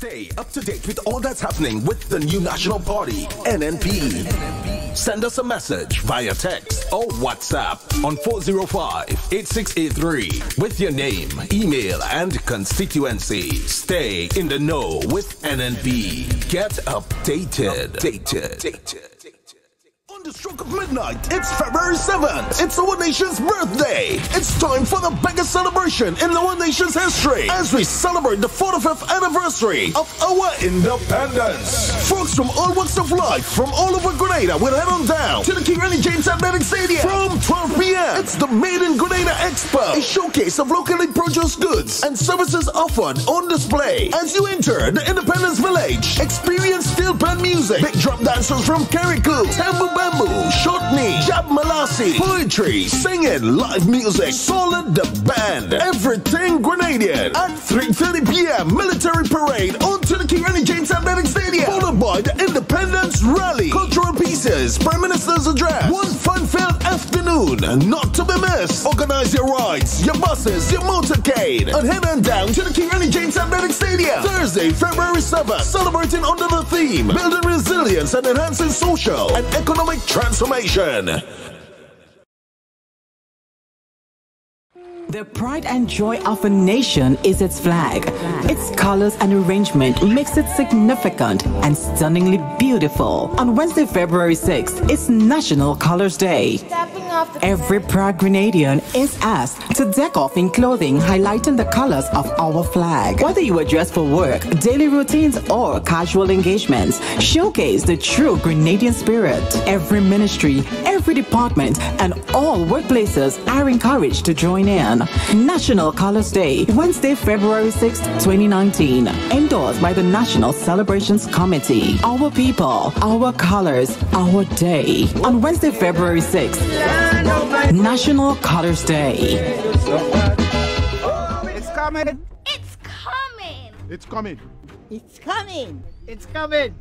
Stay up to date with all that's happening with the new national party, NNP. Send us a message via text or WhatsApp on 405-8683 with your name, email, and constituency. Stay in the know with NNP. Get updated. On the stroke of midnight, it's February 7th. It's our nation's birthday. It's time for the biggest celebration in our nation's history as we celebrate the 45th anniversary of our independence. Folks from all walks of life from all over Grenada will head on down to the Carriacou Athletic Stadium from 12 p.m. It's the Made in Grenada Expo, a showcase of locally produced goods and services offered on display. As you enter the Independence Village, experience steel band music, big drop dancers from Carriacou, Tambu Bamboo, Shotney, Jab Malasi, poetry, singing, live music, Solid the Band, everything Grenadian. At 3:30 p.m. military parade onto the Carriacou Athletic Stadium, followed by the Independence Rally, cultural pieces, Prime Minister's address, one fun-filled afternoon not to be missed. Organize your rides, your buses, your motorcade, and head on down to the Carriacou Athletic Stadium Thursday, February 7th, celebrating under the theme building resilience and enhancing social and economic transformation. The pride and joy of a nation is its flag. Its colors and arrangement makes it significant and stunningly beautiful. On Wednesday, February 6th, it's National Colors Day. Every proud Grenadian is asked to deck off in clothing highlighting the colors of our flag. Whether you are dressed for work, daily routines, or casual engagements, showcase the true Grenadian spirit. Every ministry, every department, and all workplaces are encouraged to join in. National Colors Day, Wednesday, February 6, 2019. Endorsed by the National Celebrations Committee. Our people, our colors, our day. On Wednesday, February 6, National Colors Day. It's coming. It's coming. It's coming. It's coming. It's coming. It's coming.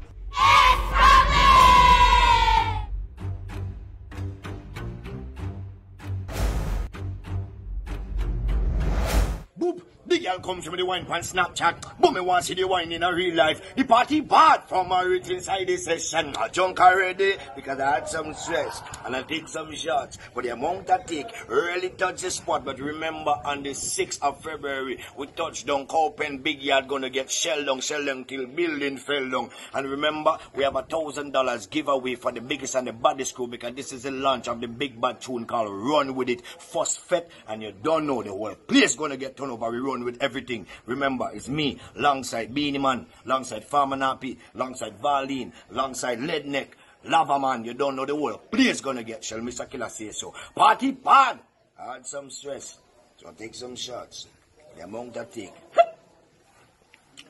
Boop. The girl comes with the wine pan Snapchat, but me want to see the wine in a real life. The party bad from my rich inside this session. I drunk already because I had some stress and I take some shots. But the amount I take really touch the spot. But remember, on the 6th of February, we touch down Cowpen Big Yard, gonna get Sheldon till building fell down. And remember, we have $1,000 giveaway for the biggest and the baddest crew because this is the launch of the big bad tune called Run With It. First Fete, and you don't know the whole place gonna get turned over. We run with everything. Remember, it's me, alongside Beanie Man, alongside Farmer Nappy, alongside Valine, alongside Leadneck, Lava Man. You don't know the whole place gonna get. Shall Mr. Killer say so? Party bad. I had some stress, so I take some shots. The amount I take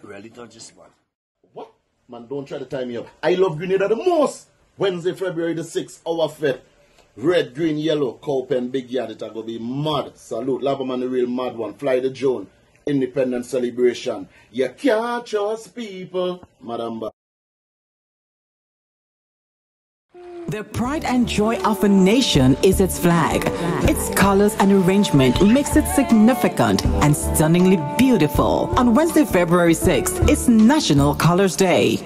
really touch the spot. What? Man, don't try to tie me up. I love Grenada the most. Wednesday, February the 6th, our fete. Red, green, yellow, Cowpen, Big Yard, it's going to be mad. Salute, Lavaman, the real mad one. Fly the Joan, Independence Celebration. You can't trust people, Madam. The pride and joy of a nation is its flag. Its colors and arrangement makes it significant and stunningly beautiful. On Wednesday, February 6th, it's National Colors Day.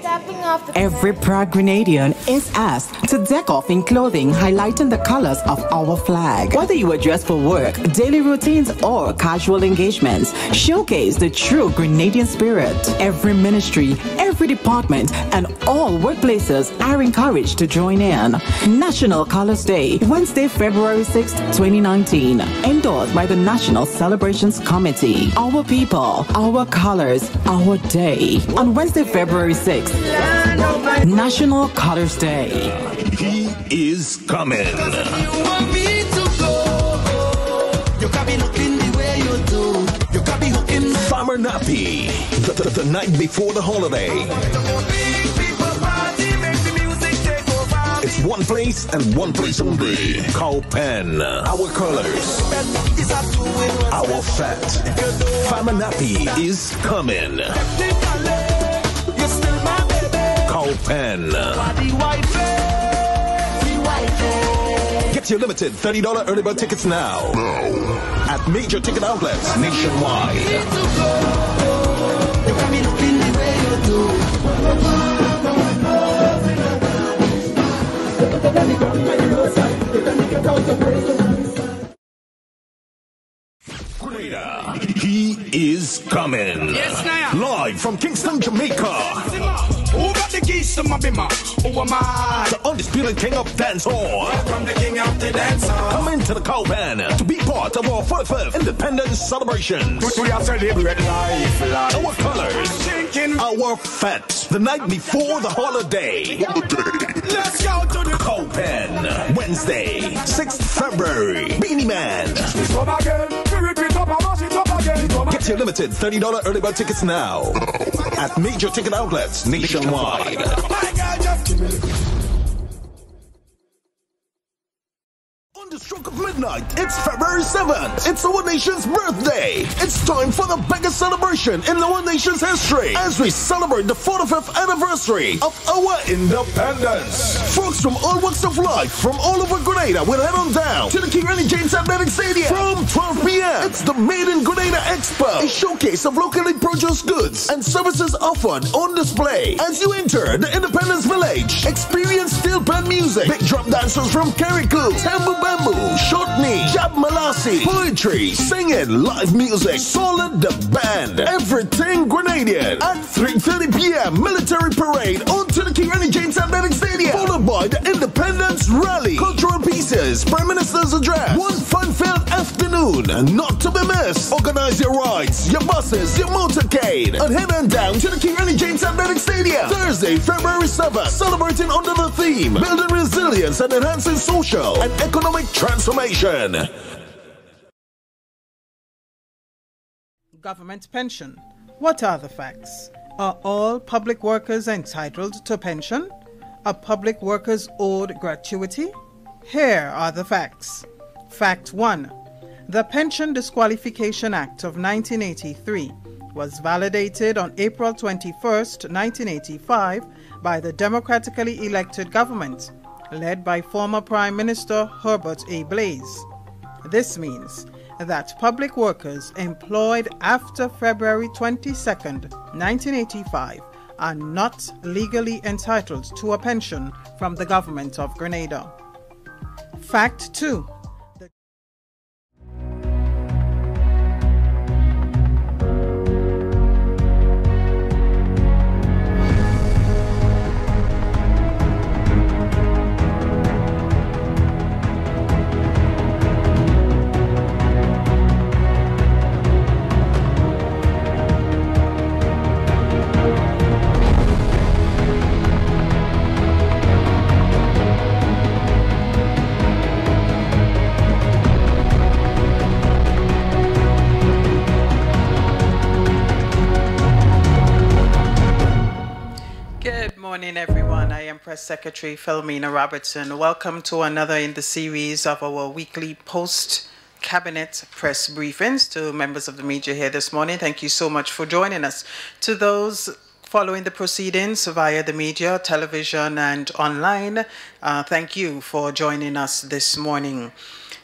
Every proud Grenadian is asked to deck off in clothing highlighting the colors of our flag. Whether you are dressed for work, daily routines, or casual engagements, showcase the true Grenadian spirit. Every ministry, every department, and all workplaces are encouraged to join in. National Colors Day, Wednesday, February 6, 2019. Endorsed by the National Celebrations Committee. Our people, our colors, our day. On Wednesday, February 6, National Colors Day. He is coming. Farmer Nappy, the night before the holiday. It's one place and one place only. Cowpen, our colors, our fat. Farmer Nappy is coming. Cowpen. Get your limited $30 early bird tickets now at major ticket outlets nationwide. It's coming. Yes, now. Live from Kingston, Jamaica. Who got the keys to my bima? Who am I? The undisputed king of dancehall. From the king of the dancehall. Come into the Cowpan to be part of our 45th Independence celebration. We are celebrate life. Our colors, our fete, the night before the holiday. Let's go to the Cowpan, Wednesday, 6th February. Beanie Man. come again. We repeat up and mash it up again. Get your limited $30 early bird tickets now at major ticket outlets nationwide. My God, just give me On the stroke of midnight, it's February 7th. It's our nation's birthday. It's time for the biggest celebration in our nation's history as we celebrate the 45th anniversary of our independence. Folks from all walks of life from all over Grenada will head on down to the Carriacou James Athletic Stadium from 12 p.m. It's the Made in Grenada Expo, a showcase of locally produced goods and services offered on display. As you enter the Independence Village, experience steel band music, big drum dancers from Carriacou, Tambu Bamboo, Shortney, Jab Malasi, poetry, singing, live music, Solid the Band, everything Grenadian. At 3:30 p.m., military parade onto the Carriacou James Athletic Stadium, followed by the Independence Rally, cultural pieces, Prime Minister's address, one fun-filled afternoon, and not to be missed. Organize your rides, your buses, your motorcade, and head on down to the Carriacou James Athletic Stadium, Thursday, February 7th, celebrating under the theme, building resilience and enhancing social and economic transformation. Government pension. What are the facts? Are all public workers entitled to pension? Are public workers owed gratuity? Here are the facts. Fact 1. The Pension Disqualification Act of 1983 was validated on April 21, 1985 by the democratically elected government led by former Prime Minister Herbert A. Blaise. This means that public workers employed after February 22, 1985 are not legally entitled to a pension from the government of Grenada. Fact 2. Good morning, everyone. I am Press Secretary Philomena Robertson. Welcome to another in the series of our weekly post-cabinet press briefings. To members of the media here this morning, thank you so much for joining us. To those following the proceedings via the media, television, and online, thank you for joining us this morning.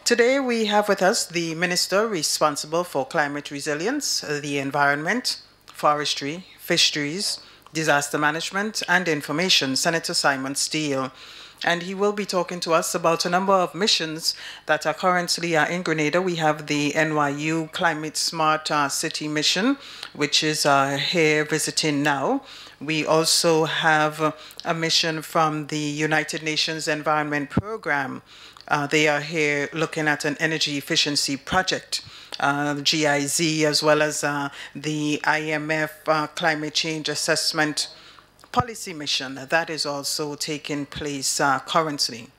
Today we have with us the Minister responsible for climate resilience, the environment, forestry, fisheries, disaster management and information, Senator Simon Steele. And he will be talking to us about a number of missions that are currently in Grenada. We have the NYU Climate Smart City mission, which is here visiting now. We also have a mission from the United Nations Environment Program. They are here looking at an energy efficiency project. GIZ, as well as the IMF Climate Change Assessment Policy Mission. That is also taking place currently.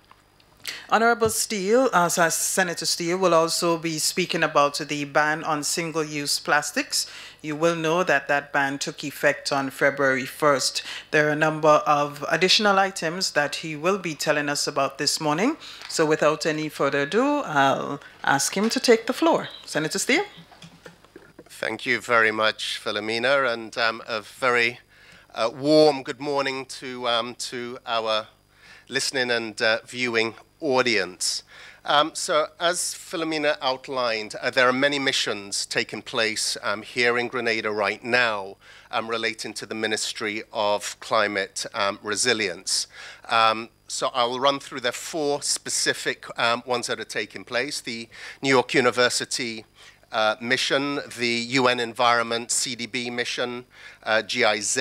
Honorable Steele, Senator Steele, will also be speaking about the ban on single-use plastics. You will know that that ban took effect on February 1st. There are a number of additional items that he will be telling us about this morning. So without any further ado, I'll ask him to take the floor. Senator Steele? Thank you very much, Philomena, and a very warm good morning to our listening and viewing audience. So as Philomena outlined, there are many missions taking place here in Grenada right now relating to the Ministry of Climate Resilience. So I'll run through the four specific ones that are taking place. The New York University mission, the UN Environment CDB mission, GIZ,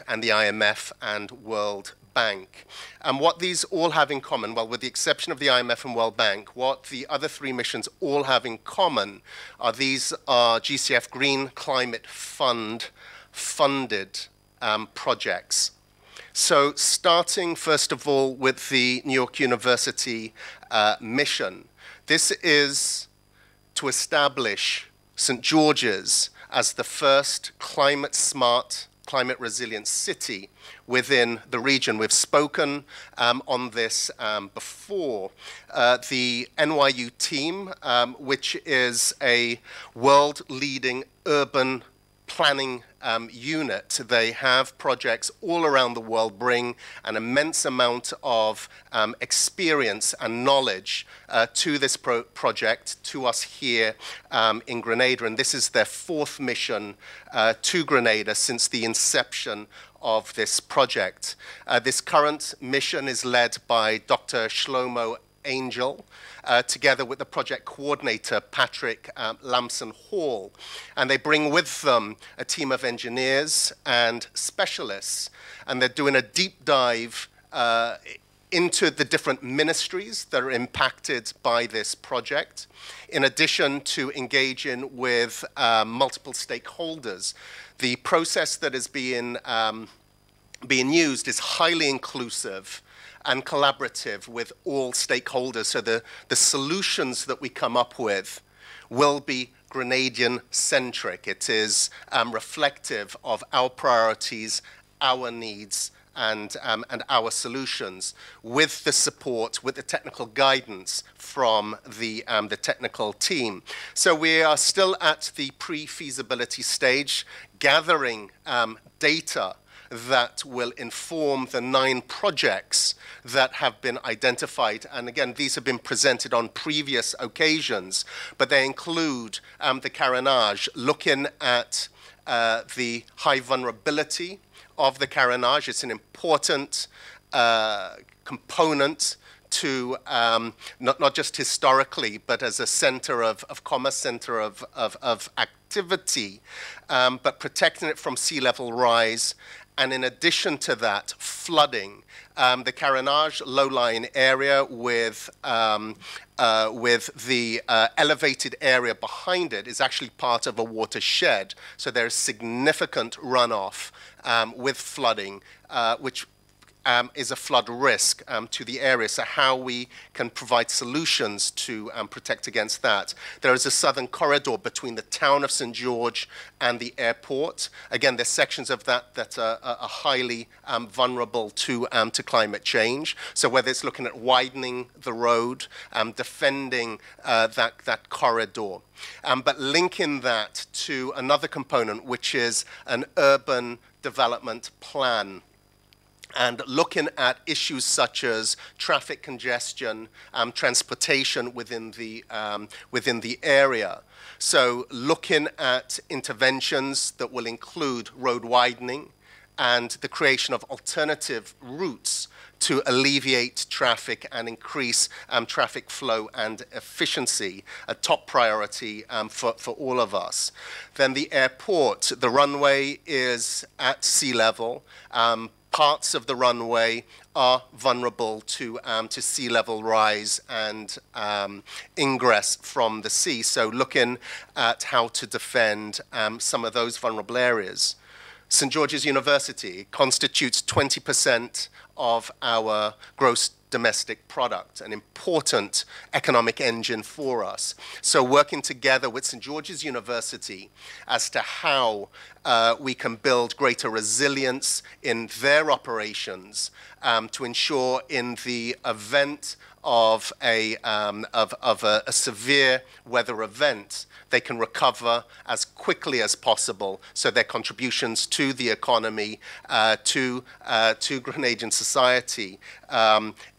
and the IMF and World Bank. And what these all have in common, well, with the exception of the IMF and World Bank, what the other three missions all have in common are these are GCF Green Climate Fund funded projects. So starting first of all with the New York University mission, this is to establish St. George's as the first climate-smart, climate-resilient city within the region. We've spoken on this before. The NYU team, which is a world-leading urban planning unit. They have projects all around the world, bring an immense amount of experience and knowledge to this project, to us here in Grenada. And this is their fourth mission to Grenada since the inception of this project. This current mission is led by Dr. Shlomo Angel, together with the project coordinator, Patrick Lamson Hall. And they bring with them a team of engineers and specialists. And they're doing a deep dive into the different ministries that are impacted by this project, in addition to engaging with multiple stakeholders. The process that is being used is highly inclusive and collaborative with all stakeholders. So the solutions that we come up with will be Grenadian-centric. It is reflective of our priorities, our needs, and our solutions, with the support, with the technical guidance from the technical team. So we are still at the pre-feasibility stage, gathering data that will inform the 9 projects that have been identified. And again, these have been presented on previous occasions, but they include the carénage, looking at the high vulnerability of the carénage. It's an important component to not just historically, but as a center of commerce, center of activity, but protecting it from sea level rise. And in addition to that, flooding. The carénage low-lying area with the elevated area behind it is actually part of a watershed. So there's significant runoff with flooding, which is a flood risk to the area. So how we can provide solutions to protect against that. There is a southern corridor between the town of St. George and the airport. Again, there's sections of that that are highly vulnerable to climate change. So whether it's looking at widening the road, defending that corridor, but linking that to another component, which is an urban development plan, and looking at issues such as traffic congestion, transportation within the area. So looking at interventions that will include road widening and the creation of alternative routes to alleviate traffic and increase traffic flow and efficiency, a top priority for all of us. Then the airport, the runway is at sea level. Parts of the runway are vulnerable to sea level rise and ingress from the sea. So looking at how to defend some of those vulnerable areas. St. George's University constitutes 20% of our gross domestic product, an important economic engine for us. So working together with St. George's University as to how we can build greater resilience in their operations to ensure in the event of a severe weather event, they can recover as quickly as possible, so their contributions to the economy, to Grenadian society,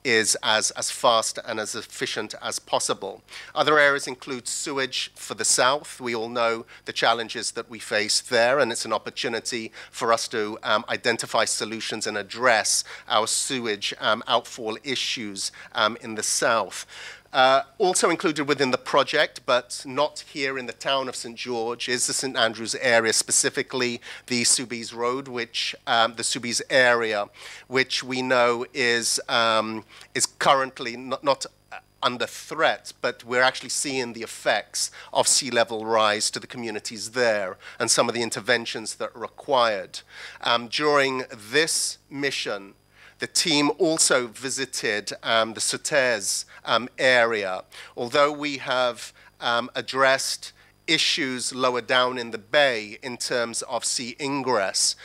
is as fast and as efficient as possible. Other areas include sewage for the south. We all know the challenges that we face there, and it's an opportunity for us to identify solutions and address our sewage outfall issues in the south. Also included within the project, but not here in the town of St. George, is the St. Andrews area, specifically the Soubise Road, which the Soubise area, which we know is currently not under threat, but we're actually seeing the effects of sea level rise to the communities there and some of the interventions that are required. During this mission, the team also visited the Sautez area. Although we have addressed issues lower down in the bay in terms of sea ingress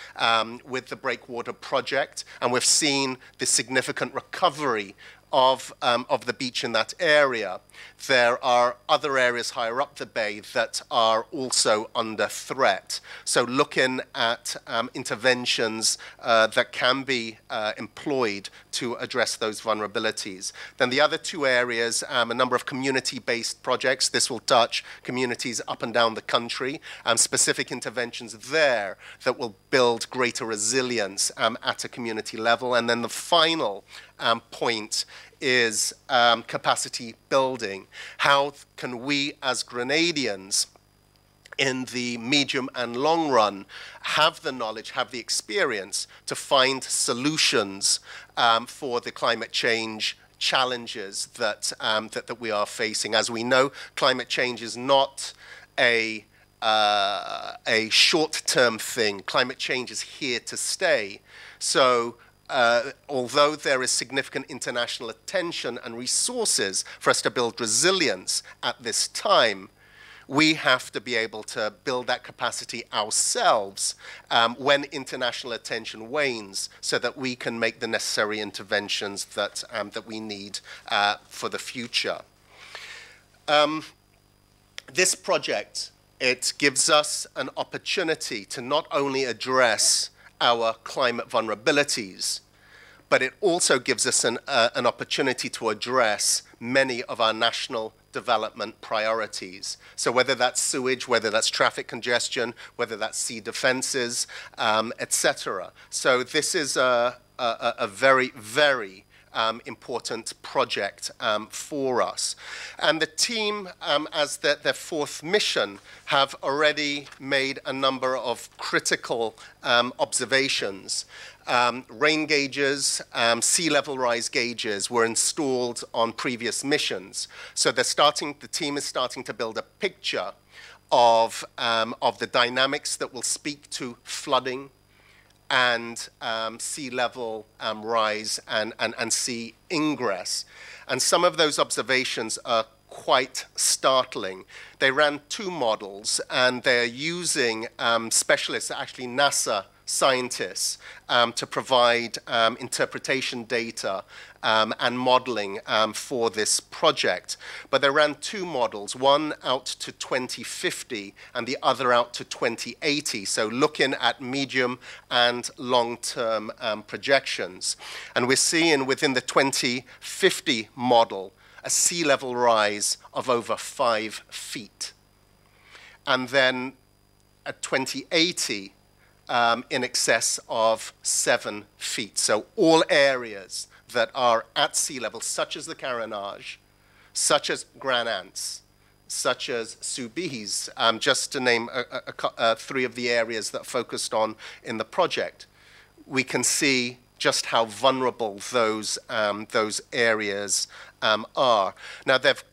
with the Breakwater project, and we've seen the significant recovery of the beach in that area, there are other areas higher up the bay that are also under threat. So looking at interventions that can be employed to address those vulnerabilities. Then the other two areas, a number of community-based projects. This will touch communities up and down the country, specific interventions there that will build greater resilience at a community level. And then the final point is capacity building. How can we as Grenadians in the medium and long run have the knowledge, have the experience to find solutions for the climate change challenges that we are facing? As we know, climate change is not a short-term thing. Climate change is here to stay. So although there is significant international attention and resources for us to build resilience at this time, we have to be able to build that capacity ourselves when international attention wanes, so that we can make the necessary interventions that we need for the future. This project, it gives us an opportunity to not only address our climate vulnerabilities, but it also gives us an opportunity to address many of our national development priorities. So whether that's sewage, whether that's traffic congestion, whether that's sea defenses, etc. So this is a very, very important project for us. And the team, as their fourth mission, have already made a number of critical observations. Rain gauges, sea level rise gauges were installed on previous missions. So the team is starting to build a picture of the dynamics that will speak to flooding and sea level rise and sea ingress. And some of those observations are quite startling. They ran two models, and they're using specialists, actually NASA scientists, to provide interpretation data and modeling for this project. But they ran two models, one out to 2050 and the other out to 2080, so looking at medium and long-term projections. And we're seeing within the 2050 model a sea level rise of over 5 feet. And then at 2080, in excess of 7 feet. So all areas that are at sea level, such as the Carriacou, such as Grand Anse, such as Soubise, just to name three of the areas that are focused on in the project, we can see just how vulnerable those areas are. Now, they've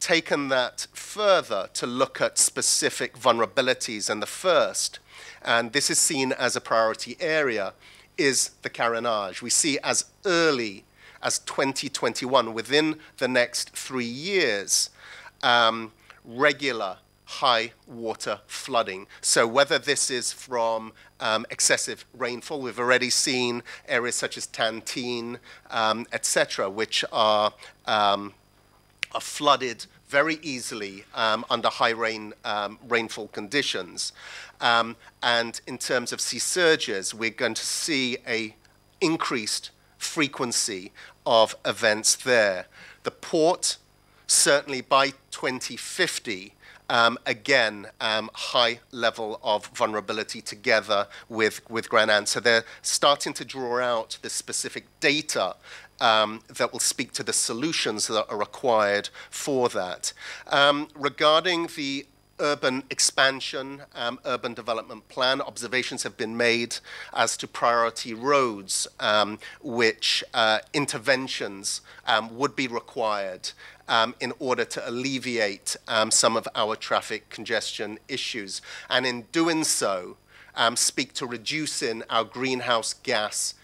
taken that further to look at specific vulnerabilities, and the first, and this is seen as a priority area, is the Carriacou. We see as early as 2021, within the next 3 years, regular high water flooding. So whether this is from excessive rainfall, we've already seen areas such as Tantine, etc., which are flooded very easily under high rainfall conditions. And in terms of sea surges, we're going to see an increased frequency of events there. The port, certainly by 2050, again, high level of vulnerability together with Grand Anse. So they're starting to draw out the specific data that will speak to the solutions that are required for that. Regarding the urban expansion, urban development plan, observations have been made as to priority roads, which interventions would be required in order to alleviate some of our traffic congestion issues. And in doing so, speak to reducing our greenhouse gas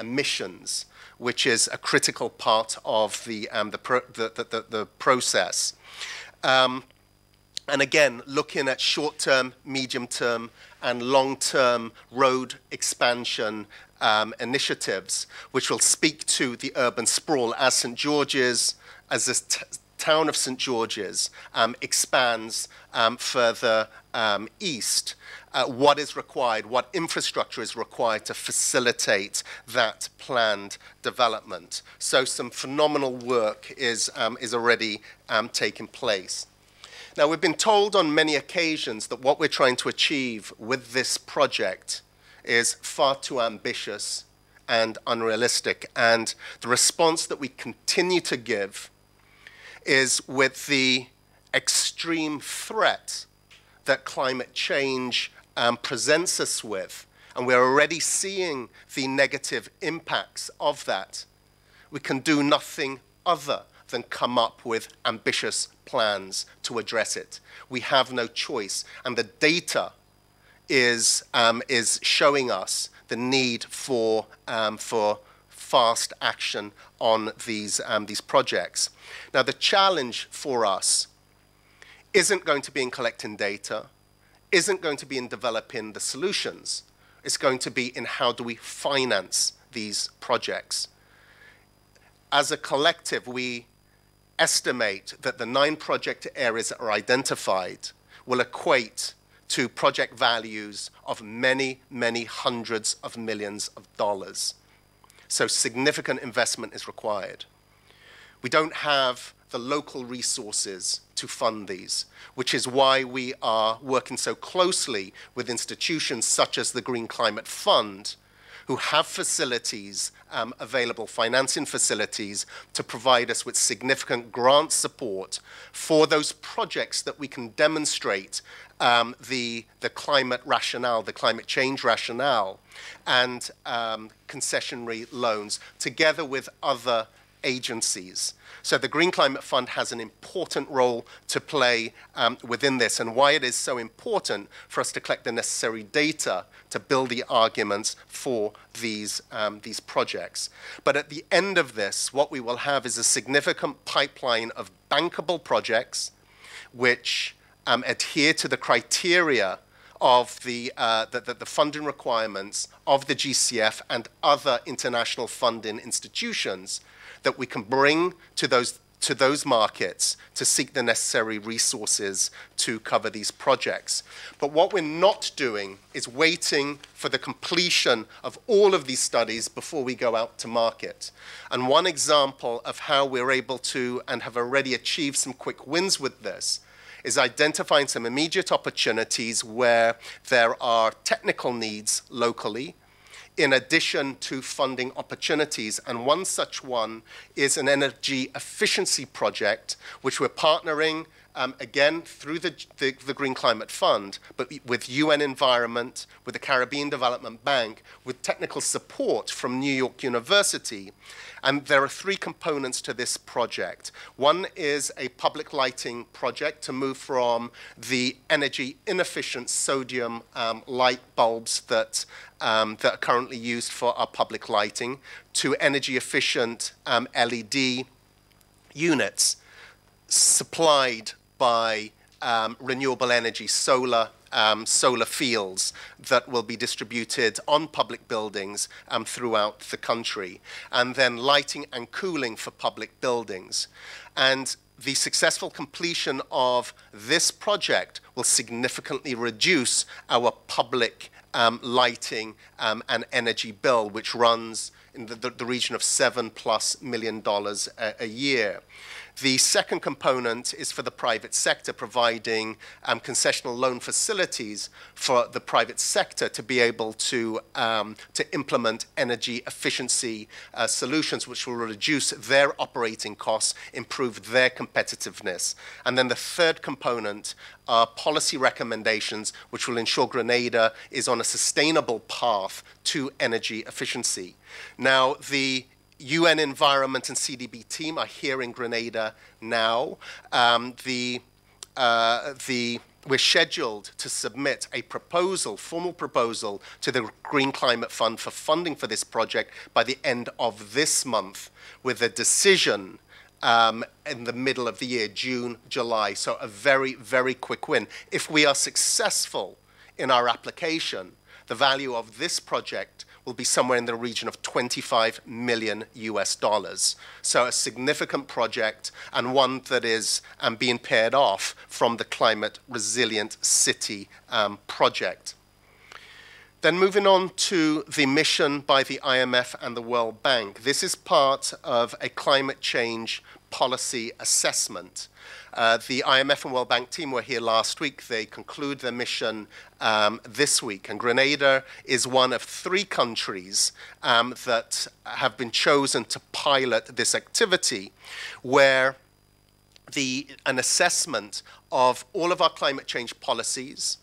emissions, which is a critical part of the process. And again, looking at short-term, medium-term, and long-term road expansion initiatives, which will speak to the urban sprawl as St. George's, as this town of St. George's expands further east. What is required, what infrastructure is required to facilitate that planned development. So some phenomenal work is already taking place. Now, we've been told on many occasions that what we're trying to achieve with this project is far too ambitious and unrealistic. And the response that we continue to give is with the extreme threat that climate change presents us with, and we're already seeing the negative impacts of that. We can do nothing other than come up with ambitious plans to address it. We have no choice, and the data is showing us the need for fast action on these projects. Now, the challenge for us isn't going to be in collecting data, isn't going to be in developing the solutions. It's going to be in how do we finance these projects. As a collective, we estimate that the 9 project areas that are identified will equate to project values of many, many hundreds of millions of dollars. So significant investment is required. We don't have the local resources to fund these, which is why we are working so closely with institutions such as the Green Climate Fund, who have facilities available, financing facilities, to provide us with significant grant support for those projects that we can demonstrate the climate rationale, the climate change rationale, and concessionary loans, together with other agencies. So the Green Climate Fund has an important role to play within this, and why it is so important for us to collect the necessary data to build the arguments for these projects. But at the end of this, what we will have is a significant pipeline of bankable projects which adhere to the criteria of the funding requirements of the GCF and other international funding institutions that we can bring to those markets to seek the necessary resources to cover these projects. But what we're not doing is waiting for the completion of all of these studies before we go out to market. And one example of how we're able to, and have already achieved some quick wins with this, is identifying some immediate opportunities where there are technical needs locally, in addition to funding opportunities. And one such one is an energy efficiency project, which we're partnering, again, through the Green Climate Fund, but with UN Environment, with the Caribbean Development Bank, with technical support from New York University. And there are 3 components to this project. One is a public lighting project to move from the energy inefficient sodium light bulbs that are currently used for our public lighting to energy efficient LED units supplied by renewable energy, solar fields that will be distributed on public buildings throughout the country, and then lighting and cooling for public buildings. And the successful completion of this project will significantly reduce our public lighting and energy bill, which runs in the region of $7+ million a year. The second component is for the private sector, providing concessional loan facilities for the private sector to be able to implement energy efficiency solutions which will reduce their operating costs, improve their competitiveness. And then the third component are policy recommendations which will ensure Grenada is on a sustainable path to energy efficiency. Now, the UN Environment and CDB team are here in Grenada now. We're scheduled to submit a proposal, formal proposal, to the Green Climate Fund for funding for this project by the end of this month, with a decision in the middle of the year, June, July. So a very, very quick win. If we are successful in our application, the value of this project will be somewhere in the region of $25 million US. So a significant project, and one that is being paired off from the Climate Resilient City project. Then moving on to the mission by the IMF and the World Bank. This is part of a climate change policy assessment. The IMF and World Bank team were here last week. They conclude their mission this week. And Grenada is one of 3 countries that have been chosen to pilot this activity, where an assessment of all of our climate change policies,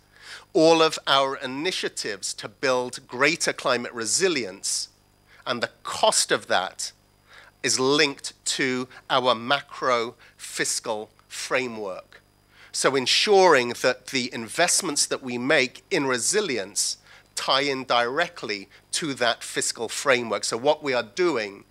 all of our initiatives to build greater climate resilience, and the cost of that is linked to our macro fiscal framework. So ensuring that the investments that we make in resilience tie in directly to that fiscal framework. So what we are doing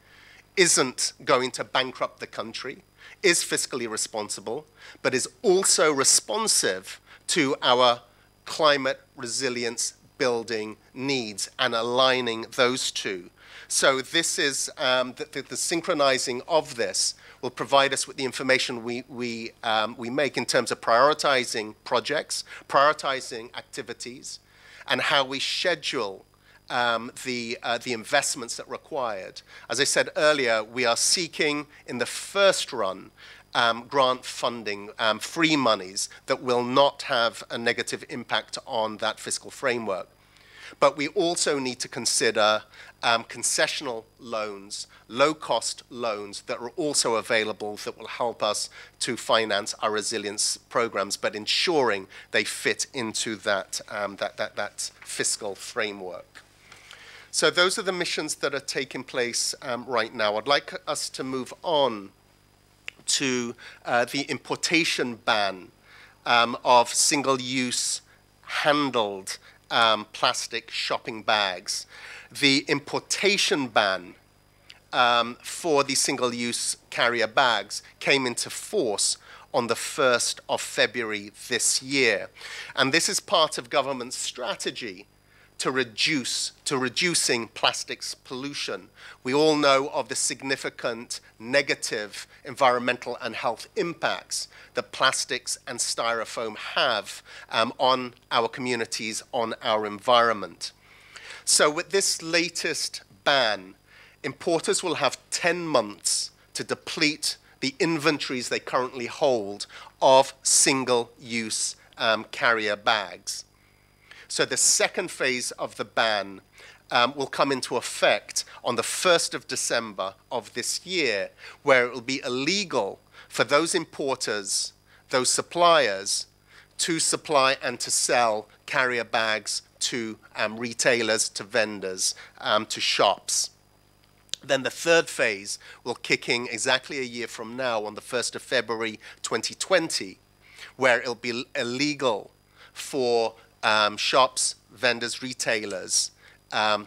isn't going to bankrupt the country, is fiscally responsible, but is also responsive to our climate resilience building needs and aligning those two. So this is the synchronizing of this will provide us with the information we make in terms of prioritizing projects, prioritizing activities, and how we schedule the investments that are required. As I said earlier, we are seeking in the first run grant funding, free monies that will not have a negative impact on that fiscal framework. But we also need to consider concessional loans, low-cost loans that are also available that will help us to finance our resilience programs, but ensuring they fit into that, that fiscal framework. So those are the missions that are taking place right now. I'd like us to move on to the importation ban of single-use handled plastic shopping bags. The importation ban for the single-use carrier bags came into force on the 1st of February this year. And this is part of government's strategy to reducing plastics pollution. We all know of the significant negative environmental and health impacts that plastics and styrofoam have on our communities, on our environment. So with this latest ban, importers will have 10 months to deplete the inventories they currently hold of single-use carrier bags. So the second phase of the ban will come into effect on the 1st of December of this year, where it will be illegal for those importers, those suppliers, to supply and to sell carrier bags to retailers, to vendors, to shops. Then the third phase will kick in exactly a year from now on the 1st of February 2020, where it'll be illegal for shops, vendors, retailers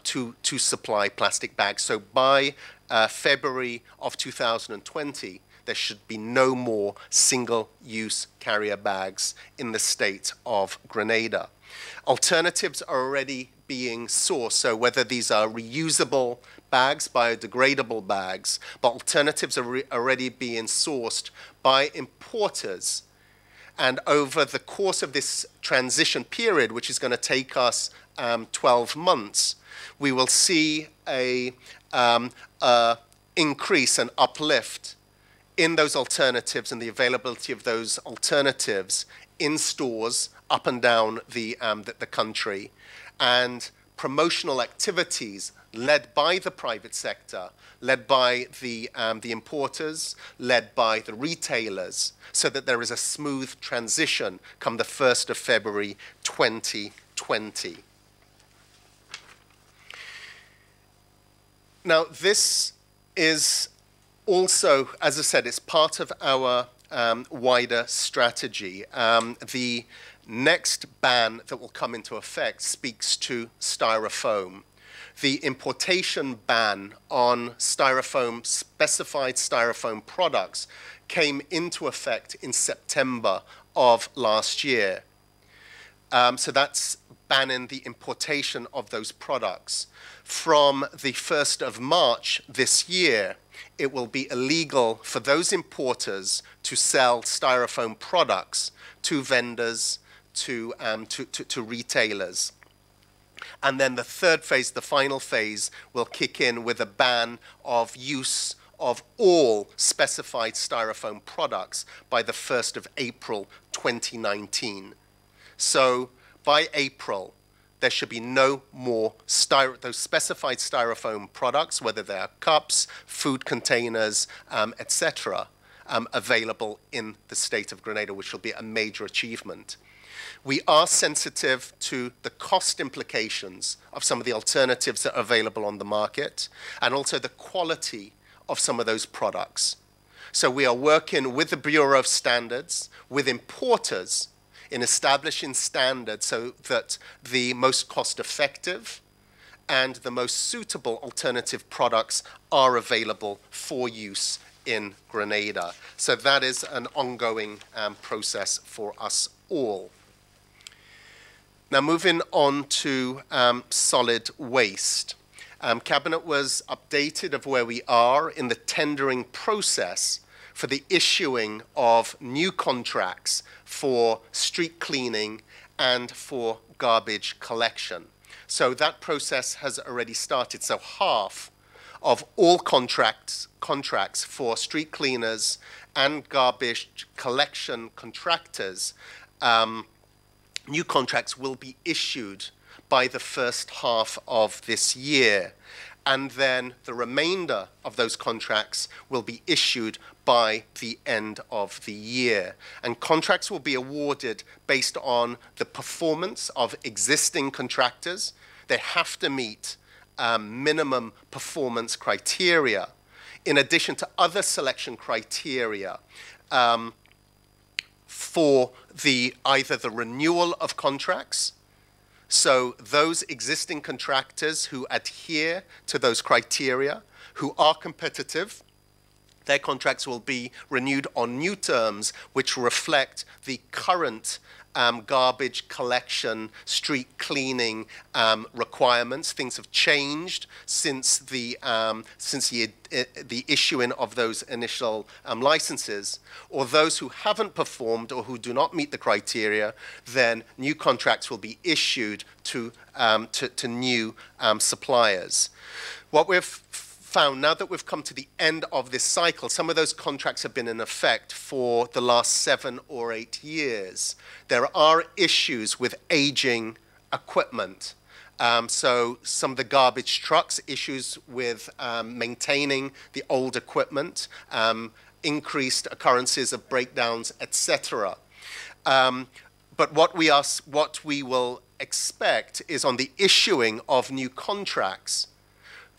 to supply plastic bags. So by February of 2020, there should be no more single-use carrier bags in the state of Grenada. Alternatives are already being sourced, so whether these are reusable bags, biodegradable bags, but alternatives are already being sourced by importers. And over the course of this transition period, which is going to take us 12 months, we will see a increase, an uplift in those alternatives and the availability of those alternatives in stores up and down the country, and promotional activities led by the private sector, led by the importers, led by the retailers, so that there is a smooth transition come the 1st of February 2020. Now, this is also, as I said, it's part of our wider strategy. The next ban that will come into effect speaks to styrofoam. The importation ban on styrofoam, specified styrofoam products, came into effect in September of last year. So that's banning the importation of those products. From the 1st of March this year, it will be illegal for those importers to sell styrofoam products to vendors, to retailers. And then the third phase, the final phase, will kick in with a ban of use of all specified styrofoam products by the 1st of April 2019. So by April, there should be no more those specified styrofoam products, whether they are cups, food containers, etc., available in the state of Grenada, which will be a major achievement. We are sensitive to the cost implications of some of the alternatives that are available on the market, and also the quality of some of those products. So we are working with the Bureau of Standards, with importers, in establishing standards so that the most cost-effective and the most suitable alternative products are available for use in Grenada. So that is an ongoing process for us all. Now, moving on to solid waste. Cabinet was updated of where we are in the tendering process for the issuing of new contracts for street cleaning and for garbage collection. So that process has already started. So half of all contracts for street cleaners and garbage collection contractors, new contracts will be issued by the first half of this year. And then the remainder of those contracts will be issued by the end of the year. And contracts will be awarded based on the performance of existing contractors. They have to meet minimum performance criteria, in addition to other selection criteria for either the renewal of contracts. So those existing contractors who adhere to those criteria, who are competitive, their contracts will be renewed on new terms which reflect the current garbage collection, street cleaning requirements. Things have changed since the issuing of those initial licenses. Or those who haven't performed or who do not meet the criteria, then new contracts will be issued to new suppliers. What we've found, now that we've come to the end of this cycle, some of those contracts have been in effect for the last 7 or 8 years. There are issues with aging equipment. So some of the garbage trucks, issues with maintaining the old equipment, increased occurrences of breakdowns, etc. But what we will expect is on the issuing of new contracts,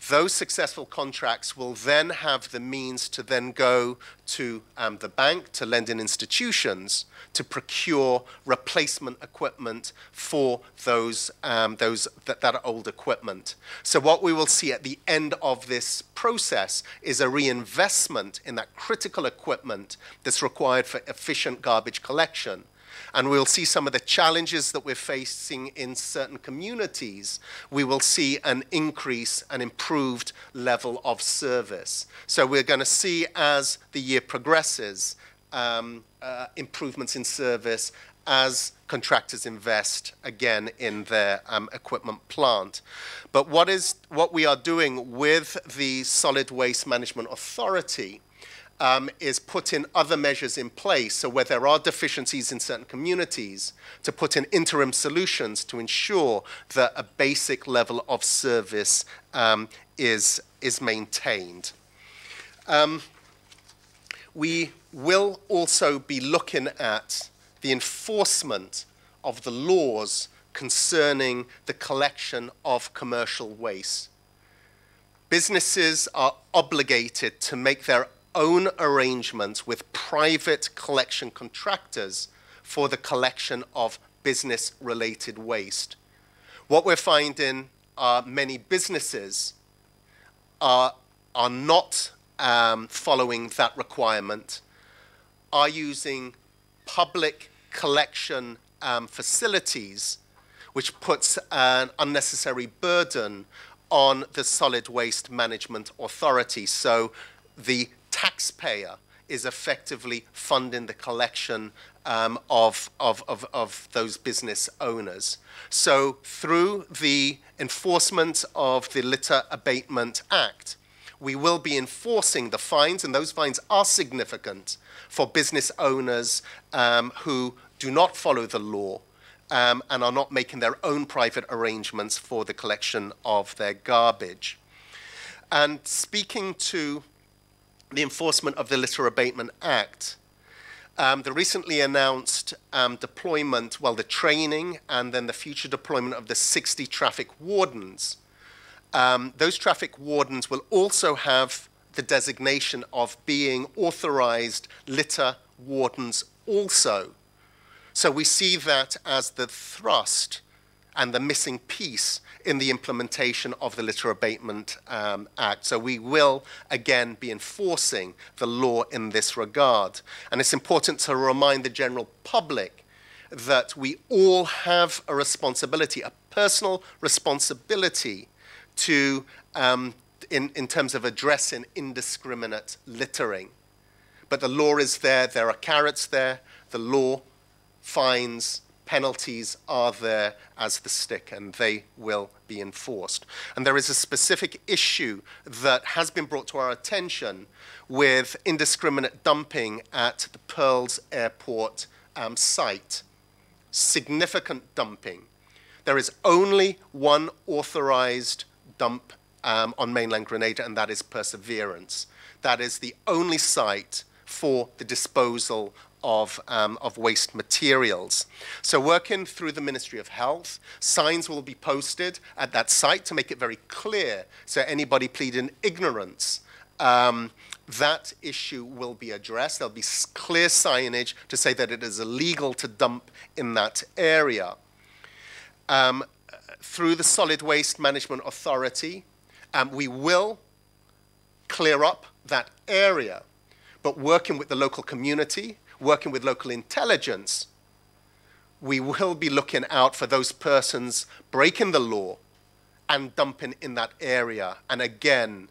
those successful contracts will then have the means to then go to the bank, to lending institutions, to procure replacement equipment for that old equipment. So what we will see at the end of this process is a reinvestment in that critical equipment that's required for efficient garbage collection. And we'll see some of the challenges that we're facing in certain communities. We will see an increase, an improved level of service. So we're going to see, as the year progresses, improvements in service as contractors invest again in their equipment plant. But what we are doing with the Solid Waste Management Authority is putting other measures in place. So where there are deficiencies in certain communities, to put in interim solutions to ensure that a basic level of service is maintained. We will also be looking at the enforcement of the laws concerning the collection of commercial waste. Businesses are obligated to make their own arrangements with private collection contractors for the collection of business-related waste. What we're finding are many businesses are not following that requirement, are using public collection facilities, which puts an unnecessary burden on the Solid Waste Management Authority. So the taxpayer is effectively funding the collection of those business owners. So through the enforcement of the Litter Abatement Act, we will be enforcing the fines, and those fines are significant for business owners who do not follow the law and are not making their own private arrangements for the collection of their garbage. And speaking to the enforcement of the Litter Abatement Act, the recently announced deployment, well, the training and then the future deployment of the 60 traffic wardens, those traffic wardens will also have the designation of being authorized litter wardens also. So we see that as the thrust and the missing piece in the implementation of the Litter Abatement Act. So we will, again, be enforcing the law in this regard. And it's important to remind the general public that we all have a responsibility, a personal responsibility to, in terms of addressing indiscriminate littering. But the law is there are carrots there, the law, fines, penalties are there as the stick, and they will be enforced. And there is a specific issue that has been brought to our attention with indiscriminate dumping at the Pearls Airport site. Significant dumping. There is only one authorized dump on mainland Grenada, and that is Perseverance. That is the only site for the disposal of waste materials. So working through the Ministry of Health, signs will be posted at that site to make it very clear, so anybody pleading ignorance, that issue will be addressed. There'll be clear signage to say that it is illegal to dump in that area. Through the Solid Waste Management Authority, we will clear up that area, but working with the local community, working with local intelligence, we will be looking out for those persons breaking the law and dumping in that area. And again,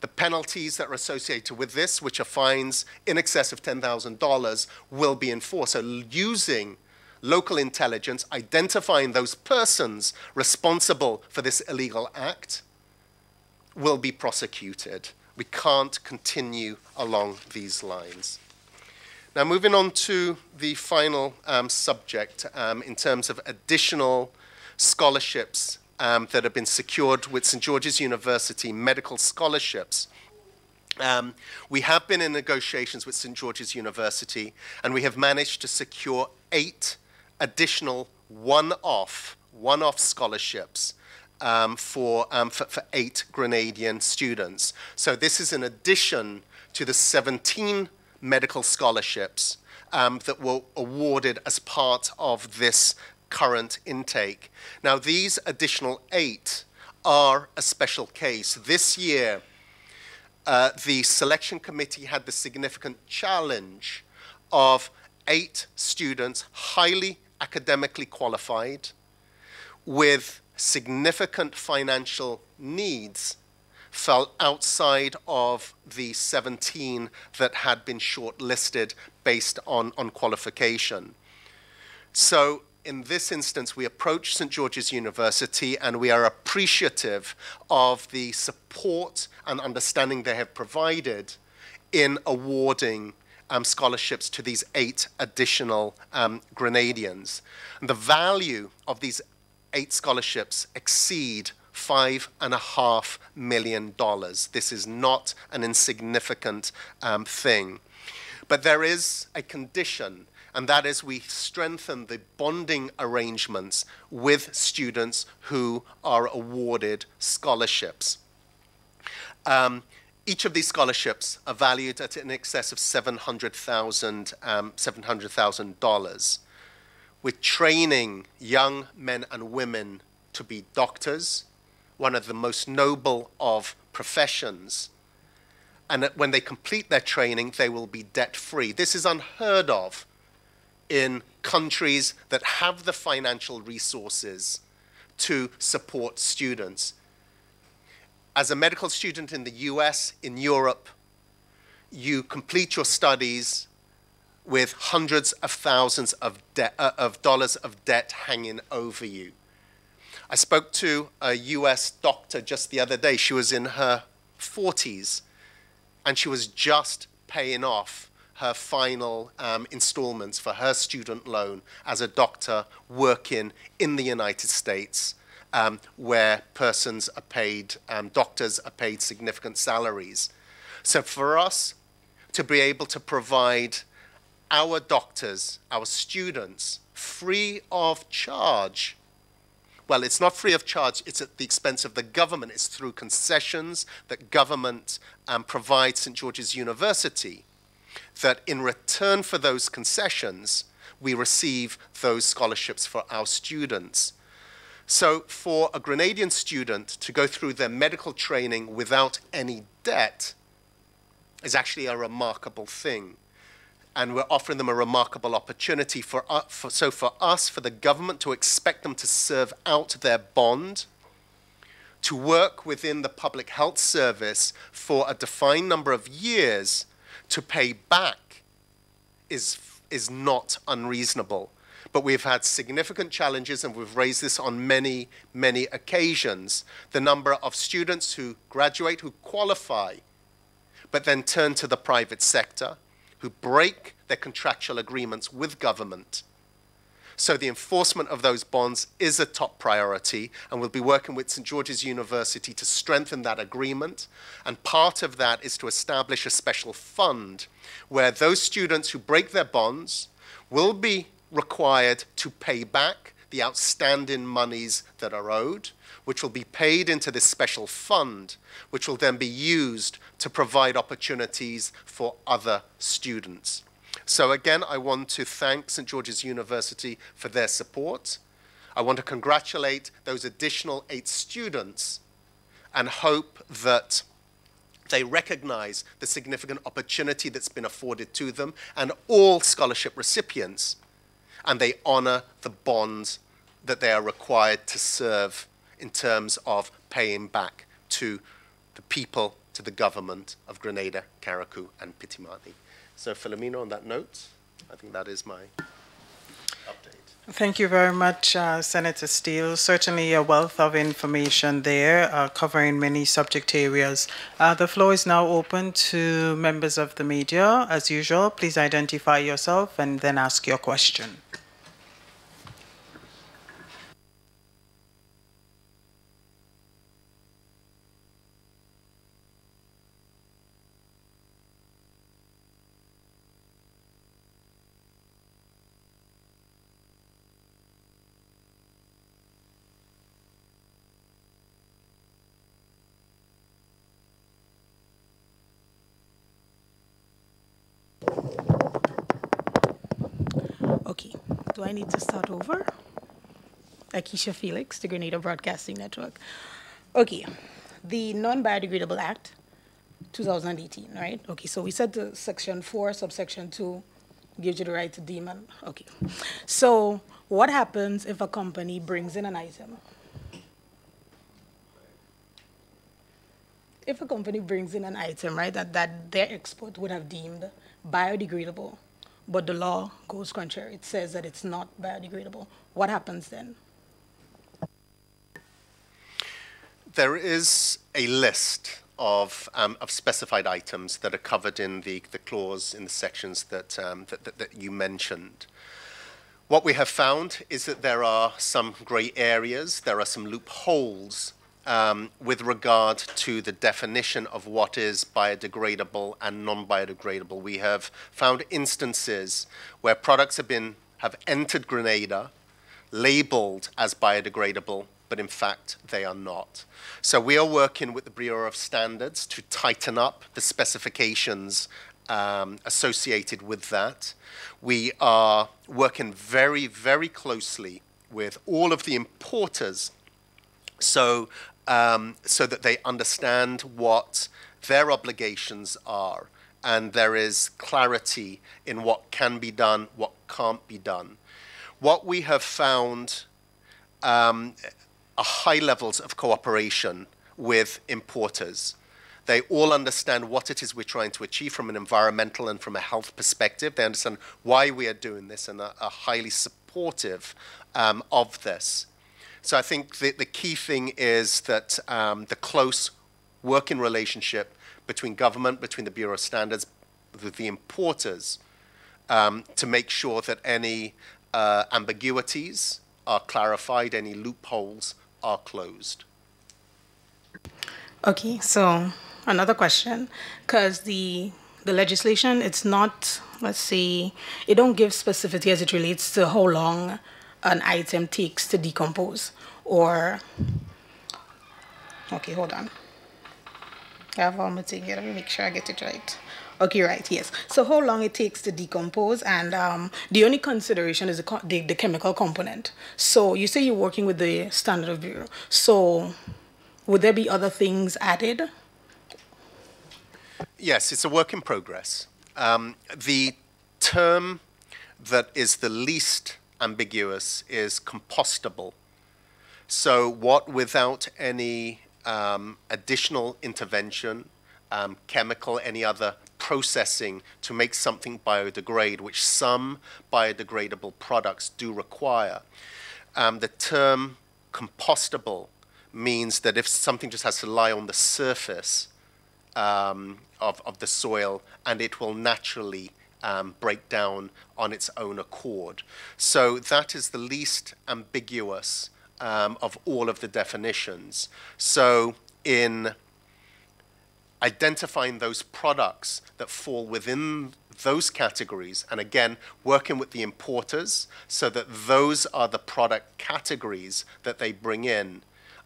the penalties that are associated with this, which are fines in excess of $10,000, will be enforced. So using local intelligence, identifying those persons responsible for this illegal act will be prosecuted. We can't continue along these lines. Now, moving on to the final subject in terms of additional scholarships that have been secured with St. George's University medical scholarships. We have been in negotiations with St. George's University, and we have managed to secure 8 additional one-off scholarships for 8 Grenadian students. So this is in addition to the 17 medical scholarships that were awarded as part of this current intake. Now, these additional 8 are a special case. This year, the selection committee had the significant challenge of 8 students, highly academically qualified, with significant financial needs, fell outside of the 17 that had been shortlisted based on qualification. So in this instance, we approached St. George's University, and we are appreciative of the support and understanding they have provided in awarding scholarships to these 8 additional Grenadians. And the value of these 8 scholarships exceed $5.5 million. This is not an insignificant thing. But there is a condition, and that is we strengthen the bonding arrangements with students who are awarded scholarships. Each of these scholarships are valued at in excess of $700,000. We're training young men and women to be doctors, one of the most noble of professions. And when they complete their training, they will be debt-free. This is unheard of in countries that have the financial resources to support students. As a medical student in the US, in Europe, you complete your studies with hundreds of thousands of dollars of debt hanging over you. I spoke to a US doctor just the other day. She was in her 40s, and she was just paying off her final installments for her student loan as a doctor working in the United States, where persons are paid, doctors are paid significant salaries. So for us to be able to provide our doctors, our students, free of charge, well, it's not free of charge, it's at the expense of the government. It's through concessions that government provides St. George's University, that in return for those concessions, we receive those scholarships for our students. So for a Grenadian student to go through their medical training without any debt is actually a remarkable thing. And we're offering them a remarkable opportunity for the government to expect them to serve out their bond, to work within the public health service for a defined number of years to pay back is not unreasonable. But we've had significant challenges, and we've raised this on many, many occasions. The number of students who graduate, who qualify, but then turn to the private sector, who break their contractual agreements with government. So the enforcement of those bonds is a top priority, and we'll be working with St. George's University to strengthen that agreement. And part of that is to establish a special fund where those students who break their bonds will be required to pay back the outstanding monies that are owed, which will be paid into this special fund, which will then be used to provide opportunities for other students. So again, I want to thank St. George's University for their support. I want to congratulate those additional 8 students and hope that they recognize the significant opportunity that's been afforded to them and all scholarship recipients, and they honor the bonds that they are required to serve in terms of paying back to the people, to the government of Grenada, Carriacou, and Pitimani. So, Philomena, on that note, I think that is my update. Thank you very much, Senator Steele. Certainly a wealth of information there, covering many subject areas. The floor is now open to members of the media. As usual, please identify yourself and then ask your question. Okay, do I need to start over? Akeisha Felix, the Grenada Broadcasting Network. Okay, the Non-Biodegradable Act, 2018, right? Okay, so we said the Section 4, subsection 2, gives you the right to deem an, okay. So what happens if a company brings in an item? If a company brings in an item, right, that their export would have deemed biodegradable, but the law goes contrary. It says that it's not biodegradable. What happens then? There is a list of specified items that are covered in the clause in the sections that you mentioned. What we have found is that there are some grey areas, there are some loopholes with regard to the definition of what is biodegradable and non-biodegradable. We have found instances where products have entered Grenada, labeled as biodegradable, but in fact they are not. So we are working with the Bureau of Standards to tighten up the specifications associated with that. We are working very, very closely with all of the importers so that they understand what their obligations are, and there is clarity in what can be done, what can't be done. What we have found are high levels of cooperation with importers. They all understand what it is we're trying to achieve from an environmental and from a health perspective. They understand why we are doing this and are highly supportive of this. So I think the key thing is that the close working relationship between government, between the Bureau of Standards, with the importers, to make sure that any ambiguities are clarified, any loopholes are closed. Okay, so another question, because the legislation, it's not, let's say, it don't give specificity as it relates to how long an item takes to decompose, or, okay, hold on. I have all my thing here, let me make sure I get it right. Okay, right, yes. So how long it takes to decompose, and the only consideration is the chemical component. So you say you're working with the Standard Bureau. So would there be other things added? Yes, it's a work in progress. The term that is the least ambiguous is compostable. So what without any additional intervention, chemical, any other processing to make something biodegrade, which some biodegradable products do require. The term compostable means that if something just has to lie on the surface of the soil, and it will naturally break down on its own accord. So that is the least ambiguous of all of the definitions. So in identifying those products that fall within those categories, and again, working with the importers so that those are the product categories that they bring in,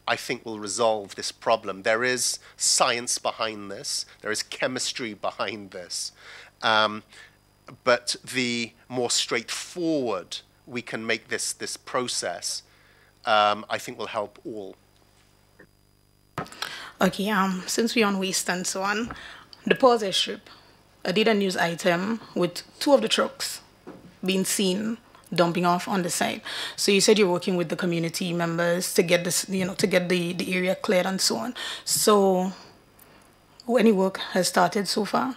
I think will resolve this problem. There is science behind this. There is chemistry behind this. But the more straightforward we can make this process, I think will help all. Okay, since we're on waste and so on, the pause strip, I did a news item with 2 of the trucks being seen dumping off on the side. So you said you're working with the community members to get this, to get the area cleared and so on. So any work has started so far?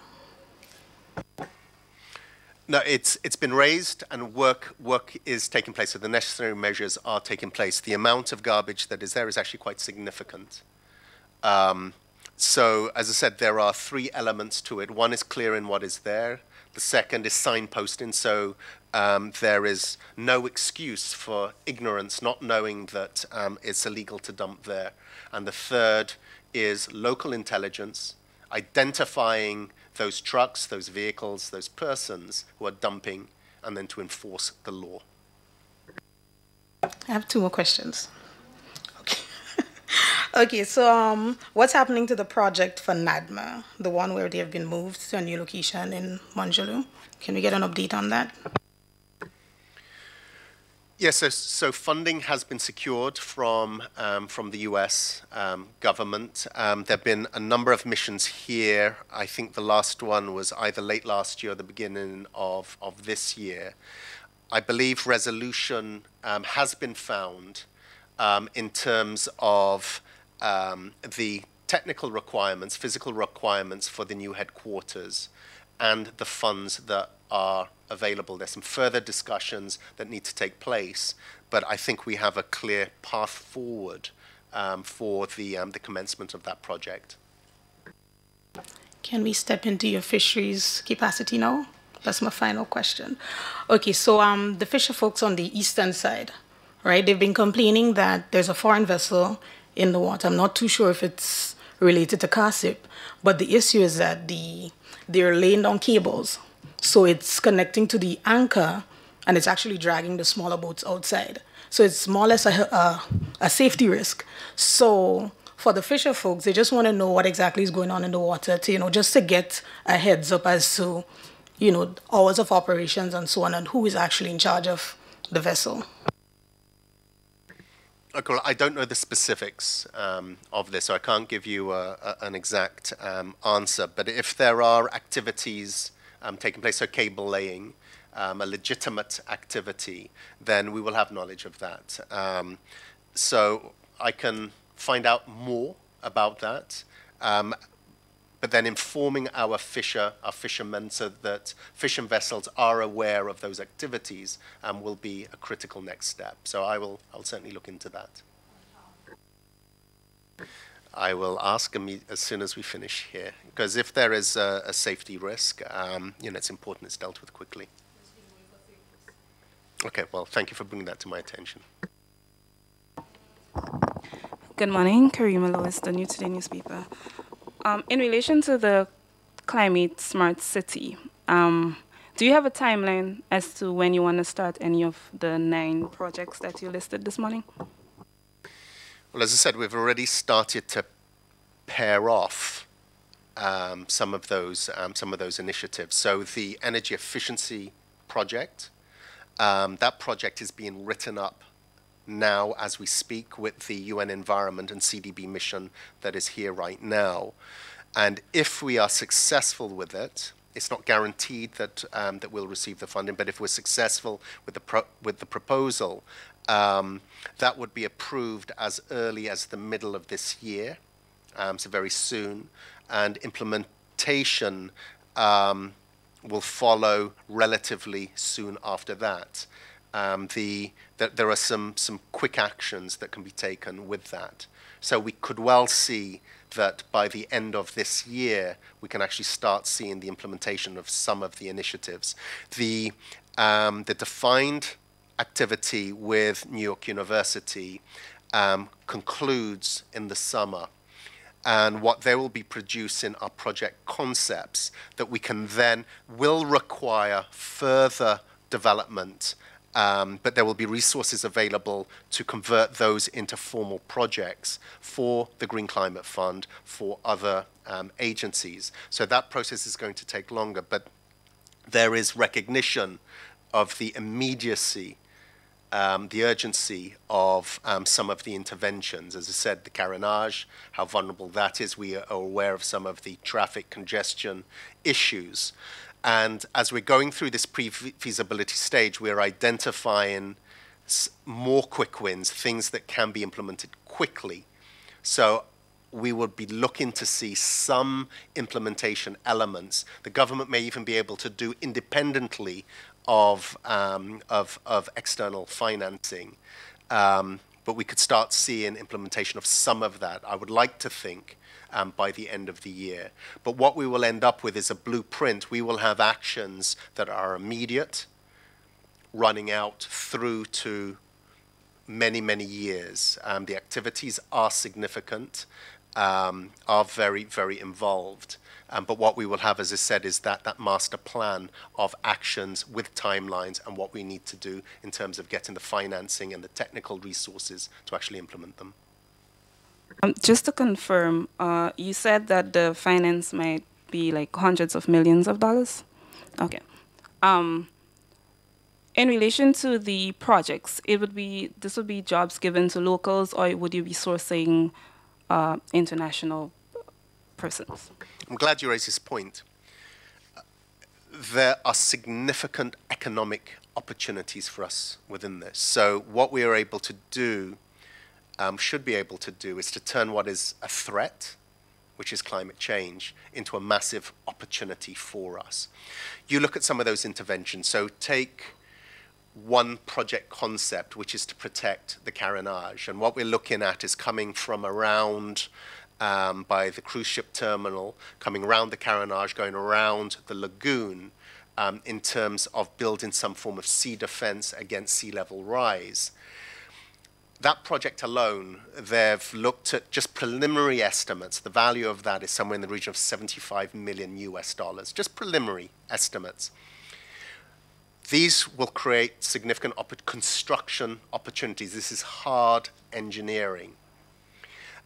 No, it's been raised, and work is taking place. So the necessary measures are taking place. The amount of garbage that is there is actually quite significant. So as I said, there are 3 elements to it. One is clearing what is there. The second is signposting. So there is no excuse for ignorance, not knowing that it's illegal to dump there. And the third is local intelligence, identifying those trucks, those vehicles, those persons who are dumping, and then to enforce the law. I have 2 more questions. Okay. Okay, so what's happening to the project for NADMA, the one where they have been moved to a new location in Monjalou? Can we get an update on that? Yes, so funding has been secured from the US government. There have been a number of missions here. I think the last one was either late last year or the beginning of this year. I believe resolution has been found in terms of the technical requirements, physical requirements for the new headquarters, and the funds that are available. There's some further discussions that need to take place, but I think we have a clear path forward for the commencement of that project. Can we step into your fisheries capacity now? That's my final question. Okay, so the fisher folks on the eastern side, right? They've been complaining that there's a foreign vessel in the water. I'm not too sure if it's related to CARSIP, but the issue is that they're laying down cables. So it's connecting to the anchor, and it's actually dragging the smaller boats outside. So it's more or less a safety risk. So for the fisher folks, they just want to know what exactly is going on in the water to, just to get a heads up as to, hours of operations and so on, and who is actually in charge of the vessel. Okay, well, I don't know the specifics of this, so I can't give you an exact answer. But if there are activities taking place, so cable laying, a legitimate activity, then we will have knowledge of that. So I can find out more about that, but then informing our fishermen so that fishing vessels are aware of those activities will be a critical next step. So I'll certainly look into that. I will ask as soon as we finish here, because if there is a safety risk, it's important it's dealt with quickly. Okay, well, thank you for bringing that to my attention. Good morning, Karima Lois, the New Today newspaper. In relation to the climate smart city, do you have a timeline as to when you want to start any of the 9 projects that you listed this morning? Well, as I said, we've already started to pair off some of those initiatives. So the energy efficiency project, that project is being written up now as we speak with the UN Environment and CDB mission that is here right now. And if we are successful with it, it's not guaranteed that that we'll receive the funding, but if we're successful with the proposal, that would be approved as early as the middle of this year, so very soon, and implementation will follow relatively soon after that. There are some quick actions that can be taken with that. So we could well see that by the end of this year, we can actually start seeing the implementation of some of the initiatives. The defined activity with New York University concludes in the summer. And what they will be producing are project concepts that we can then will require further development, but there will be resources available to convert those into formal projects for the Green Climate Fund, for other agencies. So that process is going to take longer, but there is recognition of the immediacy, the urgency of some of the interventions. As I said, the carénage, how vulnerable that is. We are aware of some of the traffic congestion issues. And as we're going through this pre-feasibility stage, we're identifying more quick wins, things that can be implemented quickly. So we would be looking to see some implementation elements the government may even be able to do independently of external financing. But we could start seeing implementation of some of that, I would like to think, by the end of the year. But what we will end up with is a blueprint. We will have actions that are immediate, running out through to many, many years. The activities are significant, are very, very involved. But what we will have, as I said, is that master plan of actions with timelines and what we need to do in terms of getting the financing and the technical resources to actually implement them. Just to confirm, you said that the finance might be like hundreds of millions of dollars? Okay. In relation to the projects, this would be jobs given to locals, or would you be sourcing international persons? I'm glad you raised this point. There are significant economic opportunities for us within this. So what we are able to do, should be able to do, is to turn what is a threat, which is climate change, into a massive opportunity for us. You look at some of those interventions. So take one project concept, which is to protect the carénage. And what we're looking at is coming from around by the cruise ship terminal, coming around the Carriacou, going around the lagoon, in terms of building some form of sea defense against sea level rise. That project alone, they've looked at just preliminary estimates. The value of that is somewhere in the region of $75 million US, just preliminary estimates. These will create significant construction opportunities. This is hard engineering.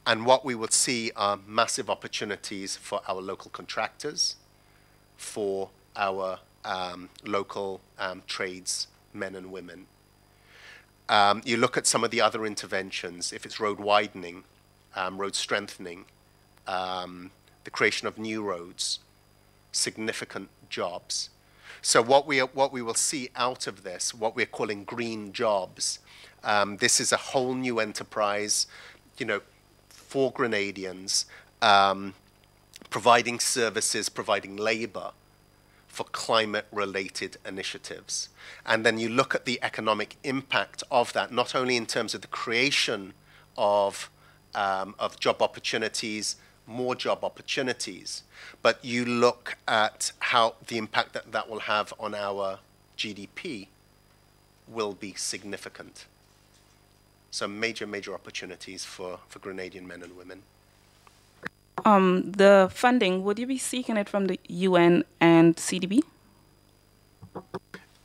And what we will see are massive opportunities for our local contractors, for our local tradesmen and women. You look at some of the other interventions, if it's road widening, road strengthening, the creation of new roads, significant jobs. So what we will see out of this, what we're calling green jobs, this is a whole new enterprise, you know, for Grenadians, providing services, providing labor for climate-related initiatives. And then you look at the economic impact of that, not only in terms of the creation of job opportunities, more job opportunities, but you look at how the impact that that will have on our GDP will be significant. So major, major opportunities for Grenadian men and women. The funding, would you be seeking it from the UN and CDB?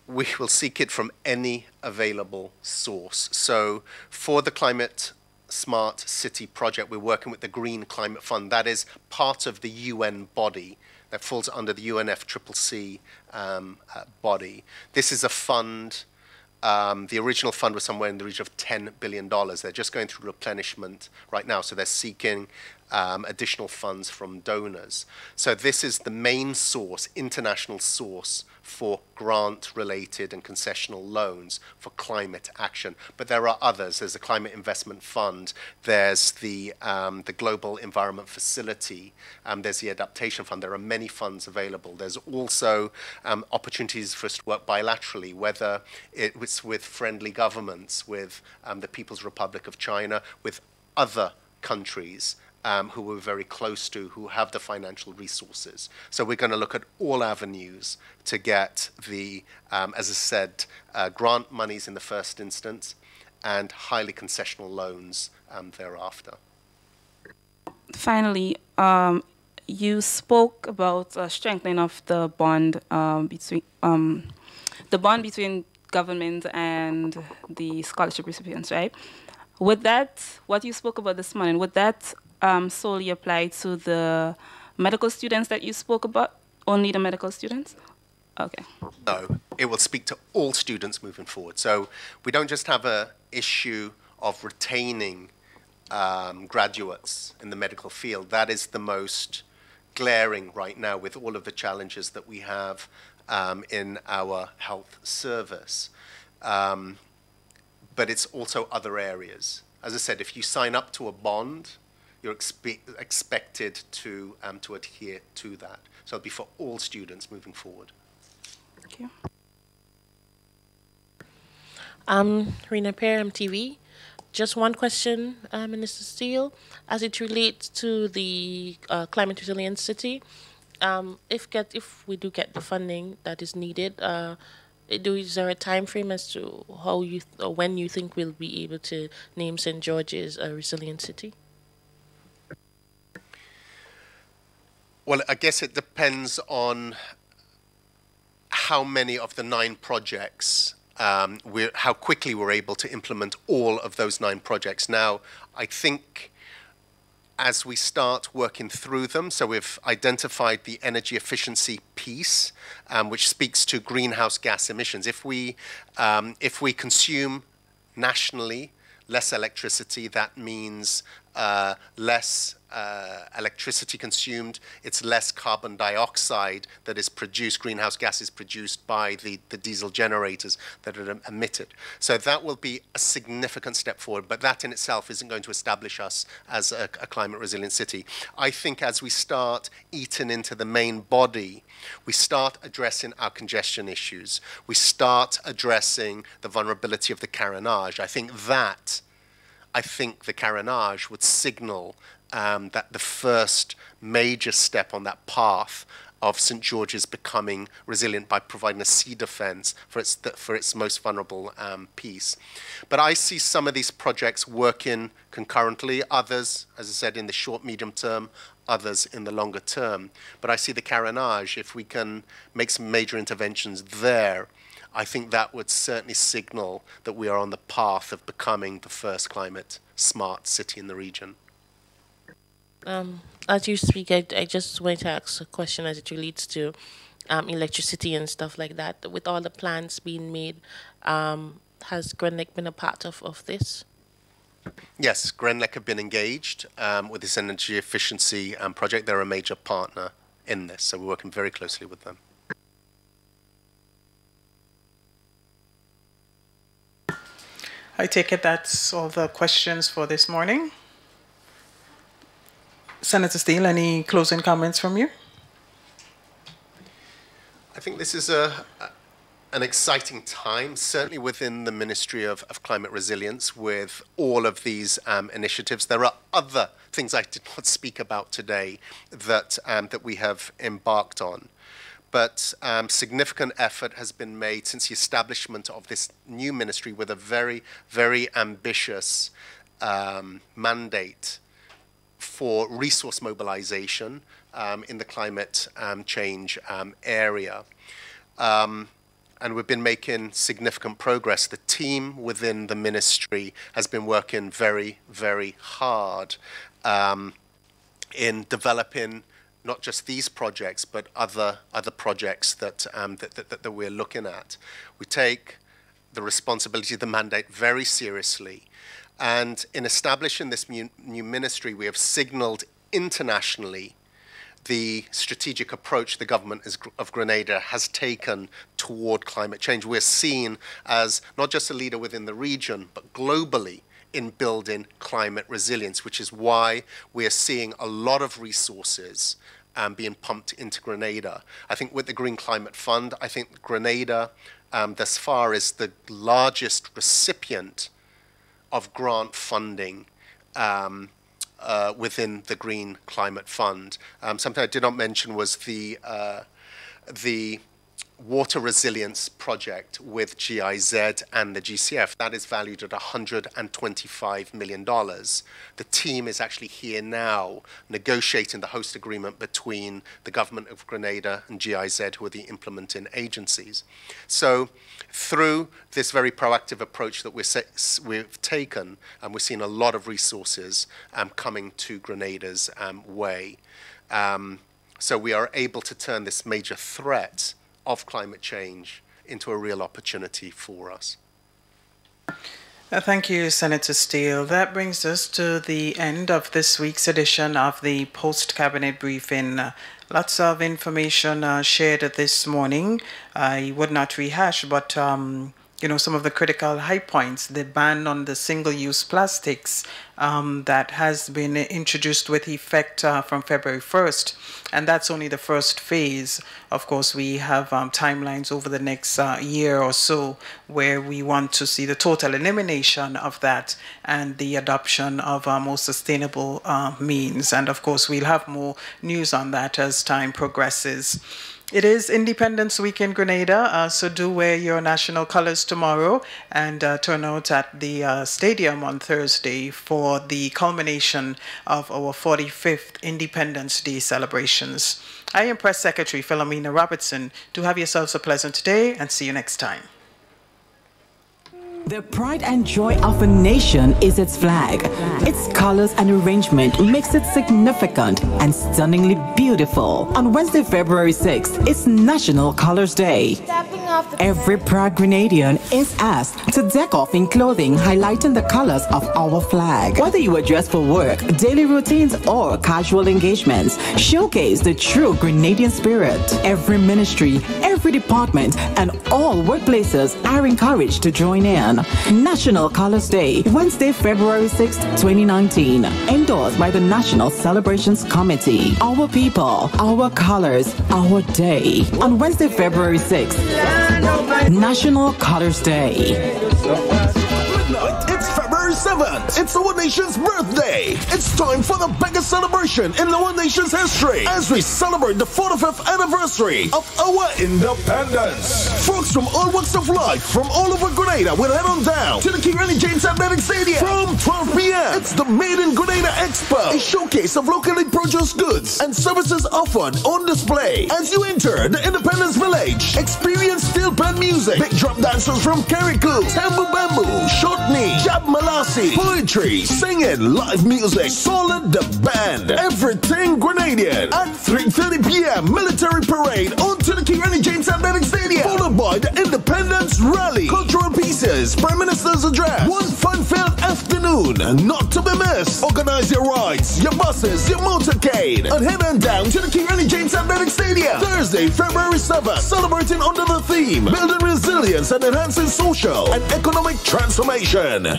We will seek it from any available source. So for the Climate Smart City project, we're working with the Green Climate Fund. That is part of the UN body that falls under the UNFCCC body. This is a fund. The original fund was somewhere in the region of $10 billion. They're just going through replenishment right now, so they're seeking additional funds from donors. So this is the main source, international source, for grant-related and concessional loans for climate action. But there are others. There's the Climate Investment Fund. There's the Global Environment Facility. There's the Adaptation Fund. There are many funds available. There's also opportunities for us to work bilaterally, whether it's with friendly governments, with the People's Republic of China, with other countries who we're very close to, who have the financial resources. So we're going to look at all avenues to get the, as I said, grant monies in the first instance and highly concessional loans thereafter. Finally, you spoke about strengthening of the bond between government and the scholarship recipients, right? Would that, what you spoke about this morning, would that solely apply to the medical students that you spoke about? Only the medical students? Okay. No, it will speak to all students moving forward. So we don't just have an issue of retaining graduates in the medical field. That is the most glaring right now with all of the challenges that we have in our health service. But it's also other areas. As I said, if you sign up to a bond, you're expected to adhere to that. So it'll be for all students moving forward. Thank you. Rena Pear, MTV. Just one question, Minister Steele, as it relates to the climate resilient city. If we do get the funding that is needed, is there a time frame as to how you or when you think we'll be able to name St. George's a resilient city? Well, I guess it depends on how many of the 9 projects, how quickly we're able to implement all of those 9 projects. Now, I think as we start working through them, so we've identified the energy efficiency piece, which speaks to greenhouse gas emissions. If we consume nationally less electricity, that means less electricity consumed, it's less carbon dioxide that is produced, greenhouse gas is produced by the diesel generators that are emitted. So that will be a significant step forward, but that in itself isn't going to establish us as a climate resilient city. I think as we start eating into the main body, we start addressing our congestion issues, we start addressing the vulnerability of the carénage. I think the carénage would signal that the first major step on that path of St. George's becoming resilient by providing a sea defense for its most vulnerable piece. But I see some of these projects working concurrently, others, as I said, in the short, medium term, others in the longer term. But I see the carénage, if we can make some major interventions there, I think that would certainly signal that we are on the path of becoming the first climate smart city in the region. As you speak, I just want to ask a question as it relates to electricity and stuff like that. With all the plans being made, has GrenLec been a part of this? Yes, GrenLec have been engaged with this energy efficiency project. They're a major partner in this, so we're working very closely with them. I take it that's all the questions for this morning. Senator Steele, any closing comments from you? I think this is an exciting time, certainly within the Ministry of Climate Resilience, with all of these initiatives. There are other things I did not speak about today that, that we have embarked on. But significant effort has been made since the establishment of this new ministry with a very, very ambitious mandate for resource mobilization in the climate change area. And we've been making significant progress. The team within the ministry has been working very, very hard in developing not just these projects, but other projects that, that we're looking at. We take the responsibility of the mandate very seriously. And in establishing this new ministry, we have signaled internationally the strategic approach the government of Grenada has taken toward climate change. We're seen as not just a leader within the region, but globally in building climate resilience, which is why we are seeing a lot of resources being pumped into Grenada. I think with the Green Climate Fund, I think Grenada thus far is the largest recipient of grant funding within the Green Climate Fund. Something I did not mention was the water resilience project with GIZ and the GCF. That is valued at $125 million. The team is actually here now negotiating the host agreement between the government of Grenada and GIZ, who are the implementing agencies. So through this very proactive approach that we've taken, we're seeing a lot of resources coming to Grenada's way. So we are able to turn this major threat of climate change into a real opportunity for us. Thank you, Senator Steele. That brings us to the end of this week's edition of the Post-Cabinet Briefing. Lots of information shared this morning. I would not rehash, but you know, some of the critical high points, the ban on the single-use plastics that has been introduced with effect from February 1st. And that's only the first phase. Of course, we have timelines over the next year or so where we want to see the total elimination of that and the adoption of more sustainable means. And of course, we'll have more news on that as time progresses. It is Independence Week in Grenada, so do wear your national colors tomorrow and turn out at the stadium on Thursday for the culmination of our 45th Independence Day celebrations. I am Press Secretary Philomena Robertson. Do have yourselves a pleasant day and see you next time. The pride and joy of a nation is its flag. Its colors and arrangement makes it significant and stunningly beautiful. On Wednesday, February 6th, it's National Colors Day. Every proud Grenadian is asked to deck off in clothing highlighting the colors of our flag. Whether you are dressed for work, daily routines, or casual engagements, showcase the true Grenadian spirit. Every ministry, every department, and all workplaces are encouraged to join in. National Colors Day, Wednesday, February 6, 2019. Endorsed by the National Celebrations Committee. Our people, our colors, our day. On Wednesday, February 6, National Colors Day. It's February 7th. 7th. It's our nation's birthday. It's time for the biggest celebration in our nation's history as we celebrate the 45th anniversary of our independence. Folks from all walks of life from all over Grenada will head on down to the Carriacou James Athletic Stadium from 12 p.m. It's the Made in Grenada Expo, a showcase of locally produced goods and services offered on display. As you enter the Independence Village, experience steel band music, big drum dancers from Carriacou, Tambu Bamboo, Shortney, Jab Malasi, poetry, singing, live music, Solid the Band, everything Grenadian. At 3:30 p.m., military parade onto the Carriacou James Athletic Stadium, followed by the Independence Rally, cultural pieces, Prime Minister's address, one fun-filled afternoon, not to be missed. Organize your rides, your buses, your motorcade, and head on down to the Carriacou James Athletic Stadium, Thursday, February 7th, celebrating under the theme, building resilience and enhancing social and economic transformation.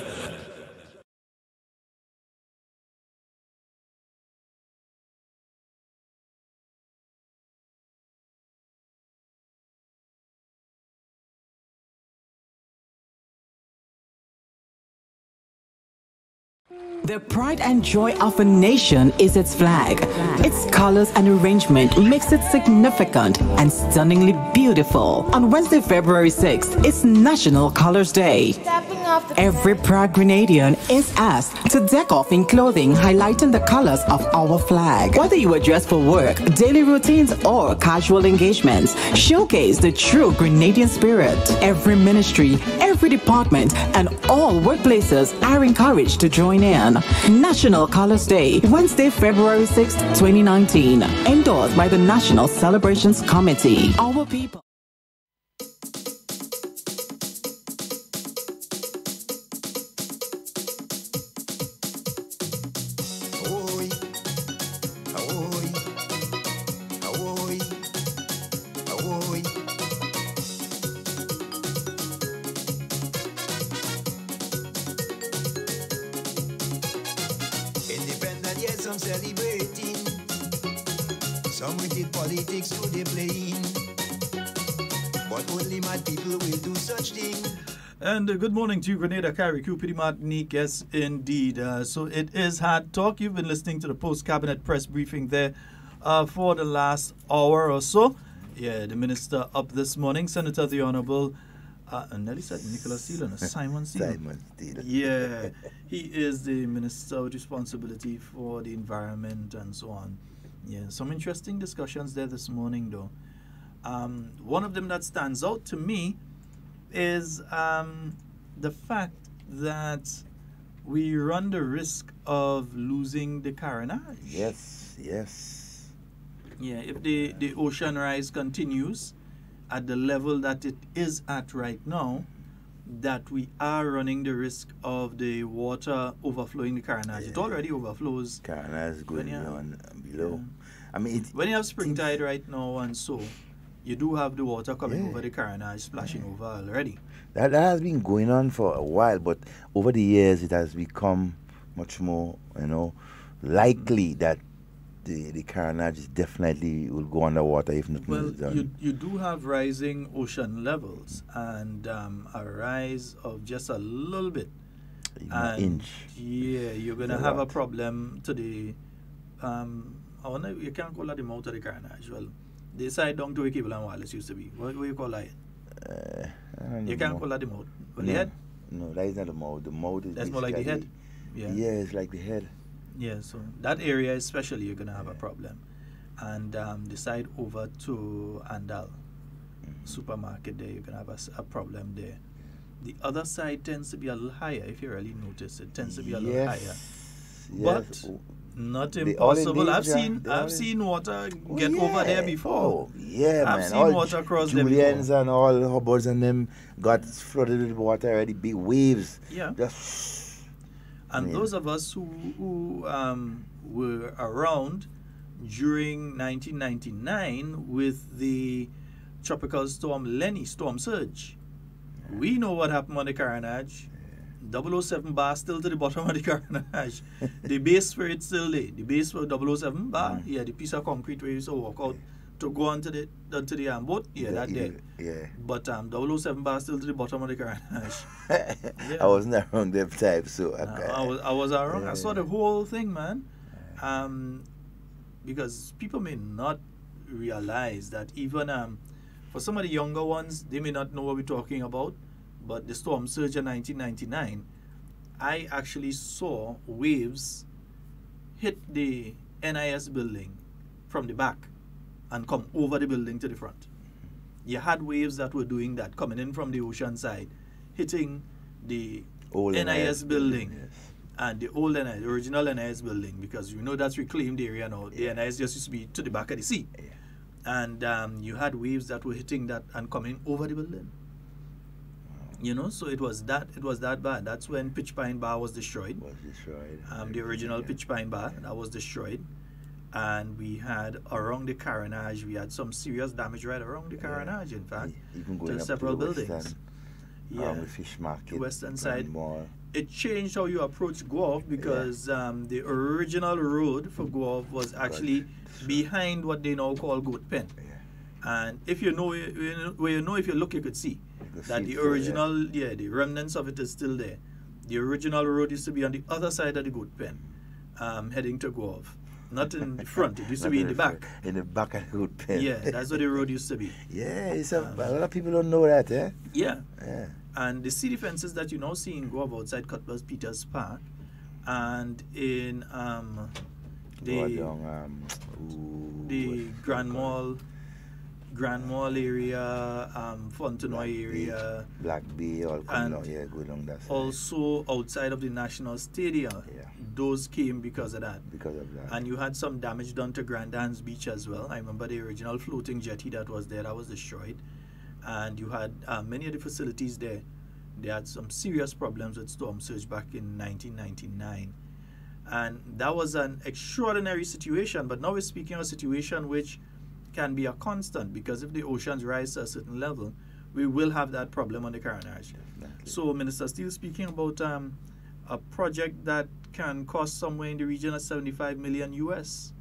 The pride and joy of a nation is its flag. Its colors and arrangement makes it significant and stunningly beautiful. On Wednesday, February 6th, it's National Colors Day. Every proud Grenadian is asked to deck off in clothing highlighting the colors of our flag. Whether you are dressed for work, daily routines, or casual engagements, showcase the true Grenadian spirit. Every ministry, every department, and all workplaces are encouraged to join in. National Colors Day, Wednesday, February 6th, 2019. Endorsed by the National Celebrations Committee. Our people. Politics do they playing, but only mad people will do such thing. And good morning to you, Grenada, Carriacou, Petit Martinique. Yes, indeed. So it is Hard Talk. You've been listening to the post-cabinet press briefing there for the last hour or so. Yeah, the minister up this morning, Senator the Honorable, Nelly said Nicholas Seelan, Simon Seelan. Simon Seelan. Yeah, he is the minister with responsibility for the environment and so on. Yeah, some interesting discussions there this morning, though. One of them that stands out to me is the fact that we run the risk of losing the Carriacou. Yes, yes. Yeah, if the ocean rise continues at the level that it is at right now, that we are running the risk of the water overflowing the Carriacou. It already overflows. Carriacou is going on below. Yeah. I mean, when you have spring tide right now and so, you do have the water coming over the Carriacou, splashing over already. That has been going on for a while, but over the years it has become much more, likely that the Carriacou definitely will go underwater if nothing is done. Well, you do have rising ocean levels and a rise of just a little bit. An inch. Yeah, you're going to have a problem to the... you can't call that the mouth of the Carriacou. Well, the side down to equivalent Wallace used to be. What do you call that? You can't call that the mouth. Well, the head? No, that is not the mouth. The mouth is... That's more like the head? Yeah, it's like the head. Yeah, so that area especially you're going to have a problem. And the side over to Andal supermarket there, you're going to have a problem there. The other side tends to be a little higher, if you really notice. It tends to be a little higher. But not impossible. I've seen water get over there before. Oh, yeah, I've man. seen all water cross there before. Julians and all Hubbards and them got flooded with water already, big waves. Yeah. And those of us who were around during 1999 with the tropical storm Lenny storm surge, we know what happened on the Carriacou. 007 bar still to the bottom of the Carriacou. The base for it still there. The base for 007 bar, the piece of concrete where you used to walk out to go onto the boat, that day. Yeah. But 007 bar still to the bottom of the carnage. I wasn't around them type, so I was around. I saw the whole thing, man. Because people may not realize that even for some of the younger ones, they may not know what we're talking about. But the storm surge in 1999, I actually saw waves hit the NIS building from the back and come over the building to the front. You had waves that were doing that, coming in from the ocean side, hitting the old NIS building, yes. And the old NIS, the original NIS building, because you know that's reclaimed area now. The NIS just used to be to the back of the sea. Yeah. And you had waves that were hitting that and coming over the building. You know, so it was that bad. That's when Pitch Pine Bar was destroyed. The original Pitch Pine Bar that was destroyed. And we had around the Carnage, we had some serious damage right around the Carnage, in fact, even going to up several to the buildings. The fish market, the western side. Mall. It changed how you approach Guelph because the original road for Guelph was actually behind what they now call Goat Pen. And if you know, if you look, you could see that the original, the remnants of it is still there. The original road used to be on the other side of the Goat Pen, heading to Guelph. Not in the front, it used to be in the back. In the back of the Goat Pen. Yeah, that's where the road used to be. Yeah, a lot of people don't know that, eh? Yeah. And the city fences that you now see in Guelph outside Cuthbert Peters Park and in the Grand Mall area, Fontenoy area, Black Bay, all coming out here, go along that side. Also outside of the National Stadium, those came because of that. And you had some damage done to Grand Anne's Beach as well. I remember the original floating jetty that was there, that was destroyed. And you had many of the facilities there. They had some serious problems with storm surge back in 1999. And that was an extraordinary situation, but now we're speaking of a situation which can be a constant, because if the oceans rise to a certain level, we will have that problem on the Carnage. So Minister Steele speaking about a project that can cost somewhere in the region of 75 million US.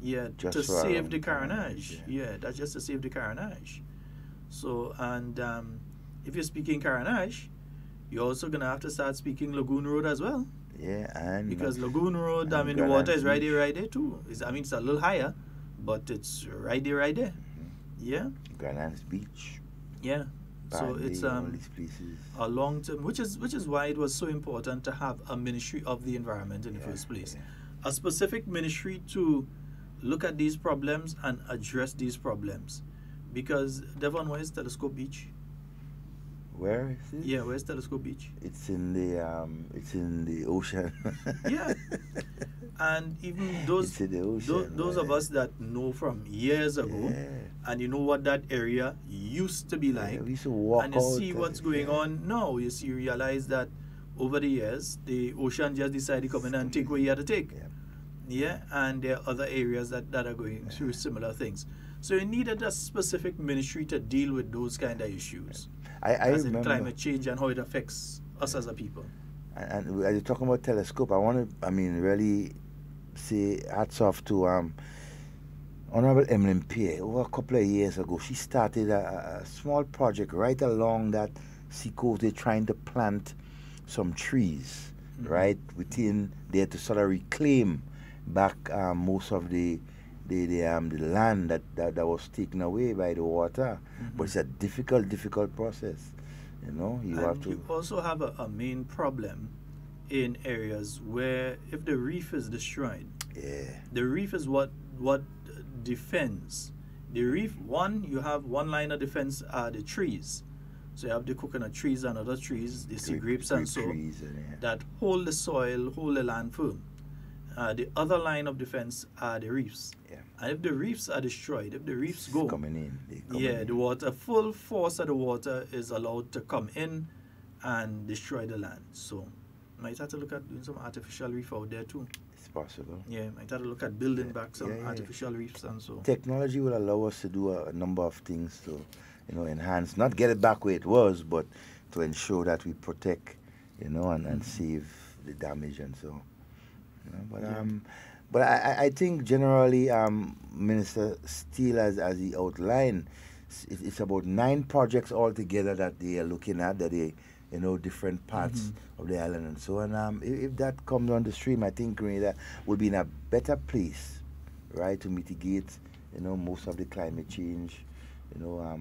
Just to save the Carnage. That's just to save the Carnage. So, and if you're speaking Carnage, you're also going to have to start speaking Lagoon Road as well. And because Lagoon Road, I mean, the water is right there too. It's a little higher, but it's right there. Grand Anne's Beach. So it's all these places. A long term, which is why it was so important to have a Ministry of the Environment in the first place. A specific ministry to look at these problems and address these problems. Because Devon, where is Telescope Beach? Where is it? Yeah, where's Telescope Beach? It's in the ocean. And even those of us that know from years ago, and you know what that area used to be like, we used to walk and you see what's going on now. You realize that over the years, the ocean just decided to come in and take what you had to take. And there are other areas that are going through similar things. So you needed a specific ministry to deal with those kind of issues. I as remember in climate change and how it affects us as a people. And as you're talking about Telescope, I want to, really say hats off to Honorable Emily Pierre. Over a couple of years ago, she started a small project right along that sea coast. They're trying to plant some trees, right, within there to sort of reclaim back most of the land that was taken away by the water. But it's a difficult process. You also have a main problem in areas where if the reef is destroyed, the reef is what defends. The reef, you have one line of defense are the trees. So you have the coconut trees and other trees, the sea grapes and so, that hold the soil, hold the land firm. The other line of defense are the reefs. And if the reefs are destroyed, if the reefs go, the water, full force of the water is allowed to come in and destroy the land. So might have to look at doing some artificial reef out there too. It's possible. Might have to look at building back some artificial reefs and so. Technology will allow us to do a number of things to, enhance, not get it back where it was, but to ensure that we protect, and save the damage and so. But I think generally, Minister Steele, as he outlined, it's about 9 projects altogether that they are looking at, that they, different parts of the island and so on. If that comes on the stream, I think Grenada will be in a better place, right, to mitigate, most of the climate change,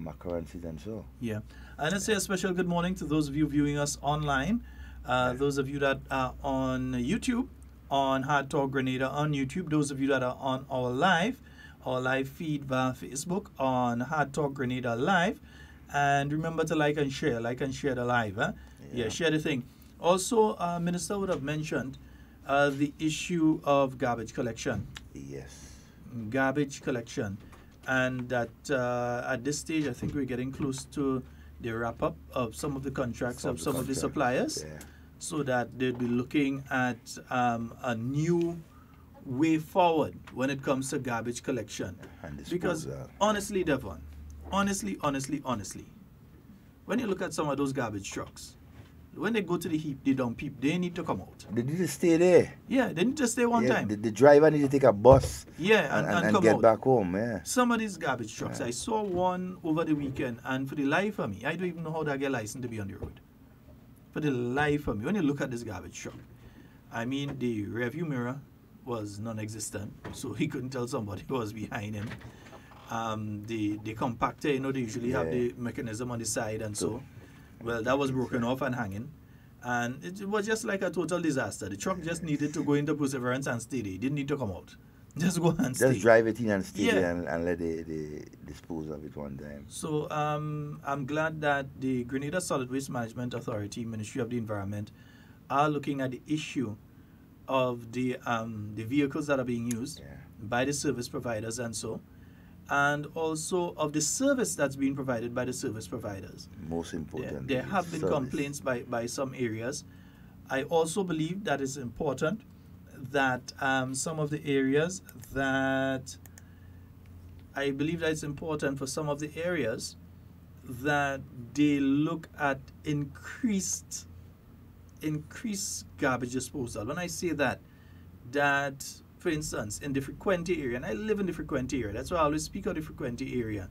occurrences and so. Yeah. And let's say a special good morning to those of you viewing us online, those of you that are on YouTube, on Hard Talk Grenada on YouTube, those of you that are on our live feed via Facebook on Hard Talk Grenada Live. And remember to like and share the live. Yeah, share the thing. Also, Minister would have mentioned the issue of garbage collection. Yes. Garbage collection. And that at this stage, I think we're getting close to the wrap-up of some of the contracts of some of the suppliers. Yeah. So that they'll be looking at a new way forward when it comes to garbage collection. Because honestly, Devon, honestly, when you look at some of those garbage trucks, when they go to the heap, they don't peep. They need to come out. They need to stay there. Yeah, they need to stay one time. The driver needs to take a bus. Yeah, and come get out. back home. Yeah. Some of these garbage trucks, I saw one over the weekend, and for the life of me, I don't even know how to get licensed to be on the road. For the life of me, when you look at this garbage truck, I mean, the rearview mirror was non-existent, so he couldn't tell somebody who was behind him. The compactor, they usually have the mechanism on the side, and so, well, that was broken off and hanging. And it was just like a total disaster. The truck just needed to go into perseverance and stay there. It didn't need to come out. Just go and stay. Just drive it in and stay there and let they dispose of it one time. So I'm glad that the Grenada Solid Waste Management Authority, Ministry of the Environment, are looking at the issue of the vehicles that are being used by the service providers and so, and also of the service that's being provided by the service providers. Most important. There have been complaints by some areas. I also believe that it's important that some of the areas that I believe that it's important for some of the areas that they look at increased garbage disposal. When I say that for instance, in the Frequenty area, and I live in the Frequenty area, that's why I always speak of the Frequenty area,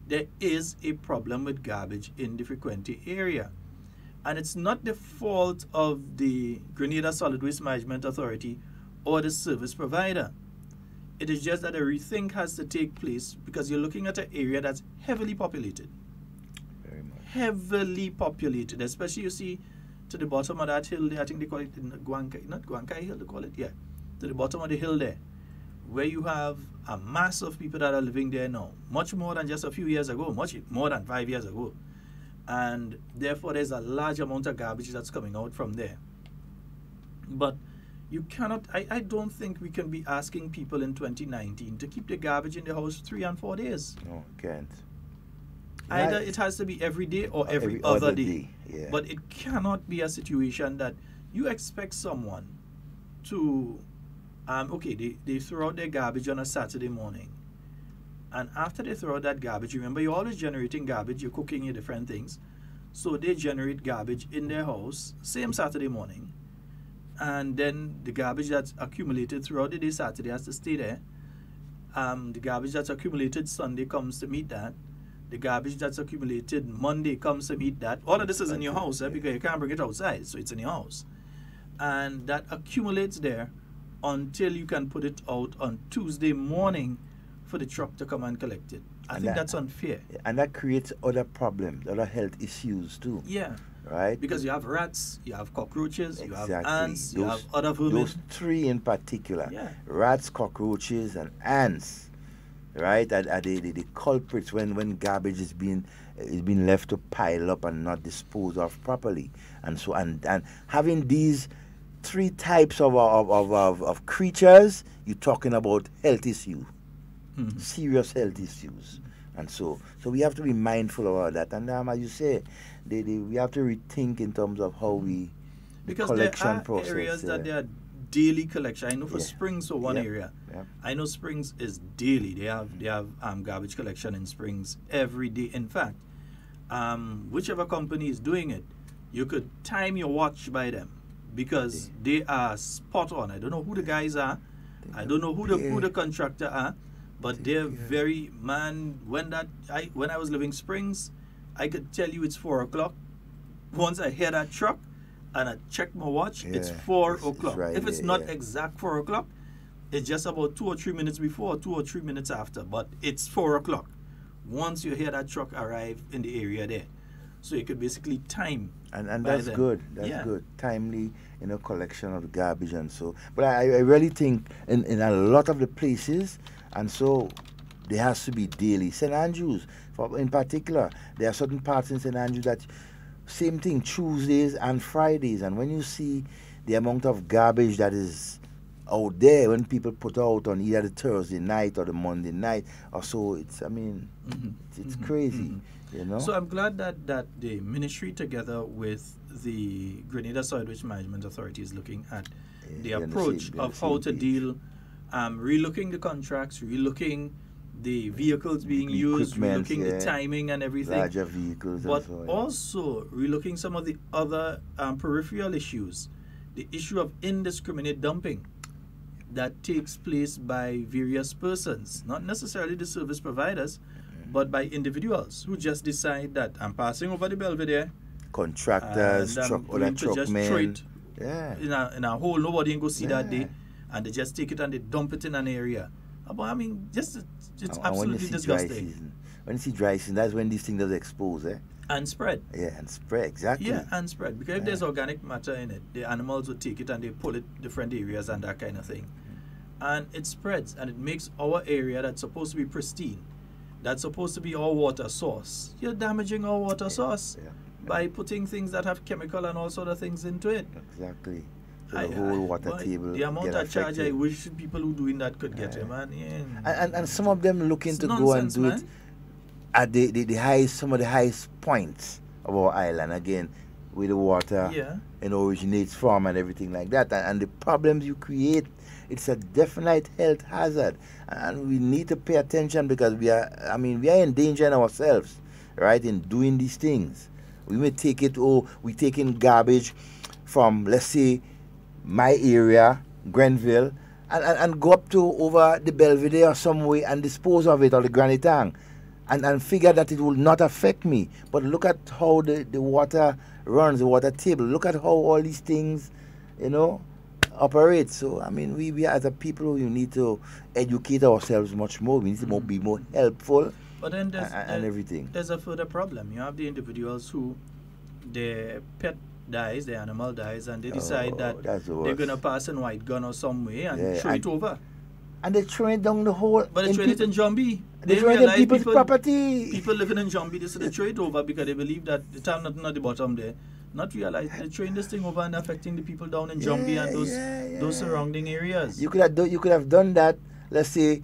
there is a problem with garbage in the Frequenty area. And it's not the fault of the Grenada Solid Waste Management Authority or the service provider. It is just that a rethink has to take place because you're looking at an area that's heavily populated. Very much. Heavily populated, especially you see to the bottom of that hill there, I think they call it not Guankai Hill, they call it, to the bottom of the hill there, where you have a mass of people that are living there now, much more than just a few years ago, much more than 5 years ago. And therefore there's a large amount of garbage that's coming out from there. But you cannot, I don't think we can be asking people in 2019 to keep the garbage in the house 3 and 4 days. No, can't. Either it has to be every day or every other day. Yeah. But it cannot be a situation that you expect someone to, they throw out their garbage on a Saturday morning. And after they throw out that garbage, remember you're always generating garbage, you're cooking your different things. So they generate garbage in their house, same Saturday morning. And then the garbage that's accumulated throughout the day Saturday has to stay there. The garbage that's accumulated Sunday comes to meet that. The garbage that's accumulated Monday comes to meet that. All of this is in your house because you can't bring it outside, so it's in your house. And that accumulates there until you can put it out on Tuesday morning for the truck to come and collect it. I think that's unfair. And that creates other problems, other health issues too. Yeah. Right? Because you have rats, you have cockroaches, you have ants, you have other vermin. Those 3 in particular. Yeah. Rats, cockroaches, and ants. Right? Are the culprits when garbage is being left to pile up and not disposed of properly. And so and having these 3 types of creatures, you're talking about health issues. Serious health issues. And so we have to be mindful about that. And as you say, we have to rethink in terms of how we because collection there are process. Areas that there are daily collection. I know for Springs, for one area, I know Springs is daily. They have garbage collection in Springs every day. In fact, whichever company is doing it, you could time your watch by them because they are spot on. I don't know who the guys are, I don't know who the contractor are, but they're very, man, when I was living Springs, I could tell you it's 4 o'clock. Once I hear that truck and I check my watch, it's 4 o'clock. right if it's there, not exact 4 o'clock, it's just about 2 or 3 minutes before, 2 or 3 minutes after, but it's 4 o'clock. Once you hear that truck arrive in the area there. So you could basically time. And that's good. That's good. Timely, collection of garbage and so. But I really think in a lot of the places, and so there has to be daily. St. Andrews, in particular, there are certain parts in St. Andrews that same thing, Tuesdays and Fridays. And when you see the amount of garbage that is out there, when people put out on either the Thursday night or the Monday night or so, it's crazy. So I'm glad that the ministry, together with the Grenada Solid Waste Management Authority, is looking at the approach of how to deal, relooking the contracts, relooking the vehicles being used, relooking the timing and everything. Larger vehicles. But also relooking some of the other peripheral issues. The issue of indiscriminate dumping that takes place by various persons, not necessarily the service providers, but by individuals who just decide that I'm passing over the Belvedere. Contractors, truckmen. In a hole, nobody can go see that day, and they just take it and they dump it in an area. But I mean, it's absolutely disgusting. When you see dry season, that's when these things does expose, and spread. Yeah, and spread, exactly. Yeah, and spread. Because if there's organic matter in it, the animals will take it and they pull it different areas and that kind of thing. And it spreads, and it makes our area that's supposed to be pristine, that's supposed to be our water source. You're damaging our water source by putting things that have chemical and all sort of things into it. Exactly. So the whole water table. The amount of charge I wish people who doing that could get, man. And some of them looking to go and do it at the highest, some of the highest points of our island, again, where the water originates from and everything like that. And the problems you create, it's a definite health hazard. And we need to pay attention, because we are endangering ourselves, right, in doing these things. We may take it, we take in garbage from, let's say, my area, Grenville, and go up to over the Belvedere or some way and dispose of it, or the Granite Tank, and figure that it will not affect me. But look at how the water runs, the water table. Look at how all these things, operate. So, I mean, we as a people, we need to educate ourselves much more. We need to be more helpful. But then everything. There's a further problem. You have the individuals who their pet dies, their animal dies, and they decide that they're going to pass in white gun or some way and throw it over. And they throw it down the hole. But they throw it in Jambi. They throw it in people's property. People living in Jambi, they throw it over because they believe that the time nothing at the bottom there. Not realize they're throwing this thing over and affecting the people down in Jambi and those surrounding areas. You could have done that, let's say,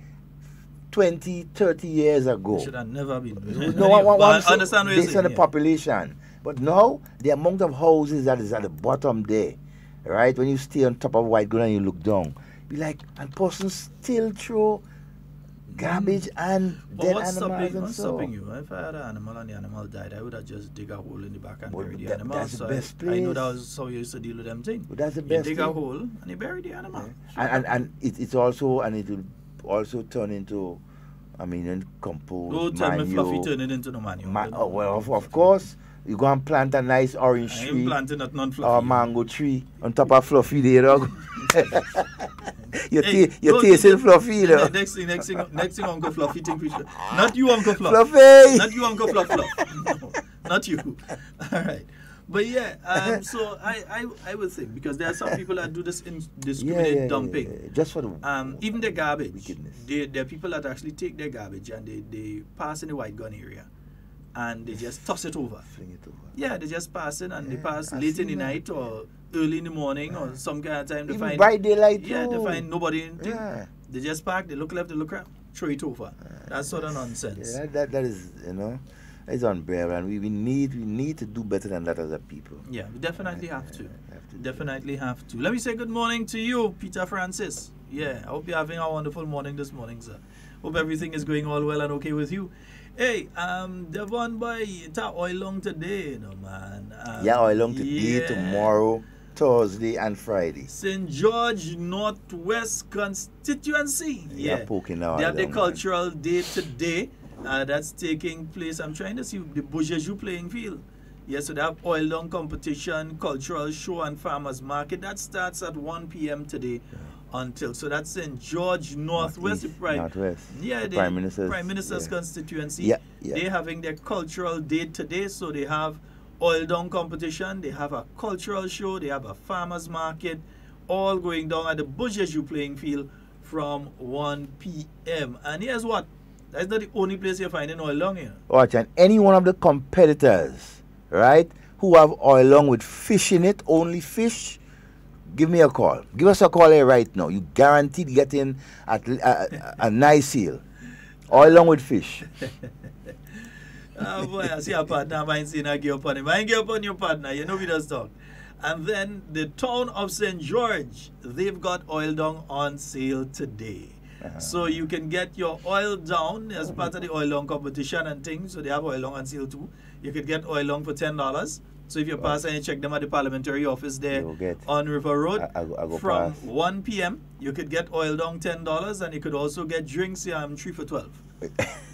20, 30 years ago. It should have never been. I understand what you're saying, based on the population. But now, the amount of houses that is at the bottom there, right? When you stay on top of white ground and you look down, be like, and persons still throw garbage and dead animals and what's stopping you? If I had an animal and the animal died, I would have just dig a hole in the back and bury the animal. That's the best place. I know that was how you used to deal with them things. But that's the best. You dig a hole and you bury the animal. Yeah. And it will also turn into, compost. Don't tell me Fluffy turn it into the manure. Well, of course. You go and plant a nice orange tree. I ain't planting that non-Fluffy. Or a mango tree on top of Fluffy there, dog. You're tasting Fluffy, you know. Next thing, Uncle Fluffy think we should. Not you, Uncle Fluff. Fluffy! Not you, Uncle Fluff. No, not you. All right. But yeah, so I would think, because there are some people that do this indiscriminate dumping. Yeah. Just for the even the garbage. There are people that actually take their garbage and they pass in the white gun area. And they just toss it over. Fling it over. Yeah, they just pass it, and they pass late in the night or early in the morning or some kind of time. They find bright daylight. Yeah, they find nobody in thing. They just park, they look left, they look right, throw it over. That's sort of nonsense. Yeah, that is, it's unbearable, and we need to do better than that as a people. Yeah, we definitely have to. Definitely have to. Let me say good morning to you, Peter Francis. Yeah, I hope you're having a wonderful morning this morning, sir. Hope everything is going all well and okay with you. Hey, Devon boy, it's oil long today, man. Oil long today, tomorrow. Thursday and Friday. St. George Northwest constituency. Yeah, poking out. They have the cultural day today. That's taking place. I'm trying to see the Beaujeu playing field. Yes, so they have oil down competition, cultural show, and farmers market. That starts at 1 p.m. today until. So that's St. George Northwest. Northwest. Yeah, the Prime Minister's constituency. Yeah. They're having their cultural day today. So they have oil down competition. They have a cultural show. They have a farmers market. All going down at the Beaujeu playing field from 1 p.m. And here's what. That's not the only place you're finding oil down here. Watch, and any one of the competitors, right, who have oil long with fish in it, only fish, give me a call. Give us a call here right now. You guaranteed getting a nice seal. Oil long with fish. Oh boy, I see a partner. I ain't seen I give up on him. I ain't give up on your partner. You know we just talk. And then the town of St. George, they've got oil down on sale today. So you can get your oil down as part of the oil down competition and things. So they have oil down on sale too. You could get oil down for $10. So if you pass and you check them at the parliamentary office there on River Road, from 1 p.m. you could get oil down $10, and you could also get drinks 3 for 12.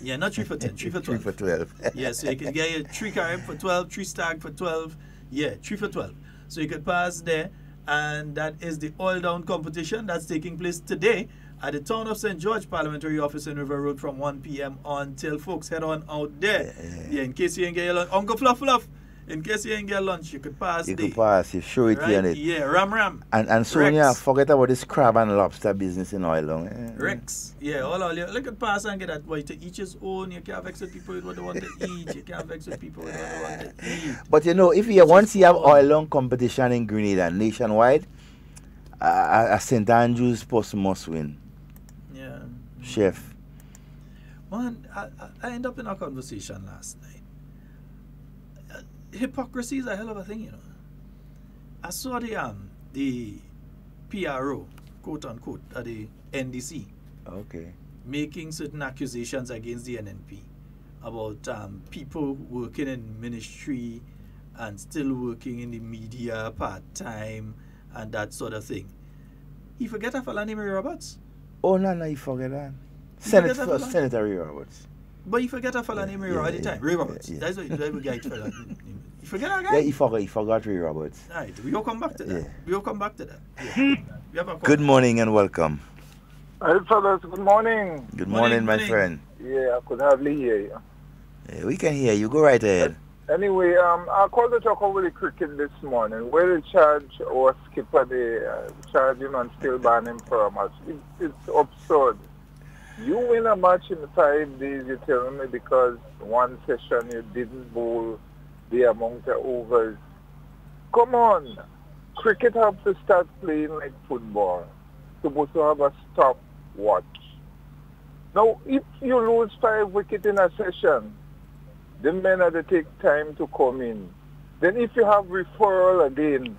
Yeah, not 3 for 10, 3 for 12. 3 for 12. Yeah, so you can get your 3 Carib for 12, 3 Stag for 12. Yeah, 3 for 12. So you could pass there, and that is the oil down competition that's taking place today at the town of St. George Parliamentary Office in River Road from 1 p.m. until folks head on out there. Yeah, in case you ain't get your lunch. Uncle Fluff, in case you ain't get lunch, you could pass You could pass, you show it here on it. Yeah, Ram. And Sonia, Rex. Forget about this crab and lobster business in oil long. Rex. Yeah, all you look at pass and get that boy to each his own. You can't vex with people with what they want to eat. You can't vex with people with what they want to eat. But you know, if you once you have oil long competition in Grenada nationwide, St. Andrews supposed must win. Yeah. Chef. Man, I ended up in a conversation last night. Hypocrisy is a hell of a thing, you know. I saw the PRO, quote unquote, at the NDC. Okay. Making certain accusations against the NNP about people working in ministry and still working in the media part-time and that sort of thing. You forget a fella named Roberts? Oh, no, you forget that. Senator Ray Roberts. But you forget a fella named Ray Roberts at the time. Ray Roberts. That's what you get fella. You forget that guy? Yeah, he forgot Ray Roberts. Right, we will come back to that. Yeah. We will come back to that. Yeah. Good morning and welcome. Hey fellas, good morning. Good morning, my friend. Yeah, I could hardly hear you. Yeah, we can hear you. Go right ahead. Anyway, I called to talk over the cricket this morning. Where the charge or skipper they charge him and still ban him for a match. It's absurd. You win a match in 5 days, you're telling me, because one session you didn't bowl the amount of overs. Come on. Cricket have to start playing like football. Supposed to have a stopwatch. Now, if you lose 5 wickets in a session, the men have to take time to come in. Then if you have referral again,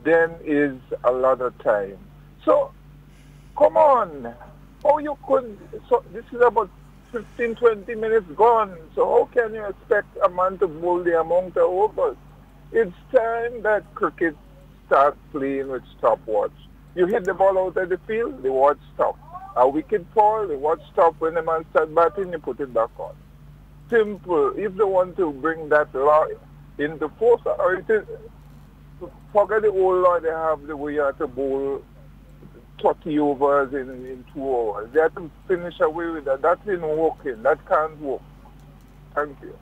then is a lot of time. So, come on. How you could, so this is about 15, 20 minutes gone. So how can you expect a man to bowl the amount of overs? It's time that cricket starts playing with stopwatch. You hit the ball out of the field, the watch stop. A wicket fall, the watch stop. When the man starts batting, you put it back on. Simple. If they want to bring that law into force, or it is, forget the old law they have, the way you have to bowl 30 overs in 2 hours. They have to finish away with that. That's in working. That can't work. Thank you.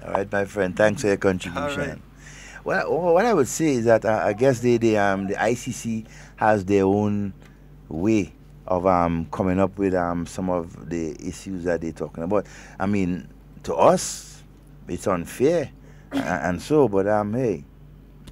All right, my friend. Thanks for your contribution. Right. Well, what I would say is that I guess the ICC has their own way of coming up with some of the issues that they're talking about. I mean, to us, it's unfair, and so. But hey.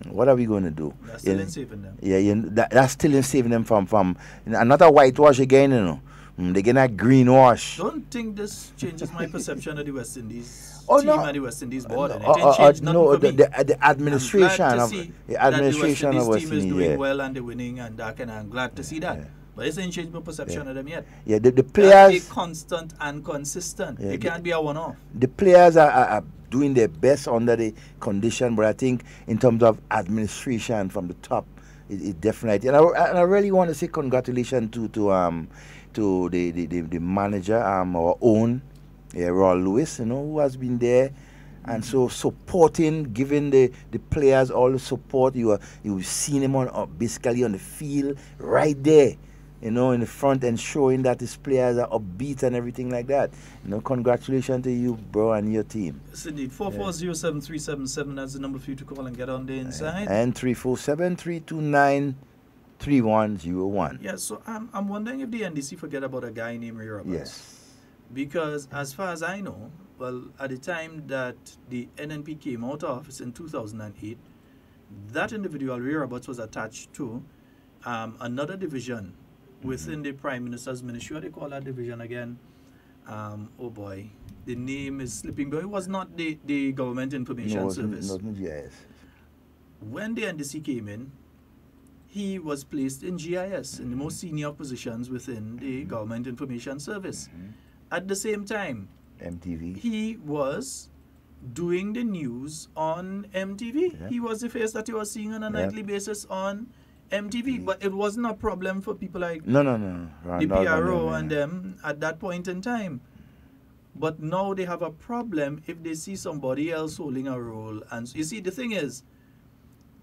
What are we going to do? That's still in saving them. Yeah, that's still in saving them from another whitewash again, you know. They're getting a greenwash. Don't think this changes my perception of the West Indies team and the West Indies board. The administration of the administration of West Indies team is doing well and they're winning, and I'm glad to see that. Yeah. But it ain't changed my perception of them yet. Yeah, the players be constant and consistent. It can't be a one-off. The players are doing their best under the condition, but I think in terms of administration from the top, it definitely. And I really want to say congratulations to the manager, our own, Roy Lewis, who has been there. And so supporting, giving the players all the support. You've seen him basically on the field right there, in the front, and showing that his players are upbeat and everything like that. Congratulations to you, bro, and your team. Yes, indeed. 4407377, that's the number for you to call and get on the inside. And 347-329-3101. Yeah, so I'm wondering if the NDC forget about a guy named WeiVybz. Yes. Because as far as I know, well, at the time that the NNP came out of office in 2008, that individual, WeiVybz, was attached to another division within the Prime Minister's Ministry. What do they call that division again? Oh boy, the name is slipping, but it was not the Government Information Service. Not GIS. When the NDC came in, he was placed in GIS, in the most senior positions within the Government Information Service. At the same time, MTV. He was doing the news on MTV. Yeah. He was the face that you were seeing on a nightly basis on MTV. But it wasn't a problem for people like the PRO and them at that point in time. But now they have a problem if they see somebody else holding a role. And you see, the thing is,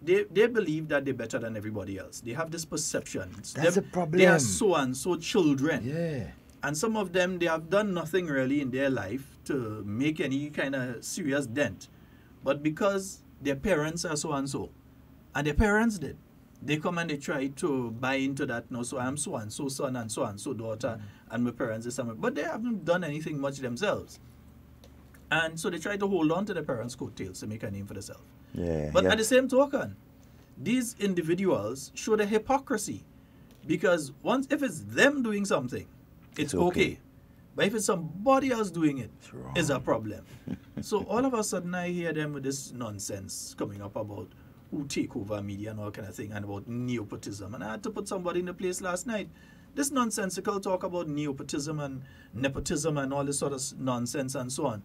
they believe that they're better than everybody else. They have this perception. That's a problem. They are so-and-so children. Yeah. And some of them, they have done nothing really in their life to make any kind of serious dent. But because their parents are so-and-so, and their parents did, they come and they try to buy into that. No, so I'm so-and-so son and so-and-so daughter, and my parents are somewhere. But they haven't done anything much themselves. And so they try to hold on to their parents' coattails to make a name for themselves. Yeah, but at the same token, these individuals show the hypocrisy. Because if it's them doing something, it's okay. But if it's somebody else doing it, it's a problem. So all of a sudden I hear them with this nonsense coming up about who take over media and all kind of thing, and about nepotism. And I had to put somebody in the place last night. This nonsensical talk about nepotism and nepotism and all this sort of nonsense and so on.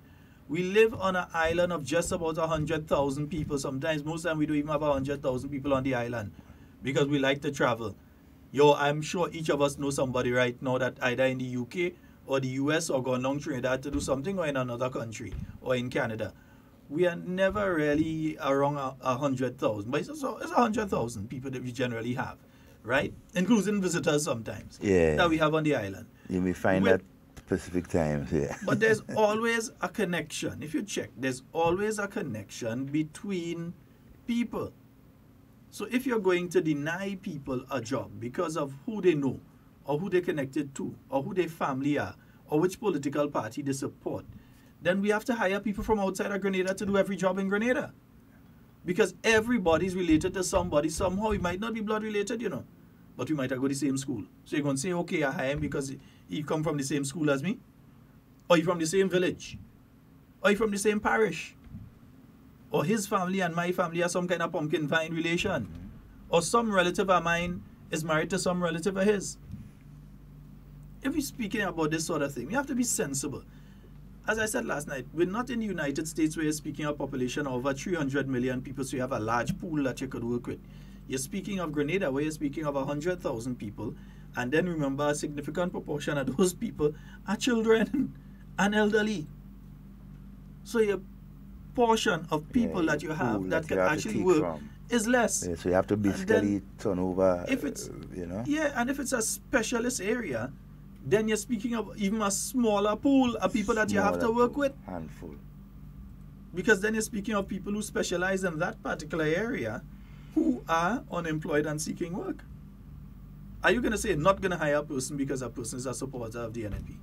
We live on an island of just about 100,000 people. Sometimes, most of the time, we don't even have 100,000 people on the island because we like to travel. I'm sure each of us knows somebody right now that either in the UK or the US or gone down Trinidad to do something, or in another country or in Canada. We are never really around 100,000, but it's 100,000 people that we generally have, right? Including visitors sometimes that we have on the island. You may find that specific times, But there's always a connection. If you check, there's always a connection between people. So if you're going to deny people a job because of who they know, or who they're connected to, or who their family are, or which political party they support, then we have to hire people from outside of Grenada to do every job in Grenada. Because everybody's related to somebody somehow. He might not be blood related, but we might have go to the same school. So you're going to say, okay, I hire him because he come from the same school as me? Or he from the same village? Or he from the same parish? Or his family and my family are some kind of pumpkin vine relation? Or some relative of mine is married to some relative of his? If we're speaking about this sort of thing, we have to be sensible. As I said last night, we're not in the United States where you're speaking of a population of over 300 million people, so you have a large pool that you could work with. You're speaking of Grenada, where you're speaking of 100,000 people, and then remember a significant proportion of those people are children and elderly. So your portion of people that you have that can actually work is less. So you have to basically turn over, if it's, Yeah, and if it's a specialist area, then you're speaking of even a smaller pool of people that you have to work with. Handful. Because then you're speaking of people who specialize in that particular area who are unemployed and seeking work. Are you going to say not going to hire a person because a person is a supporter of the NNP?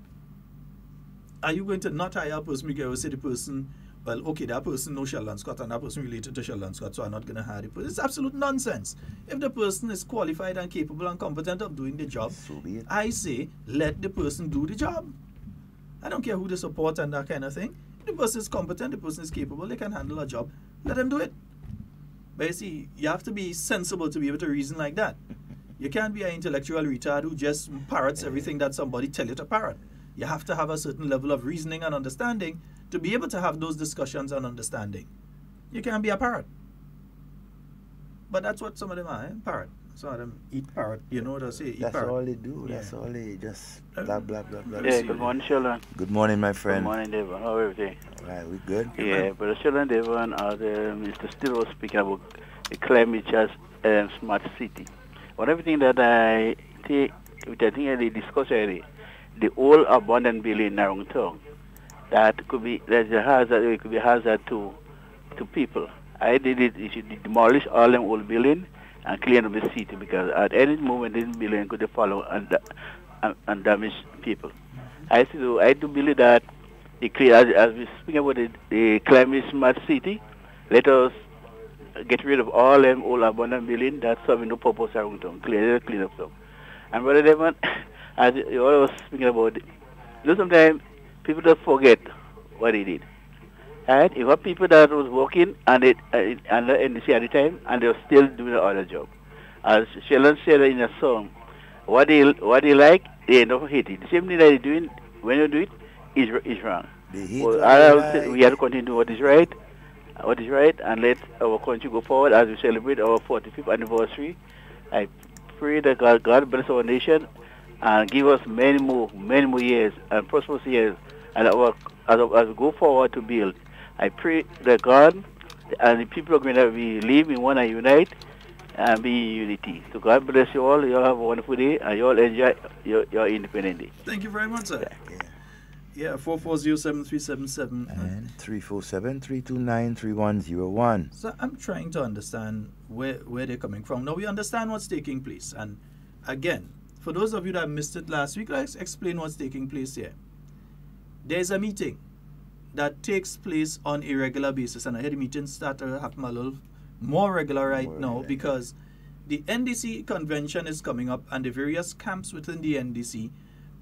Are you going to not hire a person because you say the person, well, okay, that person knows Sheldon Scott and that person related to Sheldon Scott, so I'm not going to hire the person? It's absolute nonsense. If the person is qualified and capable and competent of doing the job, so be it. I say let the person do the job. I don't care who they support and that kind of thing. If the person is competent, the person is capable, they can handle a job, let them do it. But you see, you have to be sensible to be able to reason like that. You can't be an intellectual retard who just parrots everything that somebody tell you to parrot. You have to have a certain level of reasoning and understanding to be able to have those discussions and understanding. You can't be a parrot. But that's what some of them are, parrot. Some of them eat parrot. You know what I say? Eat That's parrot. all they do. Yeah. That's all they just blah, blah, blah, blah. Yeah, good morning, Sheldon. Good morning, my friend. Good morning, Devon. How are everything? Right, we good? Yeah, but Sheldon Devon, Mr. Steele was speaking about the climate change and smart city. One everything that I think, which I think they discussed already, the old abandoned building in Narongtong, that could be, there's a hazard, it could be a hazard to people. I did it, you should demolish all them old buildings and clean up the city, because at any moment this building could follow and damage people. I do believe that as we speak about the climate smart city, let us get rid of all them old abandoned buildings that serving no purpose around town, clean up some. And Brother Devon, as you always speaking about, sometimes people just forget what they did. Right? You have people that was working and under NDC at the time, and they were still doing the other job. As Sheldon said in a song, what they like, they end up hating. The same thing that they're doing, when you do it, is wrong. We have to continue what is right, and let our country go forward as we celebrate our 45th anniversary. I pray that God bless our nation and give us many more years and prosperous years, and as we go forward to build. I pray that God and the people of Grenada we live in one and unite and be in unity. So God bless you all. You all have a wonderful day, and you all enjoy your Independent Day. Thank you very much, sir. Yeah, 4407377 and 347-329-3101. So I'm trying to understand where they're coming from. Now we understand what's taking place, and again, for those of you that missed it last week, let's explain what's taking place here. There's a meeting that takes place on a regular basis, and I heard the meeting start to happen a little more regular now because the NDC convention is coming up, and the various camps within the NDC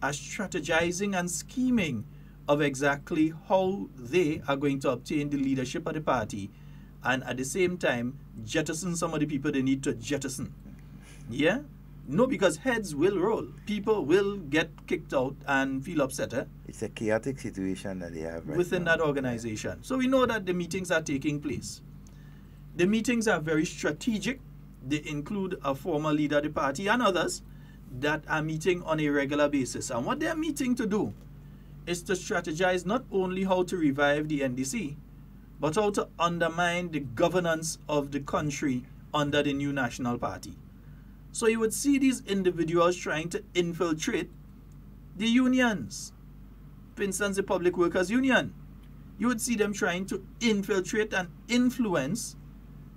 are strategizing and scheming of exactly how they are going to obtain the leadership of the party, and at the same time jettison some of the people they need to jettison. Yeah? No, because heads will roll. People will get kicked out and feel upset. It's a chaotic situation that they have within that organization. So we know that the meetings are taking place. The meetings are very strategic. They include a former leader of the party and others that are meeting on a regular basis. And what they're meeting to do is to strategize not only how to revive the NDC, but how to undermine the governance of the country under the new national party. So you would see these individuals trying to infiltrate the unions. For instance, the Public Workers Union. You would see them trying to infiltrate and influence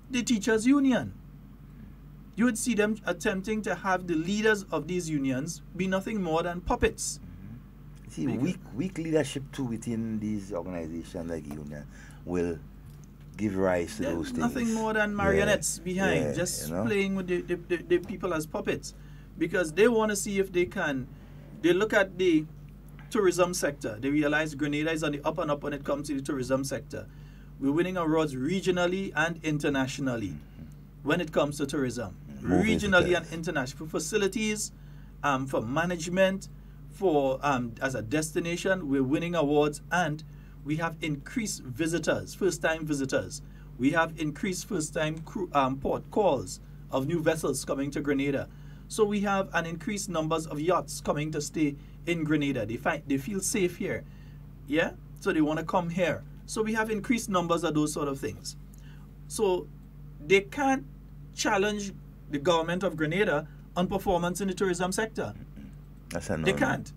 the Teachers Union. You would see them attempting to have the leaders of these unions be nothing more than puppets. See, weak leadership too within these organizations like union will give rise to those things. Nothing more than marionettes behind, just playing with the people as puppets, because they want to see if they can. They look at the tourism sector. They realize Grenada is on the up and up when it comes to the tourism sector. We're winning awards regionally and internationally when it comes to tourism. Regionally and internationally, for facilities, for management, for as a destination, we're winning awards, and we have increased visitors, first-time visitors. We have increased first-time port calls of new vessels coming to Grenada. So we have an increased numbers of yachts coming to stay in Grenada. They feel safe here, yeah. So they want to come here. So we have increased numbers of those sort of things. So they can't challenge the government of Grenada on performance in the tourism sector. They can't,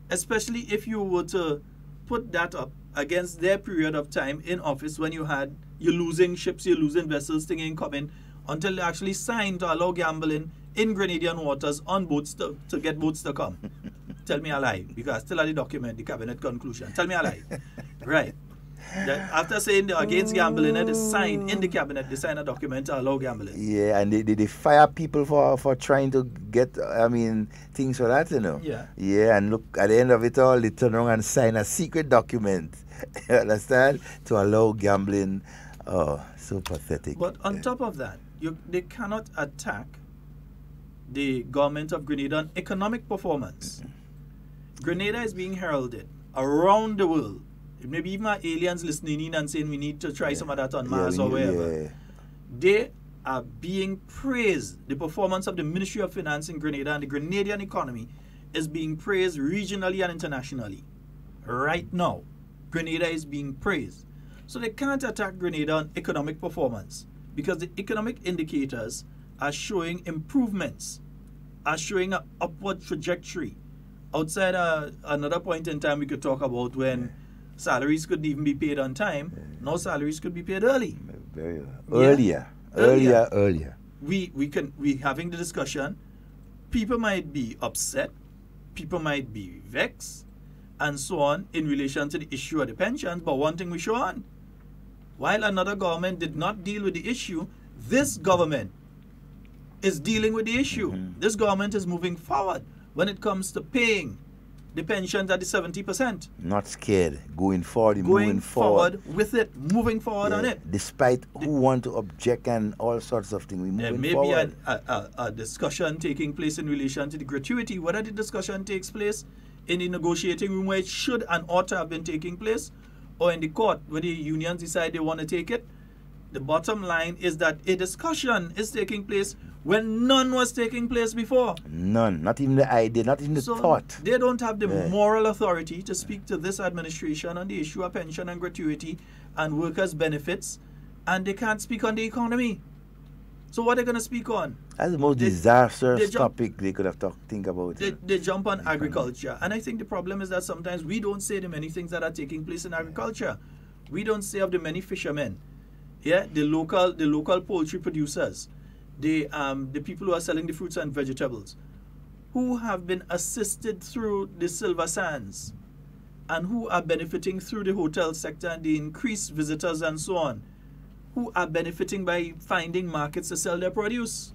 especially if you were to put that up against their period of time in office when you're losing ships, you're losing vessels, things ain't coming, until they actually signed to allow gambling in Grenadian waters on boats to get boats to come. Tell me a lie, because still at the document, the cabinet conclusion. Tell me a lie. Right. That after saying they're against gambling, they sign in the cabinet, they sign a document to allow gambling. Yeah, and they fire people for trying to get, things for that, Yeah. Yeah, and look, at the end of it all, they turn around and sign a secret document, you understand, to allow gambling. Oh, so pathetic. But on top of that, they cannot attack the government of Grenada on economic performance. Grenada is being heralded around the world. Maybe even our aliens listening in and saying we need to try some of that on Mars or wherever. They are being praised. The performance of the Ministry of Finance in Grenada and the Grenadian economy is being praised regionally and internationally. Right now, Grenada is being praised. So they can't attack Grenada on economic performance because the economic indicators are showing improvements, are showing an upward trajectory. Outside another point in time we could talk about when salaries could even be paid on time. Now salaries could be paid early. Earlier. We having the discussion. People might be upset, people might be vexed, and so on in relation to the issue of the pensions. But one thing we show on, while another government did not deal with the issue, this government is dealing with the issue. This government is moving forward when it comes to paying the pensions at the 70%. Not scared. Going forward, moving forward with it, moving forward on it. Despite who want to object and all sorts of things, we moving forward. There may be a discussion taking place in relation to the gratuity. Whether the discussion takes place in the negotiating room where it should and ought to have been taking place, or in the court where the unions decide they want to take it, the bottom line is that a discussion is taking place when none was taking place before. None. Not even the idea, not even the thought. They don't have the moral authority to speak to this administration on the issue of pension and gratuity and workers' benefits, and they can't speak on the economy. So what are they going to speak on? That's the most disastrous topic they could have think about. They jump on agriculture. And I think the problem is that sometimes we don't say the many things that are taking place in agriculture. We don't say of the many fishermen, the local poultry producers, the people who are selling the fruits and vegetables, who have been assisted through the silver sands and who are benefiting through the hotel sector and the increased visitors and so on, who are benefiting by finding markets to sell their produce.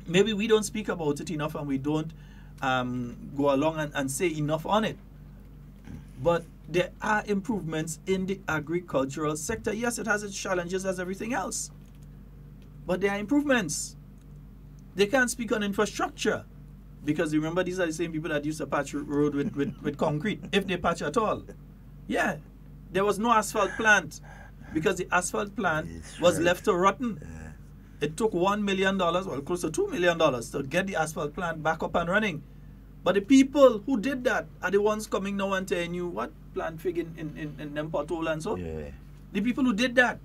Maybe we don't speak about it enough and we don't go along and say enough on it. But there are improvements in the agricultural sector. Yes, it has its challenges as everything else, but there are improvements. They can't speak on infrastructure because remember, these are the same people that used to patch road with concrete, if they patch at all. Yeah, there was no asphalt plant because the asphalt plant was left to rotten. It took $1 million, well, close to $2 million to get the asphalt plant back up and running. But the people who did that are the ones coming now and telling you what plant fig in them pothole and so. The people who did that.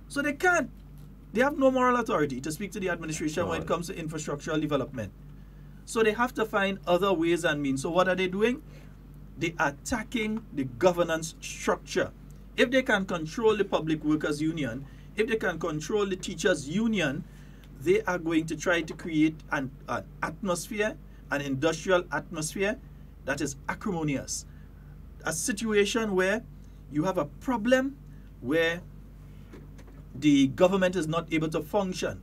So they can't. They have no moral authority to speak to the administration when it comes to infrastructural development. So they have to find other ways and means. So what are they doing? They are attacking the governance structure. If they can control the public workers union, if they can control the teachers union, they are going to try to create an atmosphere, an industrial atmosphere that is acrimonious. A situation where you have a problem where the government is not able to function.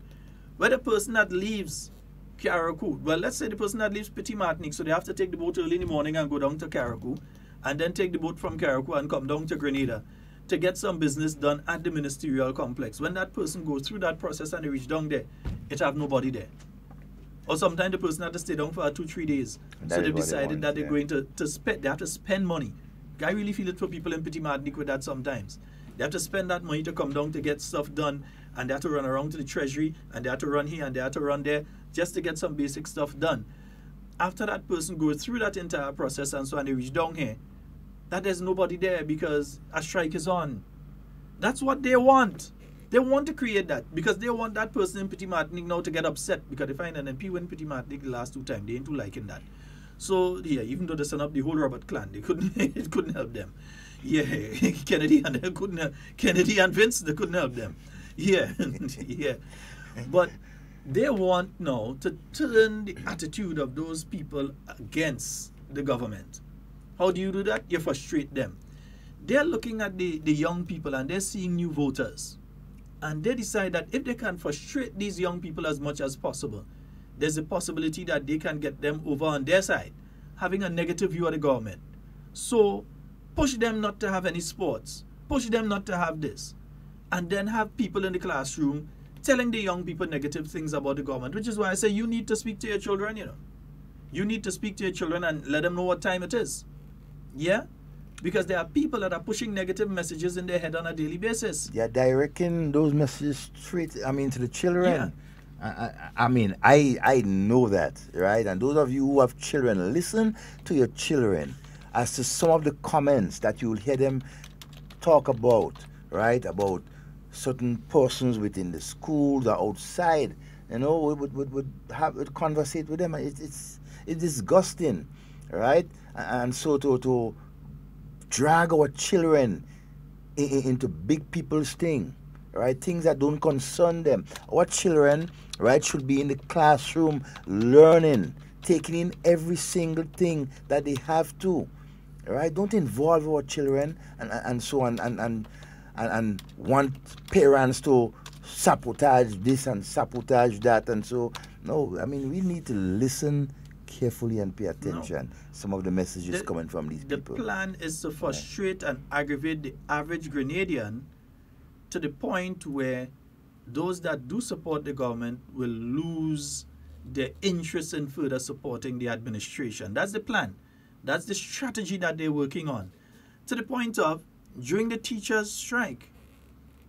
Where the person that leaves Carriacou, well, let's say the person that leaves Petit Martinique, so they have to take the boat early in the morning and go down to Carriacou, and then take the boat from Carriacou and come down to Grenada to get some business done at the ministerial complex. When that person goes through that process and they reach down there, it have nobody there. Or sometimes the person had to stay down for 2-3 days. So they've decided that they're going to spend, they have to spend money. I really feel it for people in Petit Martinique with that sometimes. They have to spend that money to come down to get stuff done, and they have to run around to the treasury, and they have to run here, and they have to run there, just to get some basic stuff done. After that person goes through that entire process and so on, they reach down here, that there's nobody there because a strike is on. That's what they want. They want to create that because they want that person in Petit Martinique now to get upset because they find an MP win Petit Martinique the last 2 times. They ain't too liking that. So yeah, even though they sent up the whole Robert clan, they couldn't it couldn't help them. Yeah, Kennedy and Vince, they couldn't help them. Yeah, yeah. But they want now to turn the attitude of those people against the government. How do you do that? You frustrate them. They're looking at the young people and they're seeing new voters. And they decide that if they can frustrate these young people as much as possible, there's a possibility that they can get them over on their side, having a negative view of the government. So push them not to have any sports, push them not to have this, and then have people in the classroom telling the young people negative things about the government, which is why I say you need to speak to your children, you know. You need to speak to your children and let them know what time it is. Yeah? Because there are people that are pushing negative messages in their head on a daily basis. They're directing those messages straight, to the children. Yeah. I know that, right? And those of you who have children, listen to your children as to some of the comments that you will hear them talk about, right? About certain persons within the schools or outside, would conversate with them. It's disgusting, right? And so to drag our children into big people's thing, right? Things that don't concern them. Our children, right, should be in the classroom learning, taking in every single thing that they have to, right? Don't involve our children and so on and want parents to sabotage this and sabotage that and so. No, we need to listen carefully and pay attention. Some of the messages coming from these people. The plan is to frustrate and aggravate the average Grenadian to the point where those that do support the government will lose their interest in further supporting the administration. That's the plan. That's the strategy that they're working on. To the point of, during the teachers' strike,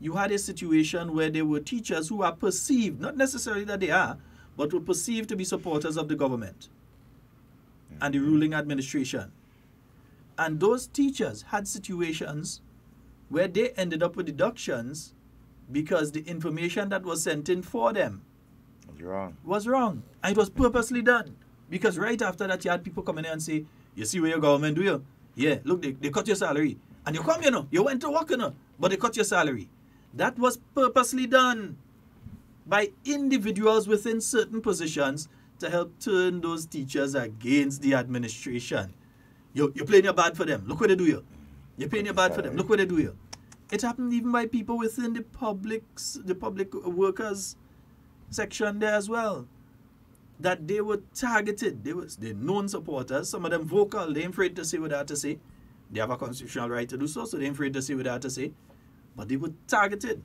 you had a situation where there were teachers who are perceived, not necessarily that they are, but were perceived to be supporters of the government and the ruling administration. And those teachers had situations where they ended up with deductions because the information that was sent in for them was wrong. And it was purposely done. Because right after that, you had people coming in and say, you see where your government do you? Yeah, look, they cut your salary. And you come, you went to work, but they cut your salary. That was purposely done by individuals within certain positions to help turn those teachers against the administration. You're playing your bad for them. Look what they do you. You're paying your bad for them. Look what they do you. It happened even by people within the public workers section there as well. That they were targeted. They're known supporters. Some of them vocal. They ain't afraid to say what they have to say. They have a constitutional right to do so, so they ain't afraid to say what they have to say. But they were targeted.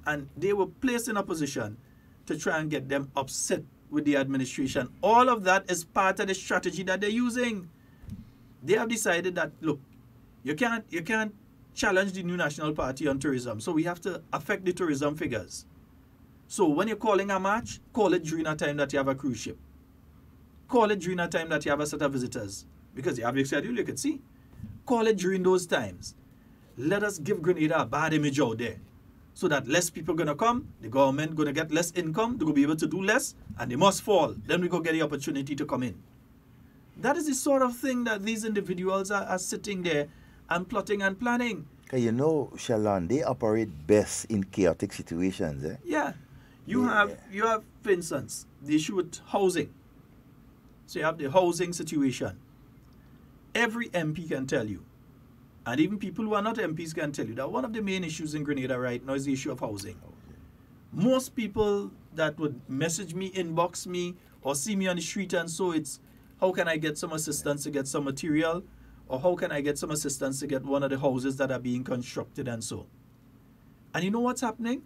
And they were placed in a position to try and get them upset with the administration. All of that is part of the strategy that they're using. They have decided that, look, you can't challenge the New National Party on tourism, so we have to affect the tourism figures. So when you're calling a march, call it during a time that you have a cruise ship. Call it during a time that you have a set of visitors. Because you have your schedule, you can see. Call it during those times. Let us give Grenada a bad image out there. So that less people are going to come, the government going to get less income, they're going to be able to do less, and they must fall. Then we go get the opportunity to come in. That is the sort of thing that these individuals are sitting there and plotting and planning. Sheldon, they operate best in chaotic situations. Yeah. You have, for instance, the issue with housing. So you have the housing situation. Every MP can tell you, and even people who are not MPs can tell you, that one of the main issues in Grenada right now is the issue of housing. Most people that would message me, inbox me, or see me on the street and so it's, how can I get some assistance to get some material? Or how can I get some assistance to get one of the houses that are being constructed and so. And you know what's happening?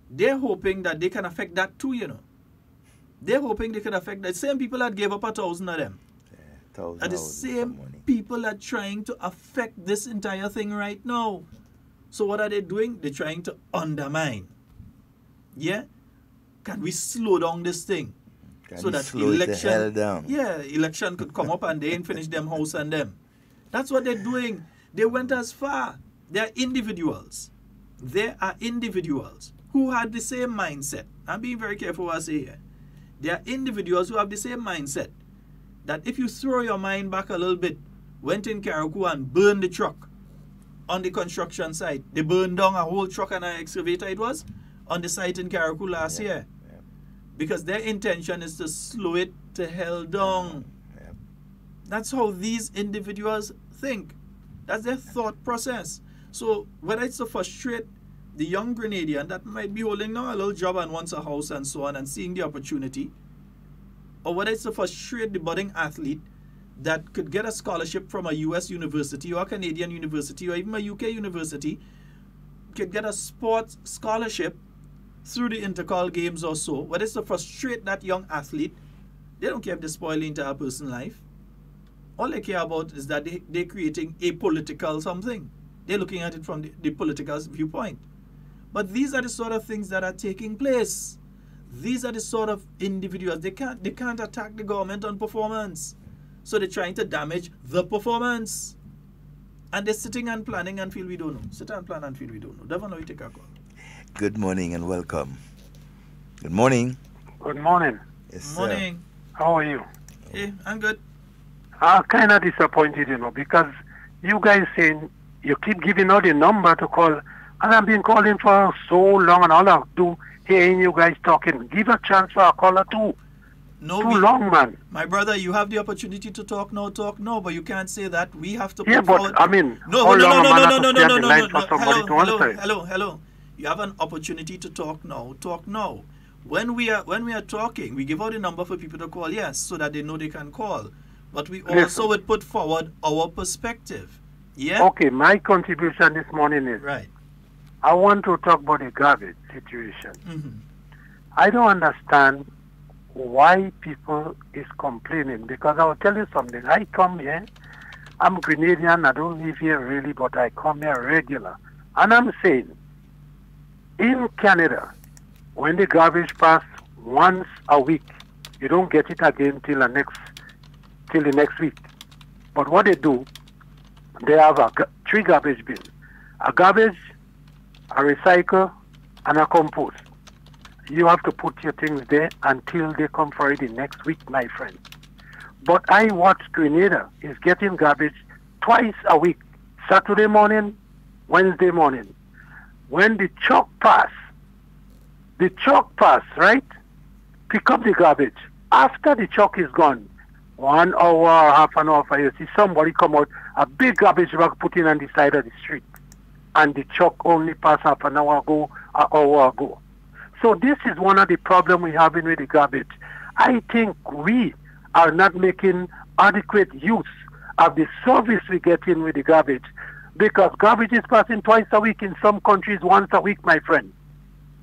They're hoping that they can affect that too, They're hoping they can affect that. Same people that gave up 1,000 of them. Are the same people that are trying to affect this entire thing right now. So what are they doing? They're trying to undermine. Yeah? Can we slow down this thing? So that election could come up and they ain't finish them house and them. That's what they're doing. They went as far. They are individuals. There are individuals who had the same mindset. I'm being very careful what I say here. There are individuals who have the same mindset. That if you throw your mind back a little bit, went in Carriacou and burned the truck on the construction site. They burned down a whole truck and an excavator it was on the site in Carriacou last year. Because their intention is to slow it to hell down. That's how these individuals think. That's their thought process. So whether it's to frustrate the young Grenadian that might be holding now a little job and wants a house and so on and seeing the opportunity, or whether it's to frustrate the budding athlete that could get a scholarship from a US university or a Canadian university or even a UK university, could get a sports scholarship through the intercall games or so, whether it's to frustrate that young athlete They don't care if they spoil the entire person's life. All they care about is that they're creating a political something. They're looking at it from the political viewpoint. But these are the sort of things that are taking place. These are the sort of individuals. They can't attack the government on performance. So they're trying to damage the performance. And they're sitting and planning and feel we don't know. Sit and plan and feel we don't know. Devon, you take a call. Good morning and welcome. Good morning. Good morning. Yes, Good morning. How are you? Hey, I'm good. I'm kind of disappointed, because you guys saying you keep giving out the number to call, and I've been calling for so long, and all I do hearing you guys talking. Give a chance for a caller too. No, too long, man. My brother, you have the opportunity to talk now, but you can't say that. We have to. Yeah, put but forward. I mean, no. Hello. You have an opportunity to talk now. When we are talking, we give out a number for people to call, yes, so that they know they can call. But we also would put forward our perspective. Yeah? Okay, my contribution this morning is I want to talk about the garbage situation. I don't understand why people is complaining, because I will tell you something. I come here, I'm Grenadian, I don't live here really, but I come here regular. And I'm saying, in Canada, when the garbage pass once a week, you don't get it again till the next week. But what they do, they have three garbage bins. A garbage, a recycle, and a compost. You have to put your things there until they come for it the next week, my friend. But I watch Grenada is getting garbage twice a week. Saturday morning, Wednesday morning. When the truck pass, right? Pick up the garbage. After the truck is gone, 1 hour, half an hour, you see somebody come out, a big garbage bag put in on the side of the street. And the truck only passed half an hour ago, an hour ago. So this is one of the problems we have with the garbage. I think we are not making adequate use of the service we get in with the garbage, because garbage is passing twice a week, in some countries once a week, my friend.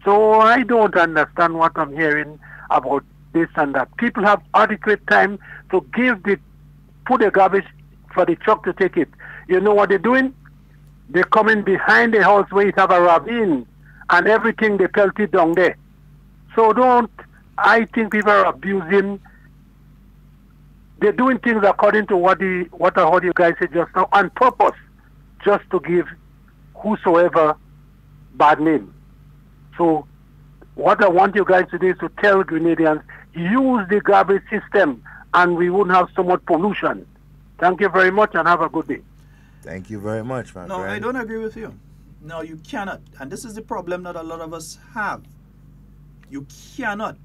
So I don't understand what I'm hearing about this and that. People have adequate time to put the garbage for the truck to take it. You know what they're doing? They're coming behind the house where it have a ravine, and everything they pelt it down there. So I think people are abusing. They're doing things according to what I heard you guys say just now, on purpose, just to give whosoever bad name. So what I want you guys to do is to tell Grenadians, use the garbage system and we wouldn't have so much pollution. Thank you very much and have a good day. Thank you very much, my friend. No, I don't agree with you. No, you cannot. And this is the problem that a lot of us have. You cannot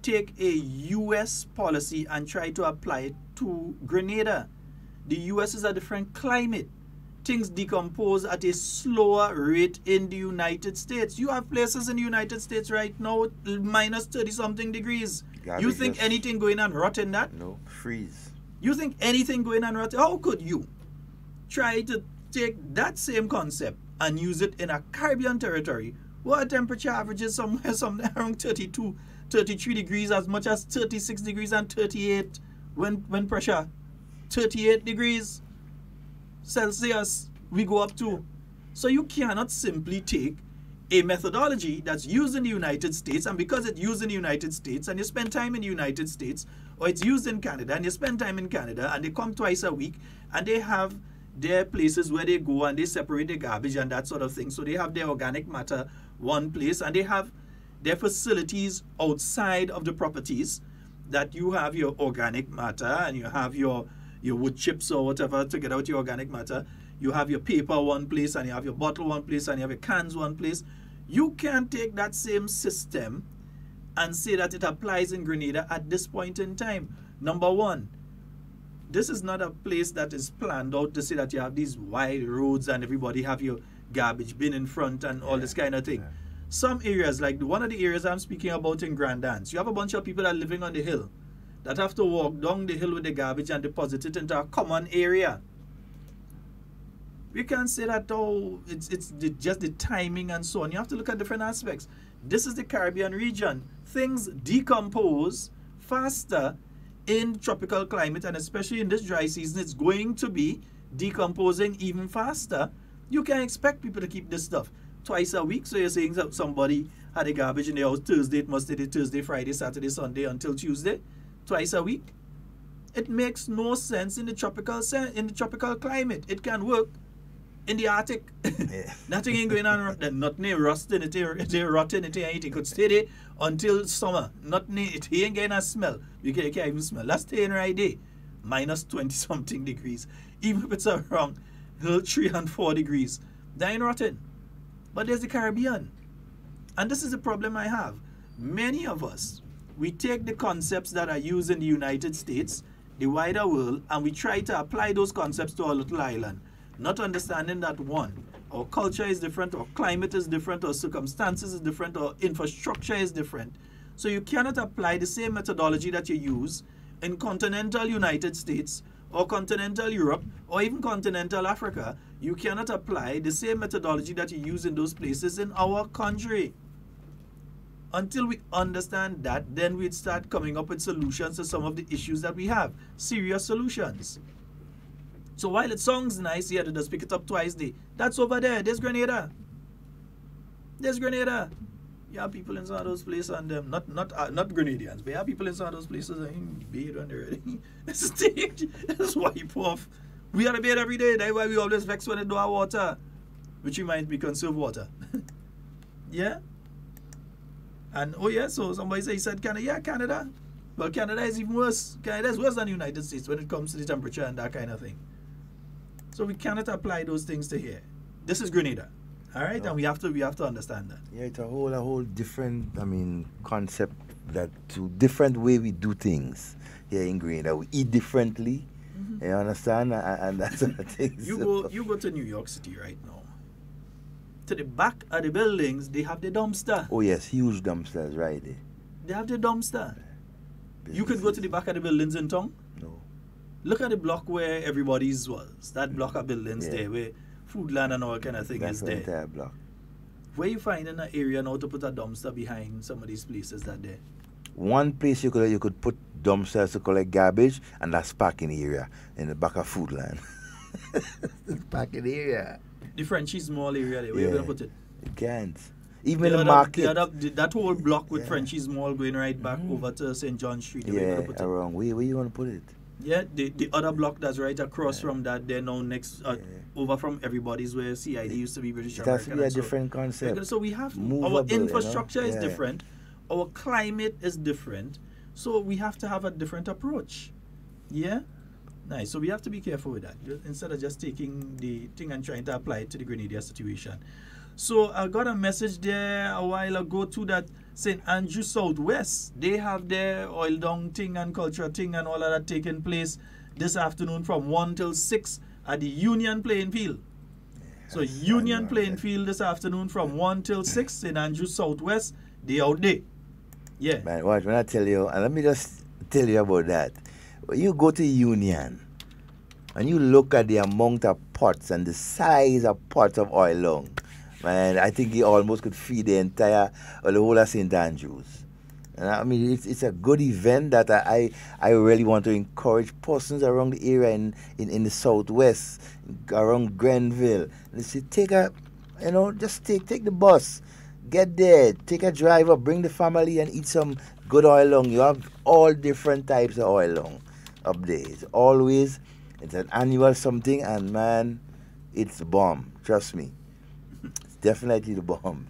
take a U.S. policy and try to apply it to Grenada. The U.S. is a different climate. Things decompose at a slower rate in the United States. You have places in the United States right now minus 30-something degrees. You think anything going on rot in that? No, freeze. You think anything going on rot? How could you try to take that same concept and use it in a Caribbean territory where temperature averages somewhere around 32, 33 degrees, as much as 36 degrees and 38 when pressure 38 degrees Celsius we go up to. So you cannot simply take a methodology that's used in the United States, and because it's used in the United States and you spend time in the United States, or it's used in Canada and you spend time in Canada, and they come twice a week and they have their places where they go and they separate the garbage and that sort of thing. So they have their organic matter one place, and they have their facilities outside of the properties that you have your organic matter and you have your wood chips or whatever to get out your organic matter. You have your paper one place and you have your bottle one place and you have your cans one place. You can't take that same system and say that it applies in Grenada at this point in time. Number one, this is not a place that is planned out to say that you have these wide roads and everybody have your garbage bin in front and all this kind of thing. Some areas, like one of the areas I'm speaking about in Grand Anse, you have a bunch of people that are living on the hill that have to walk down the hill with the garbage and deposit it into a common area. We can't say that, oh, it's just the timing and so on. You have to look at different aspects. This is the Caribbean region. Things decompose faster in tropical climate, and especially in this dry season, it's going to be decomposing even faster. You can't expect people to keep this stuff twice a week. So you're saying that somebody had a garbage in their house Thursday, it must be Thursday, Friday, Saturday, Sunday until Tuesday, twice a week. It makes no sense in the tropical climate. It can work in the Arctic. Nothing ain't going on. Nothing ain't rusting. It ain't rotten. It ain't anything. It could stay there until summer. Nothing. It ain't getting a smell. You can't even smell. That's staying right there. Minus 20 something degrees. Even if it's around 3 and 4 degrees, that ain't rotten. But there's the Caribbean, and this is the problem I have. Many of us, we take the concepts that are used in the United States, the wider world, and we try to apply those concepts to our little island, not understanding that, one, our culture is different, our climate is different, our circumstances is different, our infrastructure is different. So you cannot apply the same methodology that you use in continental United States or continental Europe or even continental Africa. You cannot apply the same methodology that you use in those places in our country. Until we understand that, then we'd start coming up with solutions to some of the issues that we have. Serious solutions. So while it sounds nice, yeah, they just pick it up twice a day. That's over there. There's Grenada. There's Grenada. You have people in some of those places, and not Grenadians, but you have people in some of those places and bathe when they're ready. That's wipe off. We have to bathe every day. That's why we always vex when they do our water, which reminds me, conserve water. Yeah. And oh yeah, so somebody said Canada. Yeah, Canada. Well, Canada is even worse. Canada is worse than the United States when it comes to the temperature and that kind of thing. So we cannot apply those things to here. This is Grenada. All right, and we have to understand that. Yeah, it's a whole different, concept, that to different way we do things here in Grenada. We eat differently. Mm-hmm. You understand? And that's the thing. You go to New York City right now. To the back of the buildings, they have the dumpster. Oh yes, huge dumpsters right there. They have the dumpster. You could go to the back of the buildings in town. No. Look at the block where everybody's was. That block of buildings there, where Foodland and all kind of thing is there. That's the entire block. Where you find in an area now to put a dumpster behind some of these places that there? One place you could put dumpsters to collect garbage, and that's parking area in the back of Foodland. Parking area. The Frenchie's Mall area there, where you gonna put it? You can't. Even the market. That whole block with Frenchie's Mall going right back over to St. John Street. Yeah, around. Where you want to put it? Yeah, the other block that's right across from that, they're now next, over from everybody's where CID used to be British American. It has to be a different concept. So we have, our infrastructure is different, our climate is different, so we have to have a different approach. Yeah? Nice. So we have to be careful with that, instead of just taking the thing and trying to apply it to the Grenada situation. So I got a message there a while ago too that St. Andrew Southwest, they have their oil down thing and culture thing and all of that taking place this afternoon from 1 till 6 at the Union Playing Field. So Union Playing Field this afternoon from 1 till 6, St. Andrew Southwest, they out there. Yeah. Man, watch, when I tell you, and let me just tell you about that. When you go to Union and you look at the amount of pots and the size of pots of oil long, man, I think he almost could feed the whole of St. Andrews. And I mean, it's a good event that I really want to encourage persons around the area in the southwest, around Grenville. They say, just take the bus, get there, take a drive up, bring the family and eat some good oil long. You have all different types of oil long up there. It's an annual something, and man, it's a bomb. Trust me. Definitely the bomb.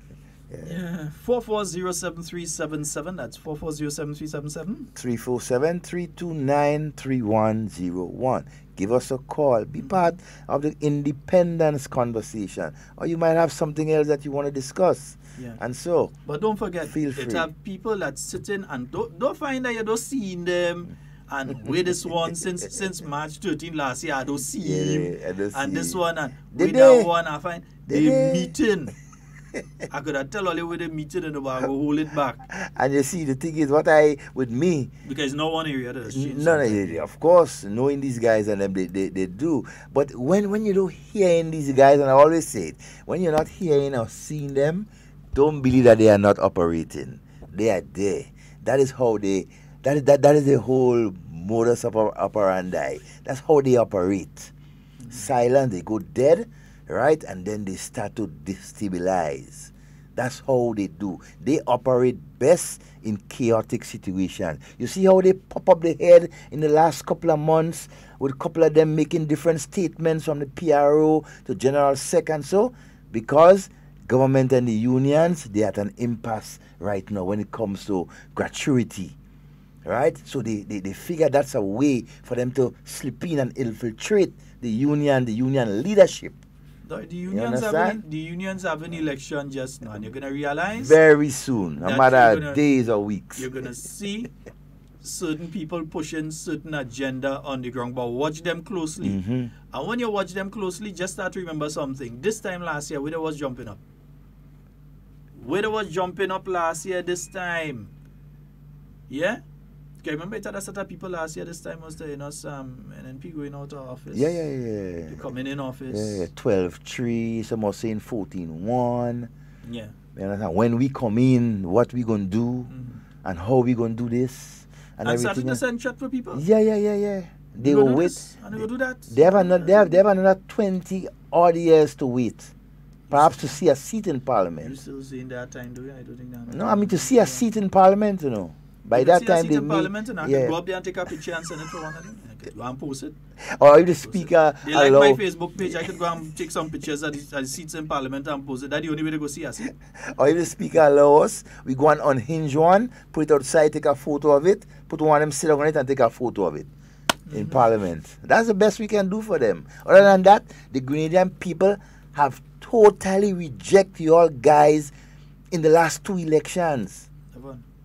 Yeah. 4407377. That's 4407377. 347-329-3101. Give us a call. Be part of the independence conversation. Or you might have something else that you want to discuss. Yeah. And so, but don't forget, feel free. It have people that sitting and don't find that you don't see them. And with this one since March 13 last year, I don't see him. And this one and with that one, I find they meeting. I could have tell all with the meeting and I will hold it back. And you see, the thing is, with me, because no one area does change. No, of course, knowing these guys and them, they do. But when you don't hearing these guys, and I always say it, when you're not hearing or seeing them, don't believe that they are not operating. They are there. That is how that is the whole modus operandi. That's how they operate. Silent, they go dead, right? And then they start to destabilize. That's how they do. They operate best in chaotic situations. You see how they pop up the head in the last couple of months, with a couple of them making different statements from the PRO to General Sec and so? Because government and the unions, they're at an impasse right now when it comes to gratuity. Right? So they figure that's a way for them to slip in and infiltrate the union leadership. The unions have an election just now, and you're going to realize very soon, no matter days or weeks. You're going to see certain people pushing certain agenda on the ground, but watch them closely. And when you watch them closely, just start to remember something. This time last year, Weather was jumping up. Weather was jumping up last year this time. Yeah? Okay, remember it had a set of people last year this time was there, some NNP going out of office. Yeah. They coming in office. Yeah, 12-3, some are saying 14-1. Yeah. You understand? When we come in, what we going to do, and how we going to do this, and everything. Starting to send chat for people? Yeah. They will wait. And they will do that? They have another 20 odd years to wait. Perhaps to see a seat in Parliament. You still seeing that time, do you? I don't think that. No, I mean to see a seat in Parliament, you know. By that time, they may... Parliament, and I can go up there and take a picture and send it for one of them. I could go and post it. Or if the speaker they like my Facebook page, I could go and take some pictures of the seats in Parliament and post it. That's the only way to go see us. Or if the speaker allows us, we go and unhinge one, put it outside, take a photo of it, put one of them sit on it and take a photo of it in Parliament. That's the best we can do for them. Other than that, the Grenadian people have totally rejected you all guys in the last 2 elections.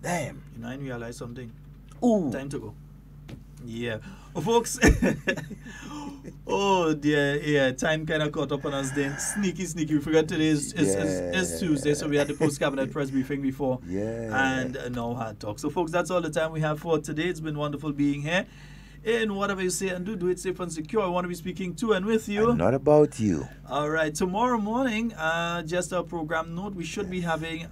Damn. You know, I realize something. Ooh. Time to go. Yeah. Folks. Oh, dear. Yeah, time kind of caught up on us then. Sneaky. We forgot today is Tuesday, so we had the post-cabinet press briefing before. Yeah. And now hard talk. So, folks, that's all the time we have for today. It's been wonderful being here. And whatever you say and do it safe and secure. I want to be speaking to and with you. And not about you. All right. Tomorrow morning, just a program note, we should be having...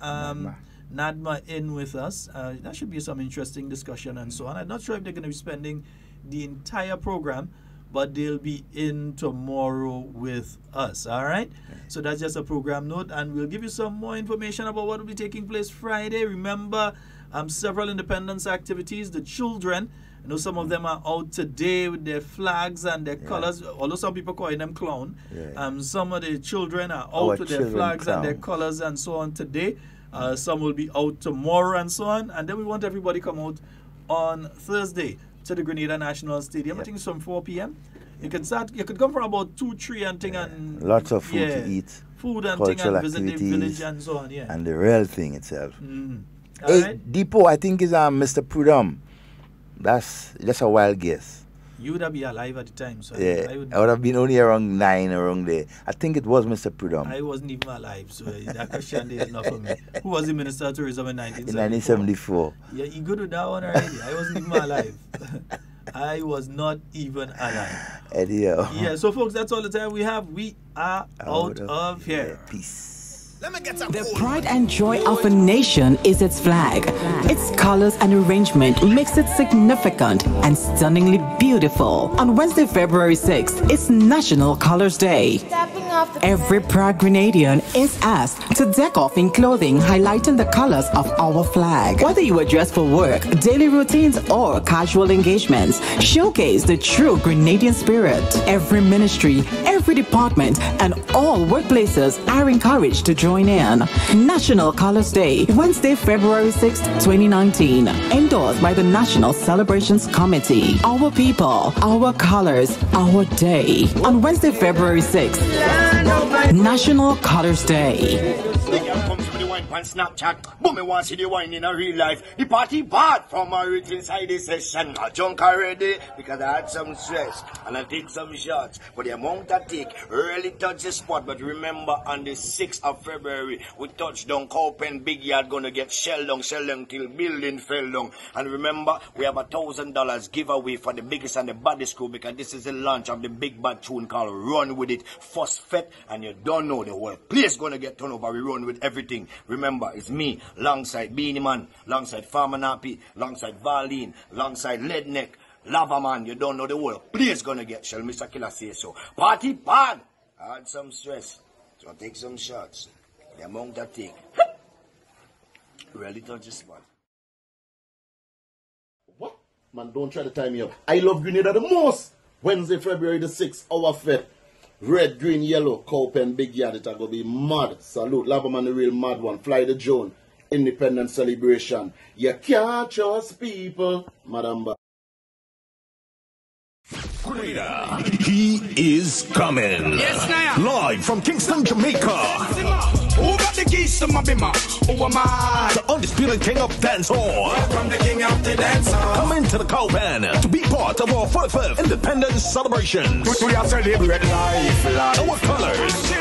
Nadma in with us. That should be some interesting discussion and so on. I'm not sure if they're going to be spending the entire program, but they'll be in tomorrow with us. All right? So that's just a program note, and we'll give you some more information about what will be taking place Friday. Remember, several independence activities. The children, I know some of them are out today with their flags and their colors, although some people call them clown. Some of the children are out with their flags and their colors and so on today. Some will be out tomorrow and so on. And then we want everybody to come out on Thursday to the Grenada National Stadium. I think it's from 4 p.m. You could come from about 2-3 and thing and... Lots of food to eat. Food and thing and visit the village and so on, And the real thing itself. Hey, right? Depot, I think is Mr. Prudhomme. That's a wild guess. You would have been alive at the time, so I would have been only around 9 around there. I think it was Mr. Prudhomme. I wasn't even alive, so that question is enough for me. Who was the Minister of Tourism in 1974? In 1974. Yeah, you good with that one already. I wasn't even alive. I was not even alive. Anyhow. Yeah, so folks, that's all the time we have. We are out of here. Peace. The pride and joy of a nation is its flag. Its colors and arrangement makes it significant and stunningly beautiful. On Wednesday, February 6th, it's National Colors Day. Every proud Grenadian is asked to deck off in clothing highlighting the colors of our flag. Whether you are dressed for work, daily routines, or casual engagements, showcase the true Grenadian spirit. Every ministry, every department, and all workplaces are encouraged to join in. National Colors Day, Wednesday, February 6th, 2019. Endorsed by the National Celebrations Committee. Our people, our colors, our day. On Wednesday, February 6th, National Colors Day. On Snapchat, but me want see the wine in a real life. The party bad from my rich inside this session. I drunk already because I had some stress and I take some shots. But the amount I take really touch the spot. But remember, on the 6th of February, we touch down Cowpen Big Yard, gonna get Sheldon till building fell down. And remember, we have $1,000 giveaway for the biggest and the baddest crew because this is the launch of the big bad tune called Run With It First Fete, and you don't know the whole place gonna get turned over. We run with everything. Remember, it's me, alongside Beanie Man, alongside Farmer Nappy, alongside Valine, alongside Leadneck, Lava man, you don't know the whole place gonna get shell. Mr. Killer say so. Party bad. I had some stress. So take some shots. The amount I take. Really touch the spot. What? Man, don't try to tie me up. I love Grenada the most. Wednesday, February the 6th, our fete. Red, green, yellow, Cowpen, big yard. It's going to be mad. Salute. Laberman, the real mad one. Fly the Joan. Independence celebration. You can't trust people. Madam Ba. Grenada, he is coming. Yes, now. Live from Kingston, Jamaica. Who got the keys to my bima? Who am I? The undisputed king of dancehall. From the king of the dancehall. Come into the Cowpen to be part of our 45th Independence celebration. We are celebrating life. Our colors,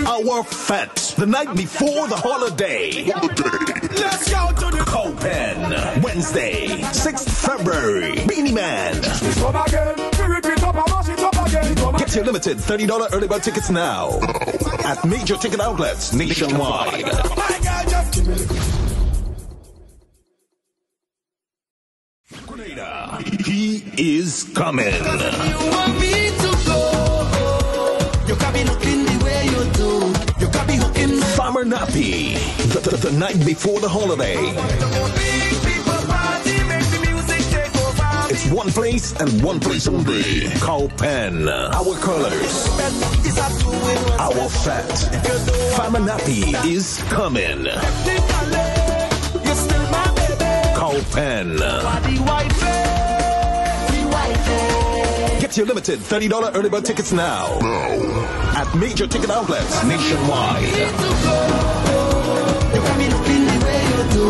our fete, the night before the holiday. Let's go to the Cowpen, Wednesday, 6th February. Beanie Man. Get your limited $30 early bird tickets now at major ticket outlets nationwide. Grenada, he is coming. You want me to go? You can be looking the way you do. You can be hooking me. Farmer Nappy, the night before the holiday. It's one place and one place only. Cowpen. Our colors. Our fat. Farmer Nappy is coming. Cowpen. Get your limited $30 early bird tickets now at major ticket outlets nationwide. You can be looking the way you do.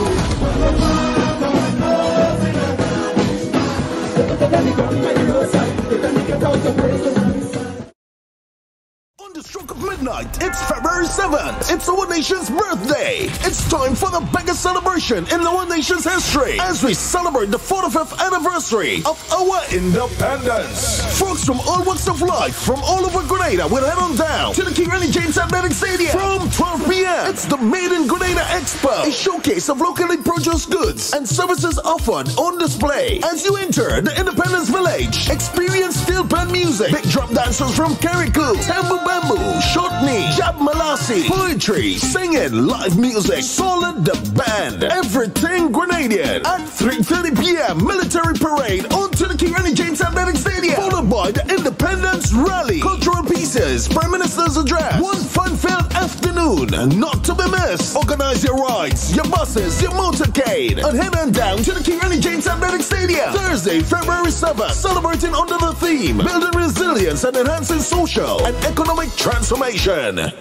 On the stroke of midnight, it's February 7th. It's our nation's birthday. It's time for the biggest celebration in our nation's history as we celebrate the 45th anniversary of our independence. Folks from all walks of life from all over Grenada will head on down to the Carriacou James Athletic Stadium from 12 p.m. It's the Made in Grenada Expo, a showcase of locally produced goods and services offered on display. As you enter the Independence Village, experience steel band music, big drop dancers from Carriacou, Tambu Bamboo, Shortney, Jab Malasi, poetry, singing, live music, Solid the Band, everything Grenadian. At 3:30 p.m. military parade onto the Carriacou James Athletic Stadium, followed by the Independence Rally, cultural pieces, Prime Minister's address, one fun-filled afternoon, not to be missed. Organize your rides, your buses, your motorcade, and head on down to the Carriacou James Athletic Stadium, Thursday, February 7th, celebrating under the theme, building resilience and enhancing social and economic transformation.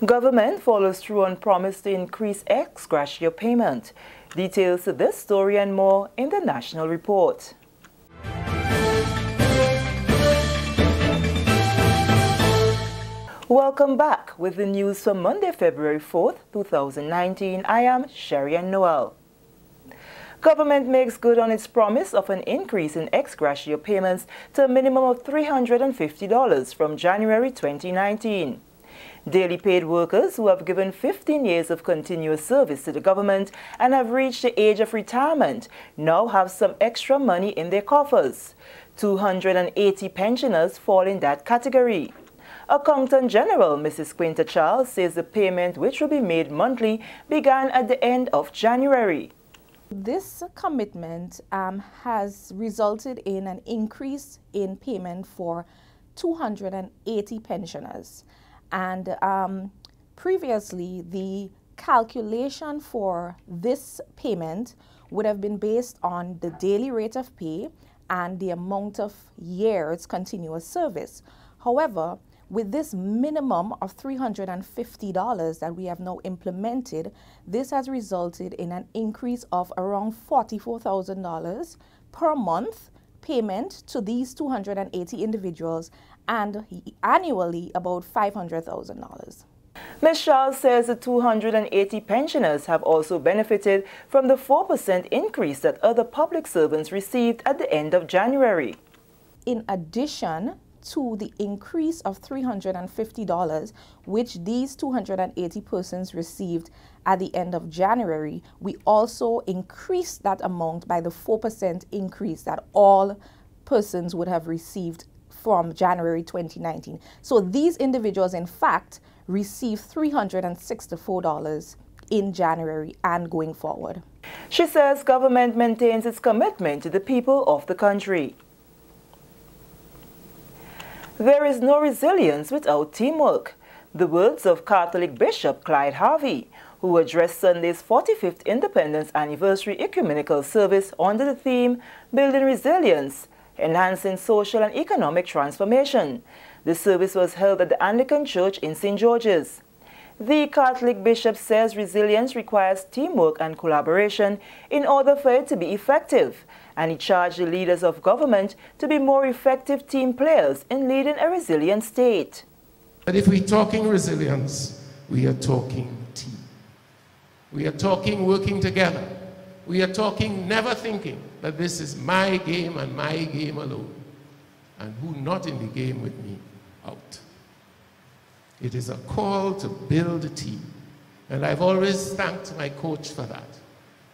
Government follows through on promise to increase ex gratia payment. Details to this story and more in the National Report. Welcome back with the news for Monday, February 4th, 2019. I am Sherry Ann Noel. Government makes good on its promise of an increase in ex gratia payments to a minimum of $350 from January 2019. Daily paid workers who have given 15 years of continuous service to the government and have reached the age of retirement now have some extra money in their coffers. 280 pensioners fall in that category. Accountant General Mrs. Quinta Charles says the payment, which will be made monthly, began at the end of January. This commitment has resulted in an increase in payment for 280 pensioners. And previously, the calculation for this payment would have been based on the daily rate of pay and the amount of years continuous service. However, With this minimum of $350 that we have now implemented, this has resulted in an increase of around $44,000 per month payment to these 280 individuals, and annually about $500,000. Ms. Charles says the 280 pensioners have also benefited from the 4% increase that other public servants received at the end of January. In addition to the increase of $350, which these 280 persons received at the end of January, we also increased that amount by the 4% increase that all persons would have received from January 2019. So these individuals, in fact, received $364 in January and going forward. She says government maintains its commitment to the people of the country. There is no resilience without teamwork. The words of Catholic Bishop Clyde Harvey, who addressed Sunday's 45th Independence Anniversary Ecumenical Service under the theme Building Resilience, Enhancing Social and Economic Transformation. The service was held at the Anglican Church in St. George's. The Catholic bishop says resilience requires teamwork and collaboration in order for it to be effective, and he charged the leaders of government to be more effective team players in leading a resilient state. But if we're talking resilience, we are talking team. We are talking working together. We are talking never thinking that this is my game and my game alone, and who not in the game with me out. It is a call to build a team, and I've always thanked my coach for that.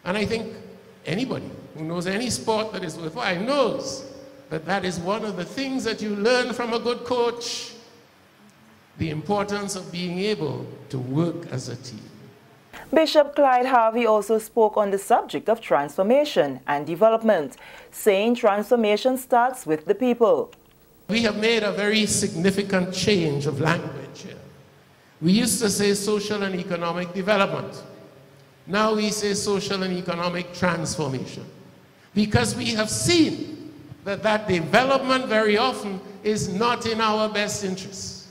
And I think anybody who knows any sport that is worthwhile knows that that is one of the things that you learn from a good coach, the importance of being able to work as a team. Bishop Clyde Harvey also spoke on the subject of transformation and development, saying transformation starts with the people. We have made a very significant change of language here. We used to say social and economic development. Now we say social and economic transformation, because we have seen that that development very often is not in our best interests.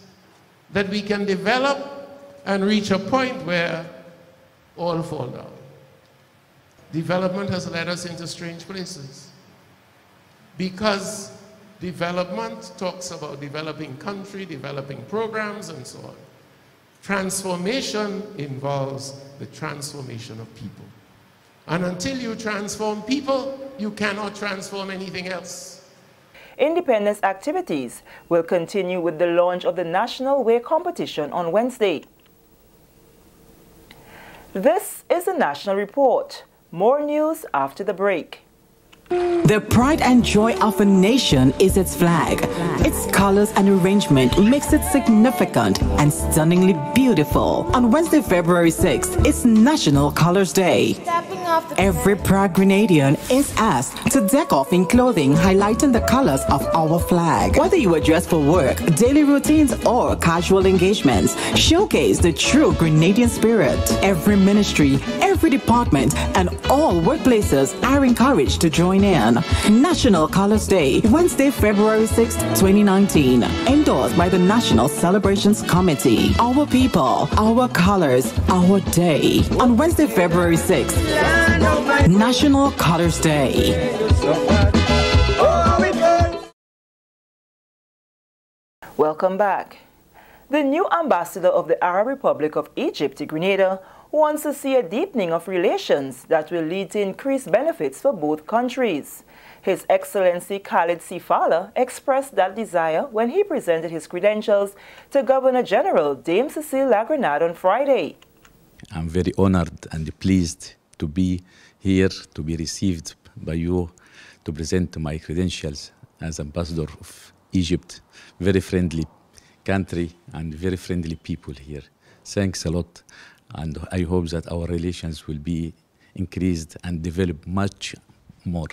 That we can develop and reach a point where all fall down. Development has led us into strange places, because development talks about developing country, developing programs, and so on. Transformation involves the transformation of people. And until you transform people, you cannot transform anything else. Independence activities will continue with the launch of the National Way competition on Wednesday. This is the National Report. More news after the break. The pride and joy of a nation is its flag. Its colors and arrangement makes it significant and stunningly beautiful. On Wednesday, February 6th, it's National Colors Day. Every proud Grenadian is asked to deck off in clothing highlighting the colors of our flag. Whether you are dressed for work, daily routines, or casual engagements, showcase the true Grenadian spirit. Every ministry, every department, and all workplaces are encouraged to join in. National Colors Day, Wednesday, February 6, 2019. Endorsed by the National Celebrations Committee. Our people, our colors, our day. On Wednesday, February 6, National Colors Day. Welcome back. The new ambassador of the Arab Republic of Egypt to Grenada wants to see a deepening of relations that will lead to increased benefits for both countries. His Excellency Khalid Sifala expressed that desire when he presented his credentials to Governor General Dame Cecile Lagrenade on Friday. I'm very honored and pleased to be here, to be received by you, to present my credentials as ambassador of Egypt. Very friendly country and very friendly people here. Thanks a lot. And I hope that our relations will be increased and develop much more.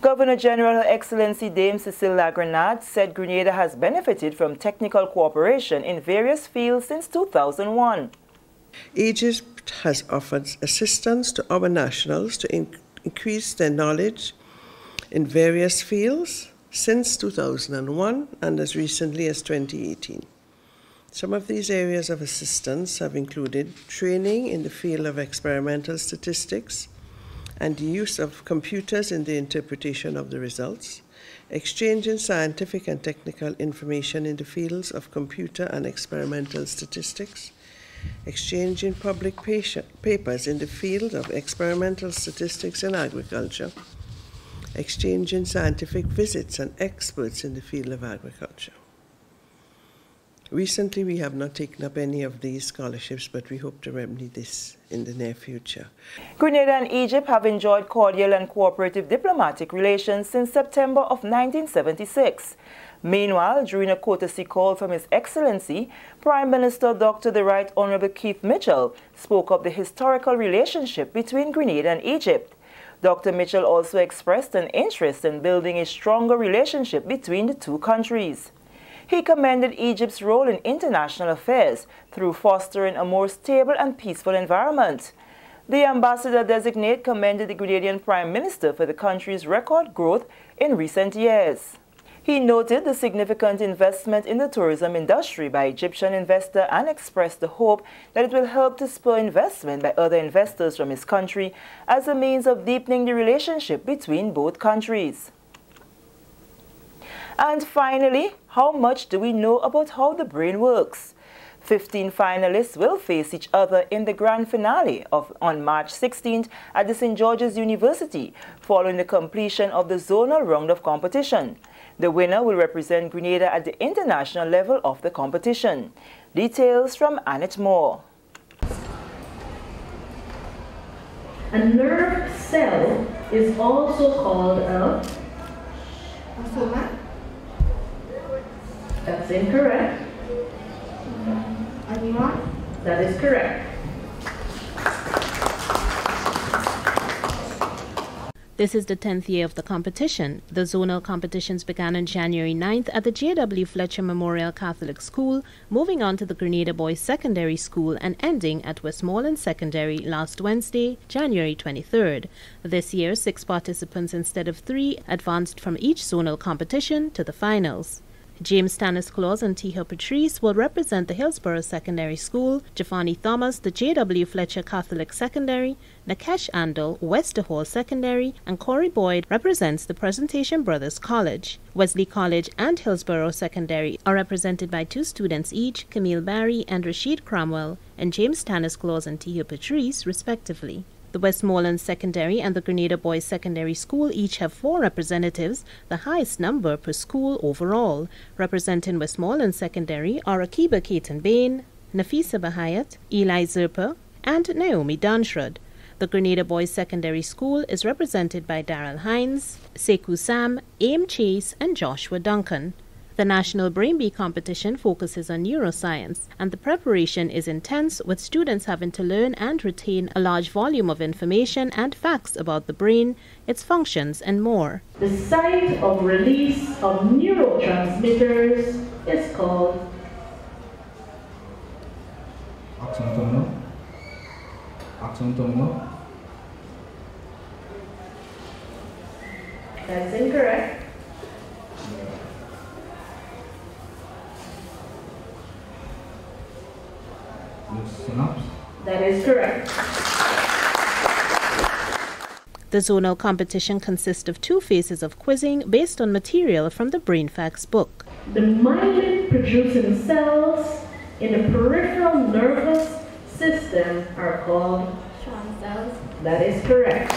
Governor General Her Excellency Dame Cecile Lagrenade said Grenada has benefited from technical cooperation in various fields since 2001. Egypt has offered assistance to our nationals to increase their knowledge in various fields, since 2001 and as recently as 2018. Some of these areas of assistance have included training in the field of experimental statistics and the use of computers in the interpretation of the results, exchanging scientific and technical information in the fields of computer and experimental statistics, exchanging public papers in the field of experimental statistics in agriculture, exchanging scientific visits and experts in the field of agriculture. Recently, we have not taken up any of these scholarships, but we hope to remedy this in the near future. Grenada and Egypt have enjoyed cordial and cooperative diplomatic relations since September of 1976. Meanwhile, during a courtesy call from His Excellency, Prime Minister Dr. the Right Honorable Keith Mitchell spoke of the historical relationship between Grenada and Egypt. Dr. Mitchell also expressed an interest in building a stronger relationship between the two countries. He commended Egypt's role in international affairs through fostering a more stable and peaceful environment. The ambassador-designate commended the Grenadian Prime Minister for the country's record growth in recent years. He noted the significant investment in the tourism industry by Egyptian investors and expressed the hope that it will help to spur investment by other investors from his country as a means of deepening the relationship between both countries. And finally, how much do we know about how the brain works? 15 finalists will face each other in the grand finale on March 16th at the St. George's University, following the completion of the zonal round of competition. The winner will represent Grenada at the international level of the competition. Details from Annette Moore. A nerve cell is also called a soma. That's incorrect. A neuron? That is correct. This is the 10th year of the competition. The zonal competitions began on January 9th at the J.W. Fletcher Memorial Catholic School, moving on to the Grenada Boys Secondary School and ending at Westmoreland Secondary last Wednesday, January 23rd. This year, 6 participants instead of 3 advanced from each zonal competition to the finals. James Stanislaus and Tia Patrice will represent the Hillsborough Secondary School, Giovanni Thomas, the J.W. Fletcher Catholic Secondary, Nakesh Andal, Wester Hall Secondary, and Corey Boyd represents the Presentation Brothers College. Wesley College and Hillsborough Secondary are represented by 2 students each, Camille Barry and Rashid Cromwell, and James Stanislaus and Tia Patrice, respectively. The Westmoreland Secondary and the Grenada Boys Secondary School each have 4 representatives, the highest number per school overall. Representing Westmoreland Secondary are Akiba Keaton Bain, Nafisa Bahayat, Eli Zerpa, and Naomi Danshrud. The Grenada Boys Secondary School is represented by Daryl Hines, Sekou Sam, Aim Chase, and Joshua Duncan. The National Brain Bee competition focuses on neuroscience, and the preparation is intense, with students having to learn and retain a large volume of information and facts about the brain, its functions, and more. The site of release of neurotransmitters is called axon terminal. That's incorrect. Synapse. That is correct. The zonal competition consists of 2 phases of quizzing based on material from the Brain Facts book. The myelin-producing cells in the peripheral nervous system are called Schwann cells. That is correct.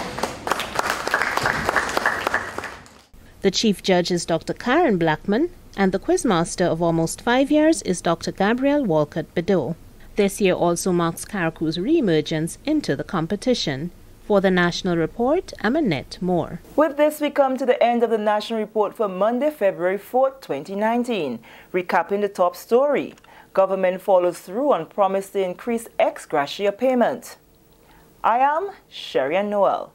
The chief judge is Dr. Karen Blackman, and the quizmaster of almost 5 years is Dr. Gabrielle Walcott-Bedeau. This year also marks Carriacou's re-emergence into the competition. For the National Report, I'm Annette Moore. With this, we come to the end of the National Report for Monday, February 4th, 2019. Recapping the top story. Government follows through on promise to increase ex gratia payment. I am Sherry Noel.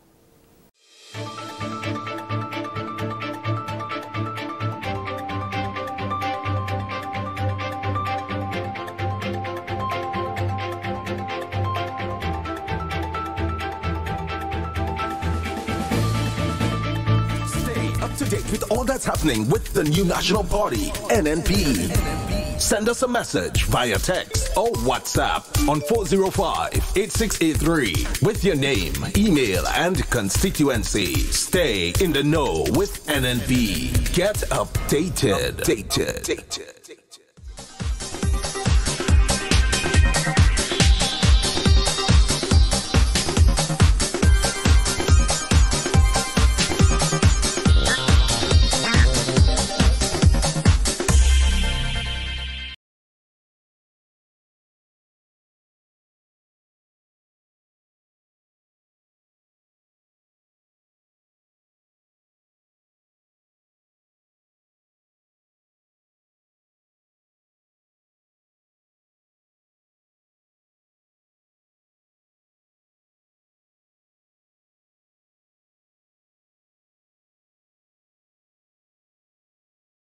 up to date with all that's happening with the new national party, NNP. Send us a message via text or WhatsApp on 405-8683 with your name, email, and constituency. Stay in the know with NNP. Get updated.